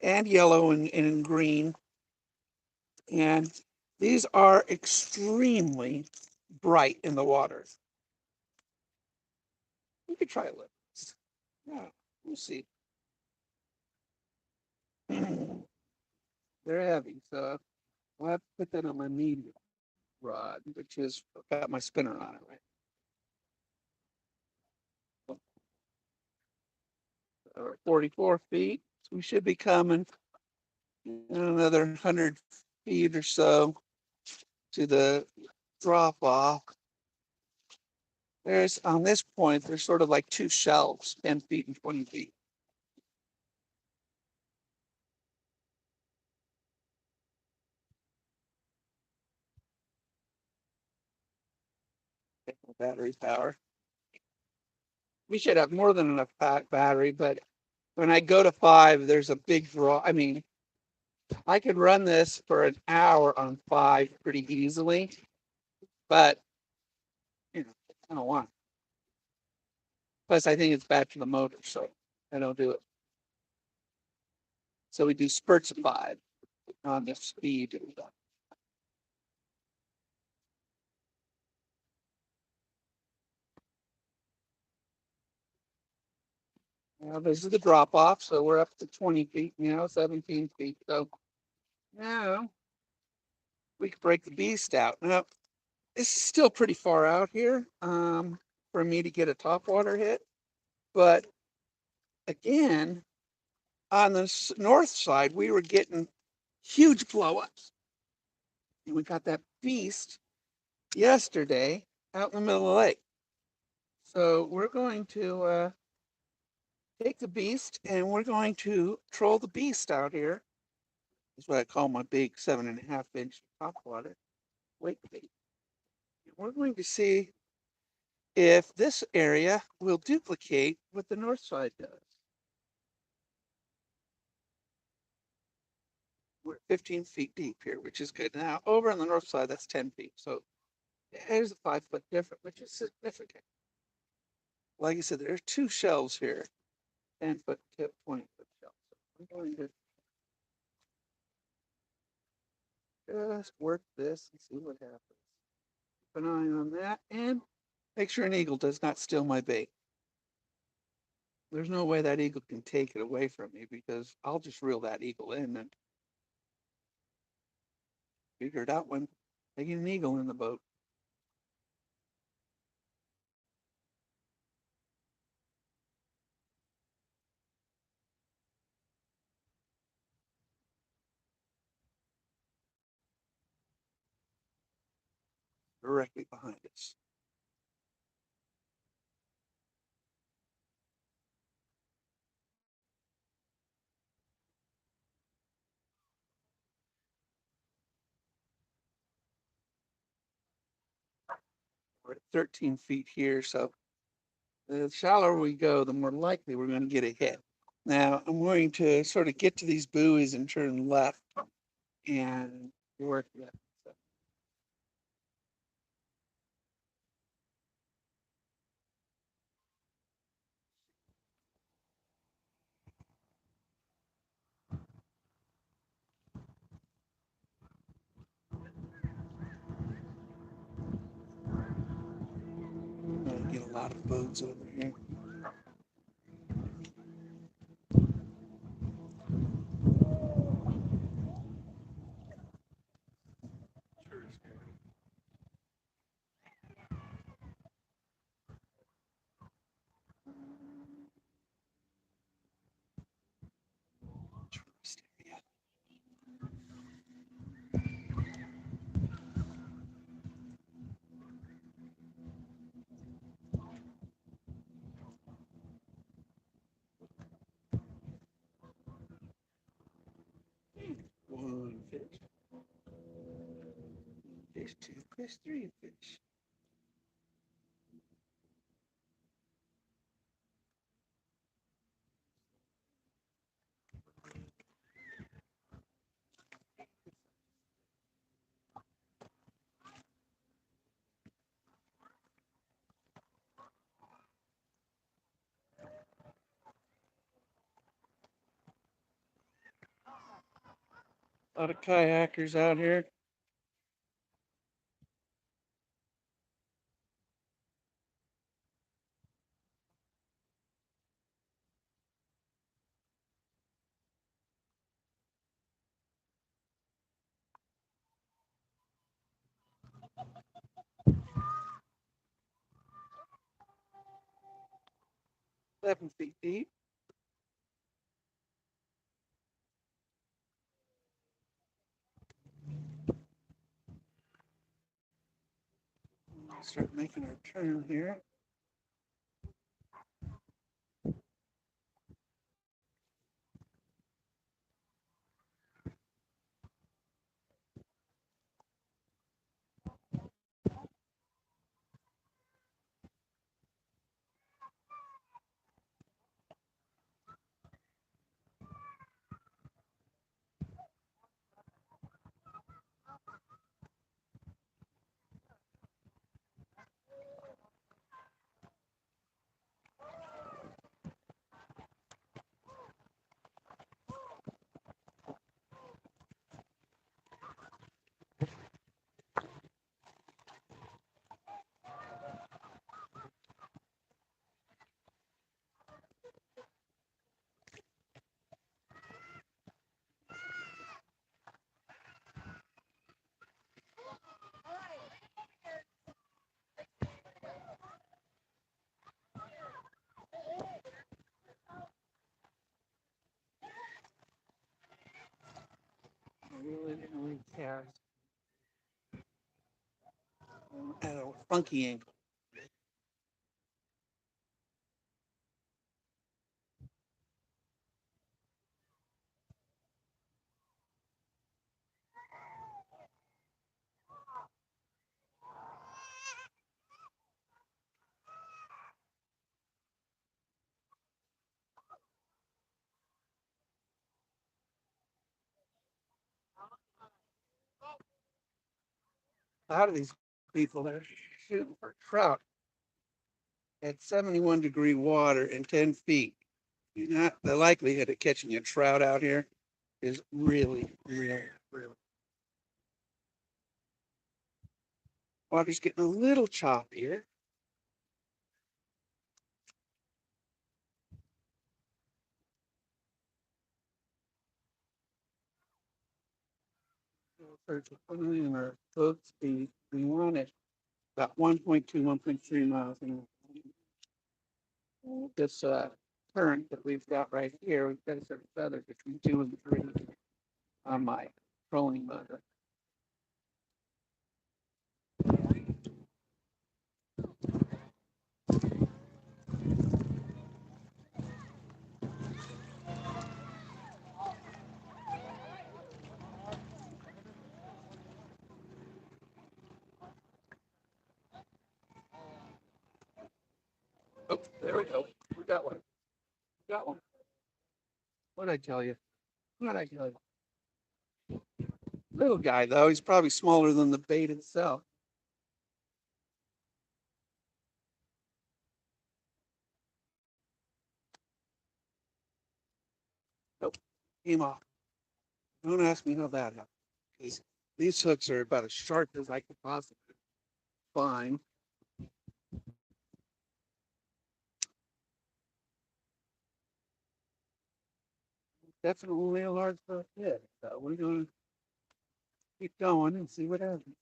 and yellow and green, and these are extremely bright in the water. You could try lipless. Yeah, we'll see. They're heavy, so I'll have to put that on my medium rod, which is got my spinner on it, right? 44 feet. So we should be coming another 100 feet or so to the drop off. There's on this point, there's sort of like two shelves, 10 feet and 20 feet. Battery power. We should have more than enough battery, but when I go to 5, there's a big draw. I mean, I could run this for an hour on 5 pretty easily, but I don't want. Plus, I think it's bad for the motor, so I don't do it. So we do spurts of 5 on the speed. Now this is the drop off, so we're up to 20 feet now, 17 feet. So now we could break the beast out. Now this is still pretty far out here for me to get a topwater hit, but again, on the north side, we were getting huge blowups, and we got that beast yesterday out in the middle of the lake. So we're going to take the beast and we're going to troll the beast out here. That's what I call my big 7.5-inch topwater wake bait. We're going to see if this area will duplicate what the north side does. We're 15 feet deep here, which is good. Now over on the north side, that's 10 feet. So there's a 5-foot difference, which is significant. Like I said, there are two shelves here, 10-foot tip, 20-foot shelves. So I'm going to just work this and see what happens. Keep an eye on that and make sure an eagle does not steal my bait. There's no way that eagle can take it away from me because I'll just reel that eagle in and figure it out when I get an eagle in the boat. Directly behind us. We're at 13 feet here, so the shallower we go, the more likely we're going to get a hit. Now, I'm going to sort of get to these buoys and turn left and work that. I'm going to get a lot of boats over here. Tourist area. One fish. Fish two, fish three, fish. A lot of kayakers out here. Seven feet deep. Start making our turn here. I really didn't really cast at a funky angle. A lot of these people that are shooting for trout at 71-degree water in 10 feet. Not the likelihood of catching a trout out here is really, really, really. Water's getting a little choppier. For putting our boat speed, we want it about 1.2, 1.3 miles an hour. This current that we've got right here, we've got a certain feather between 2 and 3 on my trolling motor. Oh, there we go. We got one. We got one. What'd I tell you? What'd I tell you? Little guy, though. He's probably smaller than the bait itself. Nope. Came off. Don't ask me how that happened. Because these hooks are about as sharp as I could possibly find. Definitely a large fish. So we're going to keep going and see what happens.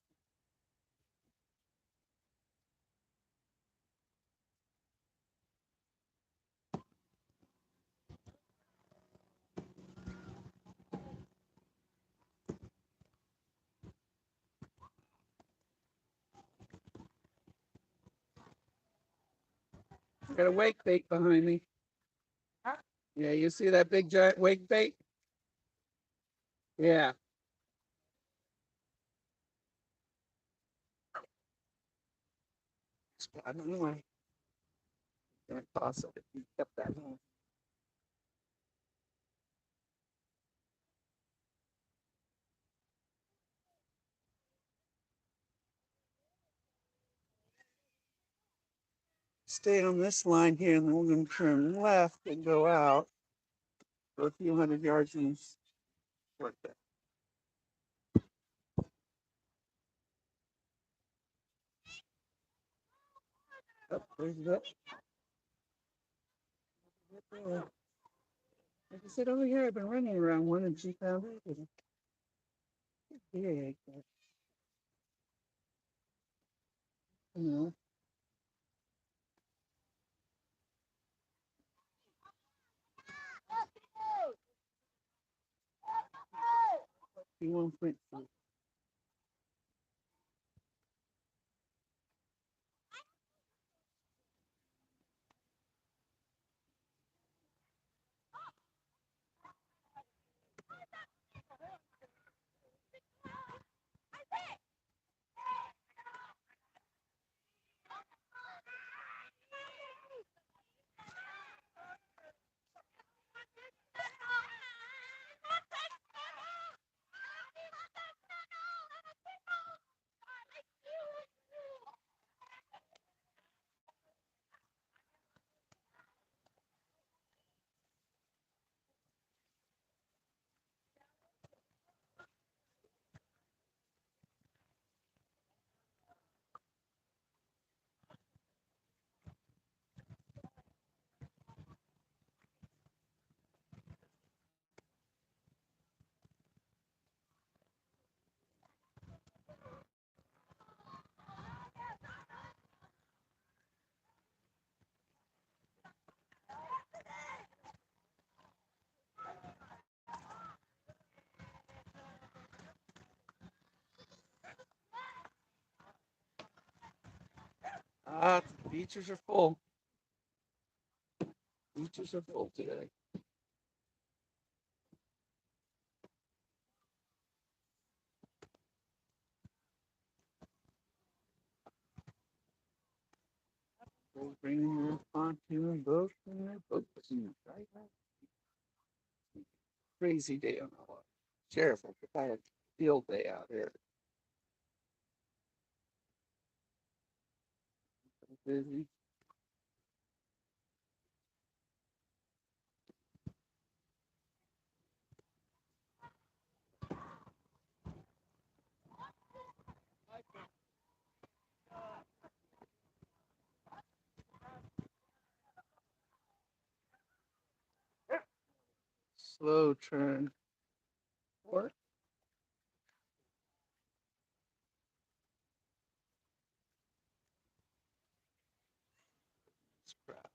Got a wake bait behind me. Yeah, you see that big giant wake bait? Yeah. I don't know why. I'm gonna toss it if you kept that on. Stay on this line here, and then we're going to turn left and go out for a few hundred yards and work that. Oh, there's that. Like I said over here, I've been running around one and she found it. Yeah, you know, she won't print. The beaches are full. Beaches are full today. They're bringing their pontoon boats and their boats. Right? Crazy day on the water. Sheriff, I had a field day out here. Busy. slow turn. Or scrap.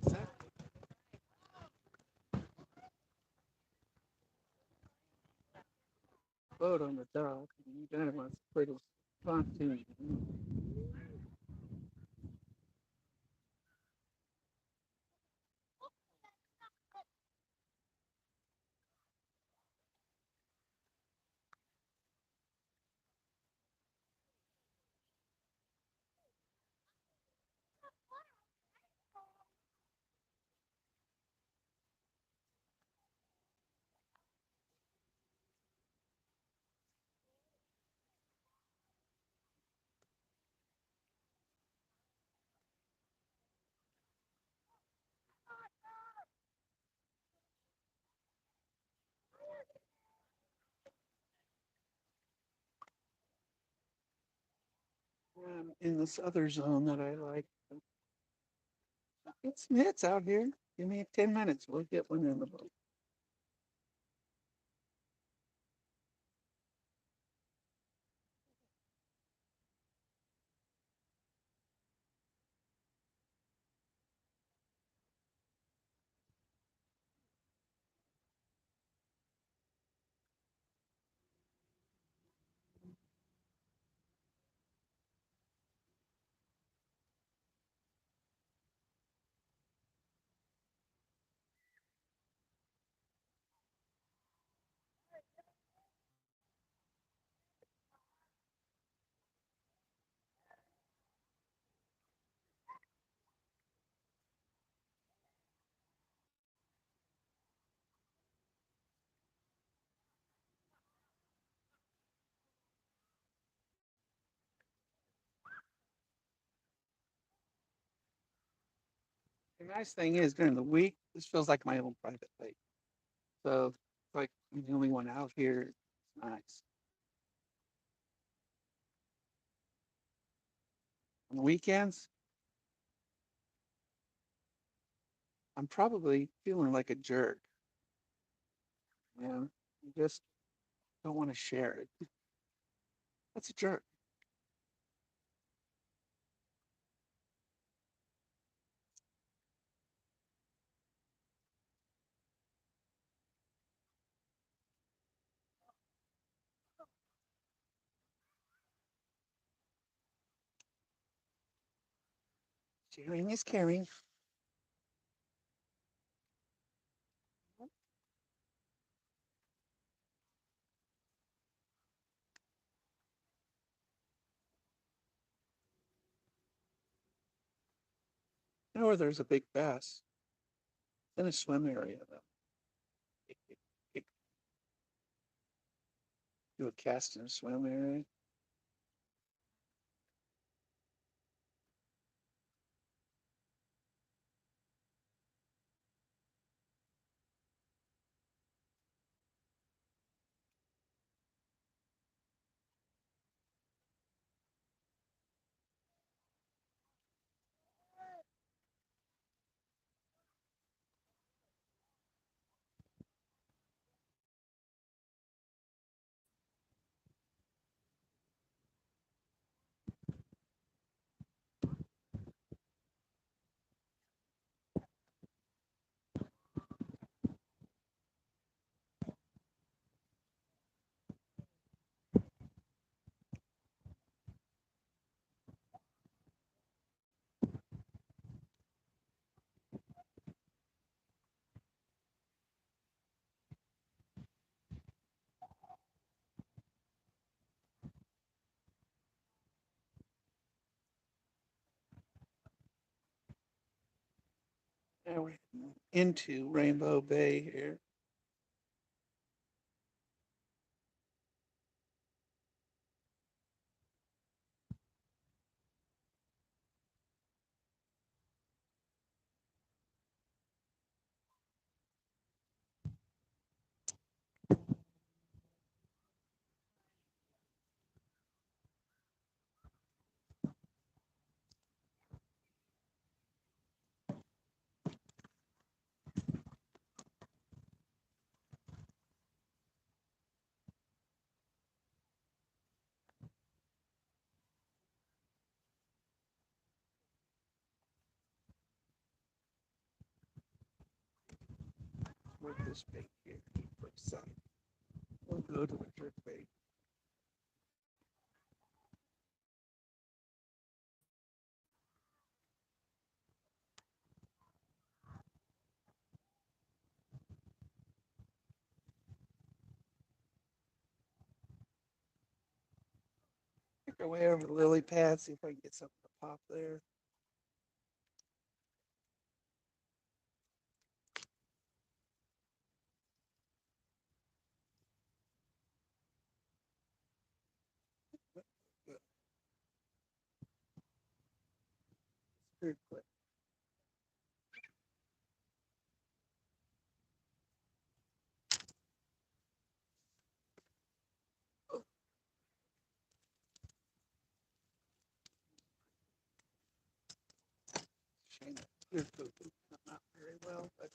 Exactly. Boat on the dock. And you kind of want to put a pontoon. In this other zone that I like. It's out here. Give me 10 minutes. We'll get one in the boat. The nice thing is during the week, this feels like my own private lake. So like I'm the only one out here. It's nice. On the weekends, I'm probably feeling like a jerk. You know, you just don't want to share it. That's a jerk. Sharing is caring. You know where there's a big bass in a swim area though. Do a cast in a swim area. Now we're into Rainbow Bay here. this bait here for a second. We'll go to the jerk bait. Make our way over the lily pad, see if I can get something to pop there. Good. Very quick. Oh, shame that clear coat didn't come out very well, but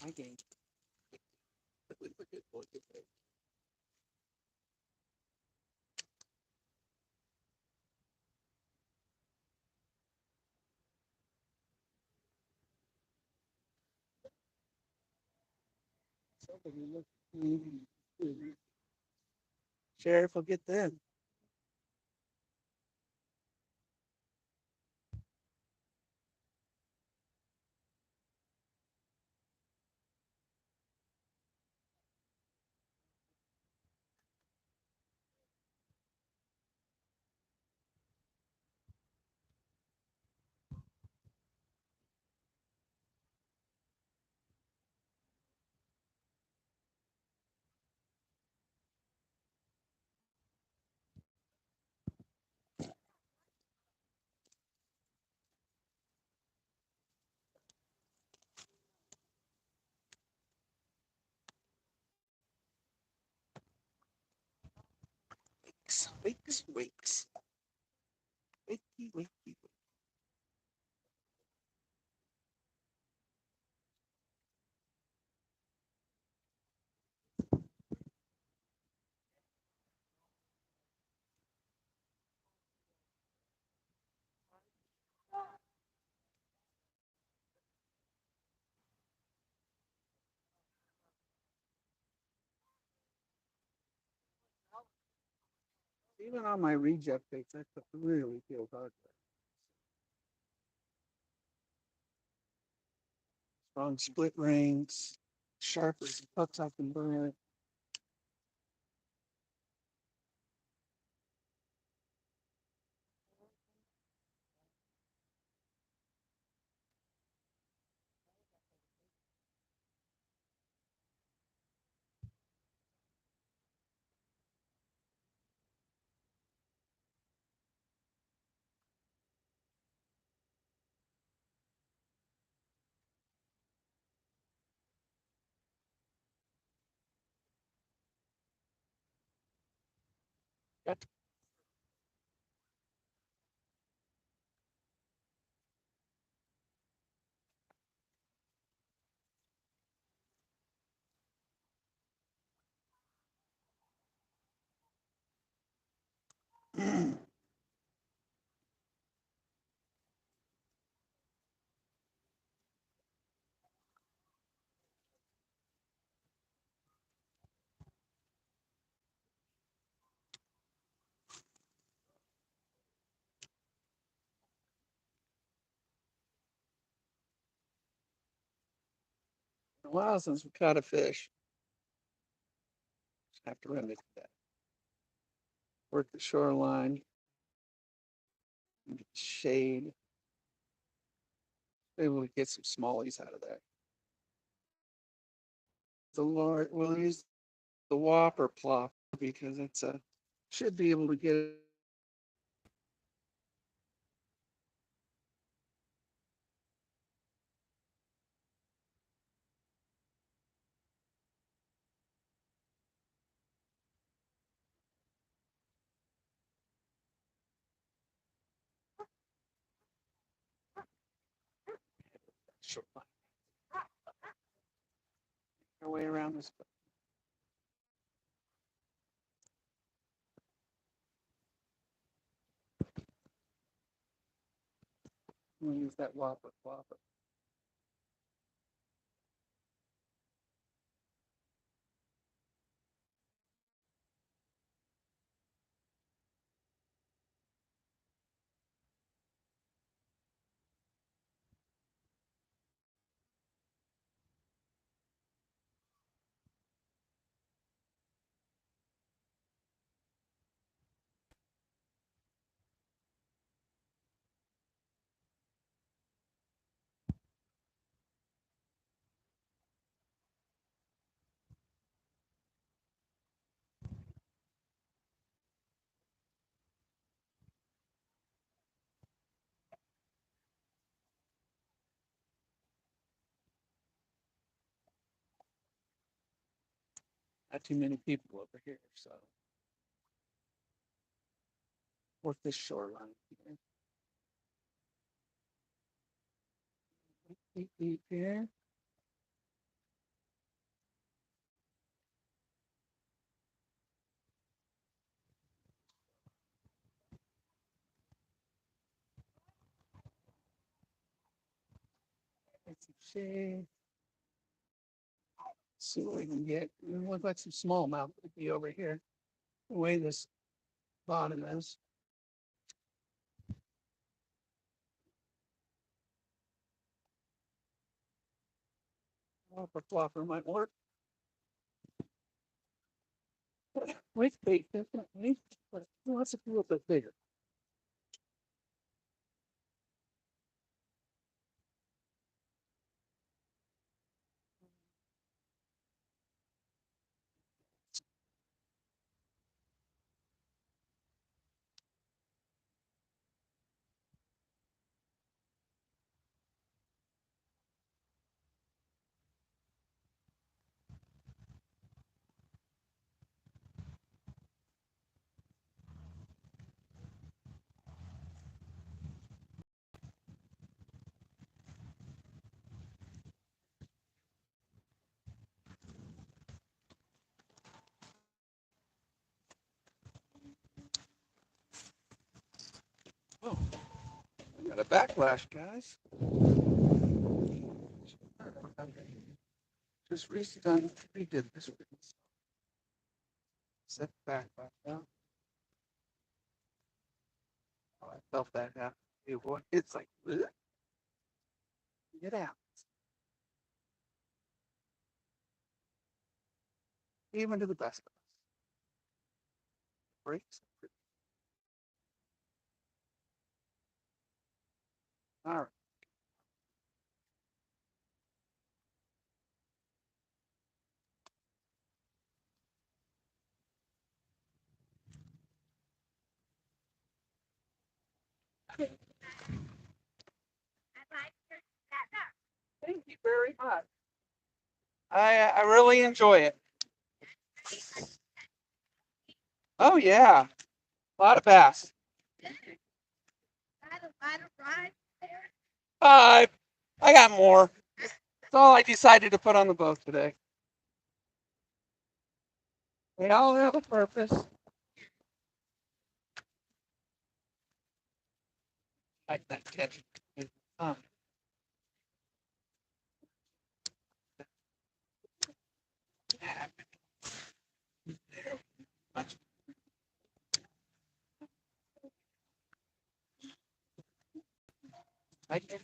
my game. But we look at bait. Somebody look. Sheriff will get them. Wakes. Wakey. Even on my reject baits, that really feels hard. Strong split rings, sharp as hooks I can burn it. Got to- a while since we caught a fish. Just have to run into that. Work the shoreline. Get shade. Maybe we'll get some smallies out of that. The Lord, we'll use the whopper plop because it's a should be able to get it. Shoreline. Our way around this. We'll use that whopper plopper. Not too many people over here, so work this shoreline here. Deep here. Get some shade. See what we can get. We've got some smallmouth to be over here. The way this bottom is. Flopper flopper might work. Wait bait definitely, but it wants to be a little bit bigger. Oh, I got a backlash, guys. Just redid this. Set backlash down. Oh, I felt that happen. It's like, ugh. Get out. Even to the best of us. Breaks. All right. Thank you very much. I really enjoy it. Oh yeah, a lot of bass. I I got more. That's all I decided to put on the boat today. They all have a purpose. Like that catch. Um, I can't.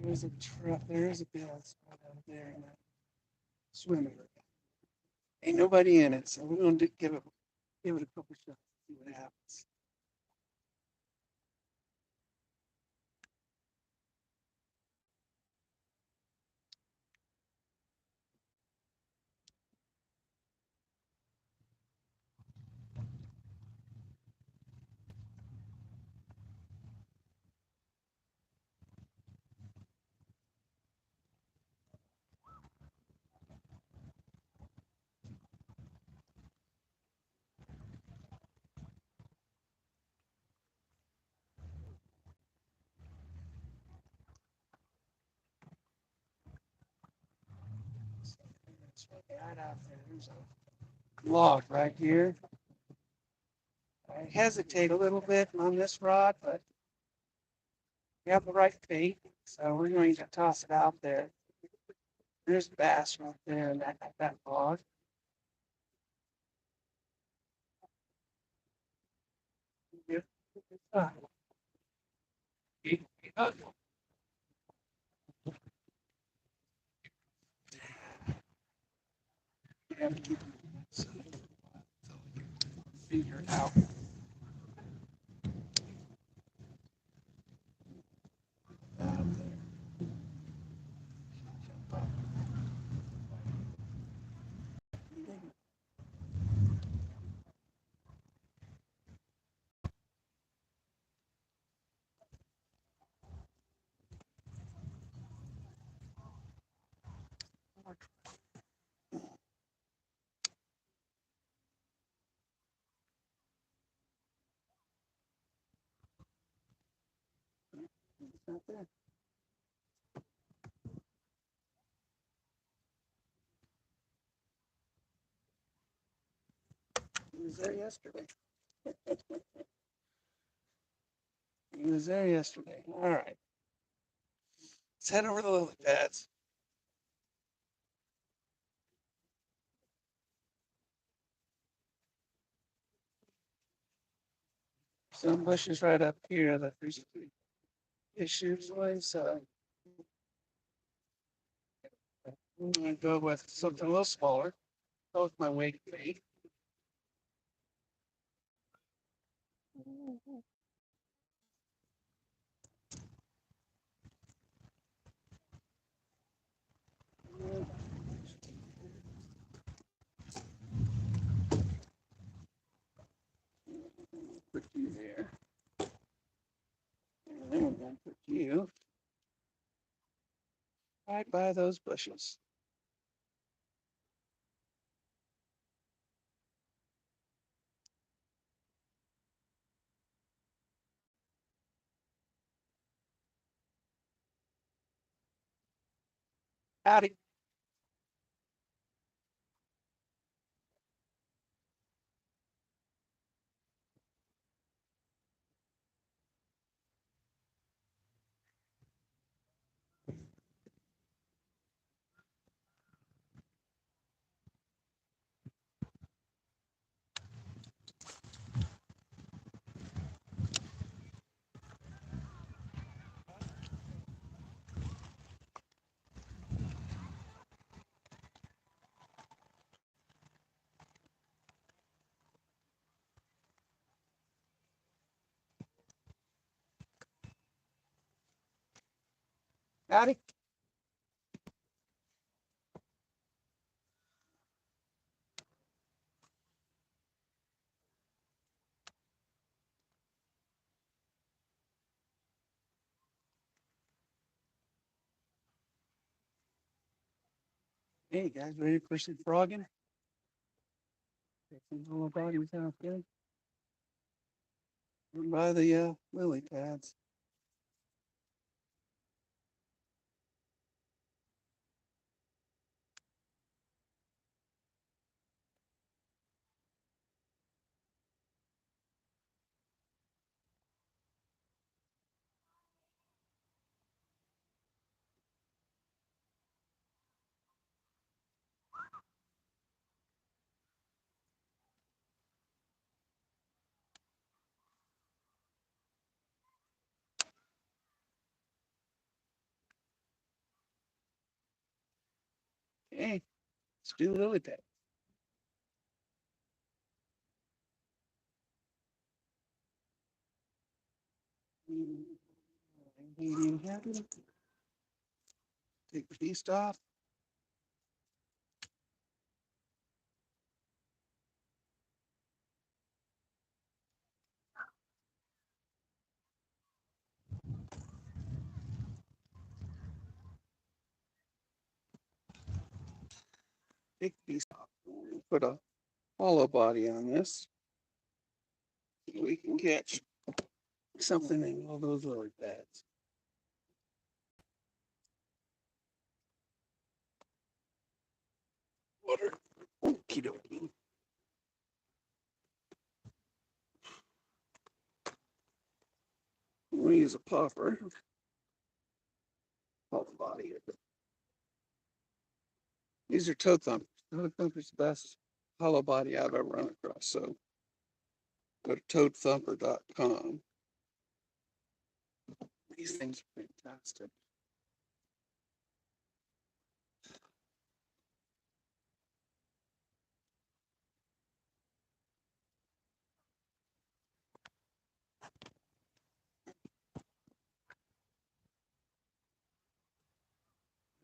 There's a trout. There is a bass right out there in that swimming. Ain't nobody in it, so we're gonna give it a couple shots, see what happens. It's right out there. There's a log right here. I hesitate a little bit on this rod, but we have the right bait, so we're going to toss it out there. There's bass right there in that log. Yep. Figure it out. It's not there. He was there yesterday. He was there yesterday. All right. Let's head over to the lily pads. Some bushes right up here that there's issues with, so I'm gonna go with something a little smaller. Go with my wake bait. Put you there. And then we're gonna put you right by those bushes. Howdy. Howdy. Hey, guys, ready for some frogging? Fixing all our bodies out good. By the lily pads. Hey, let's do lily pads. Medium heavy. Take the beast off. Take the beast off. Put a hollow body on this. So we can catch something in all those lily pads. Water. Okie dokie. We'll use a popper. Pop the body. These are toe thumpers. Toe thumpers the best hollow body I've ever run across. So go to toadthumper.com. These things are fantastic.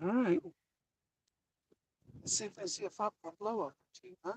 All right. Let's see if I see a blow up too, huh?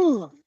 Whew.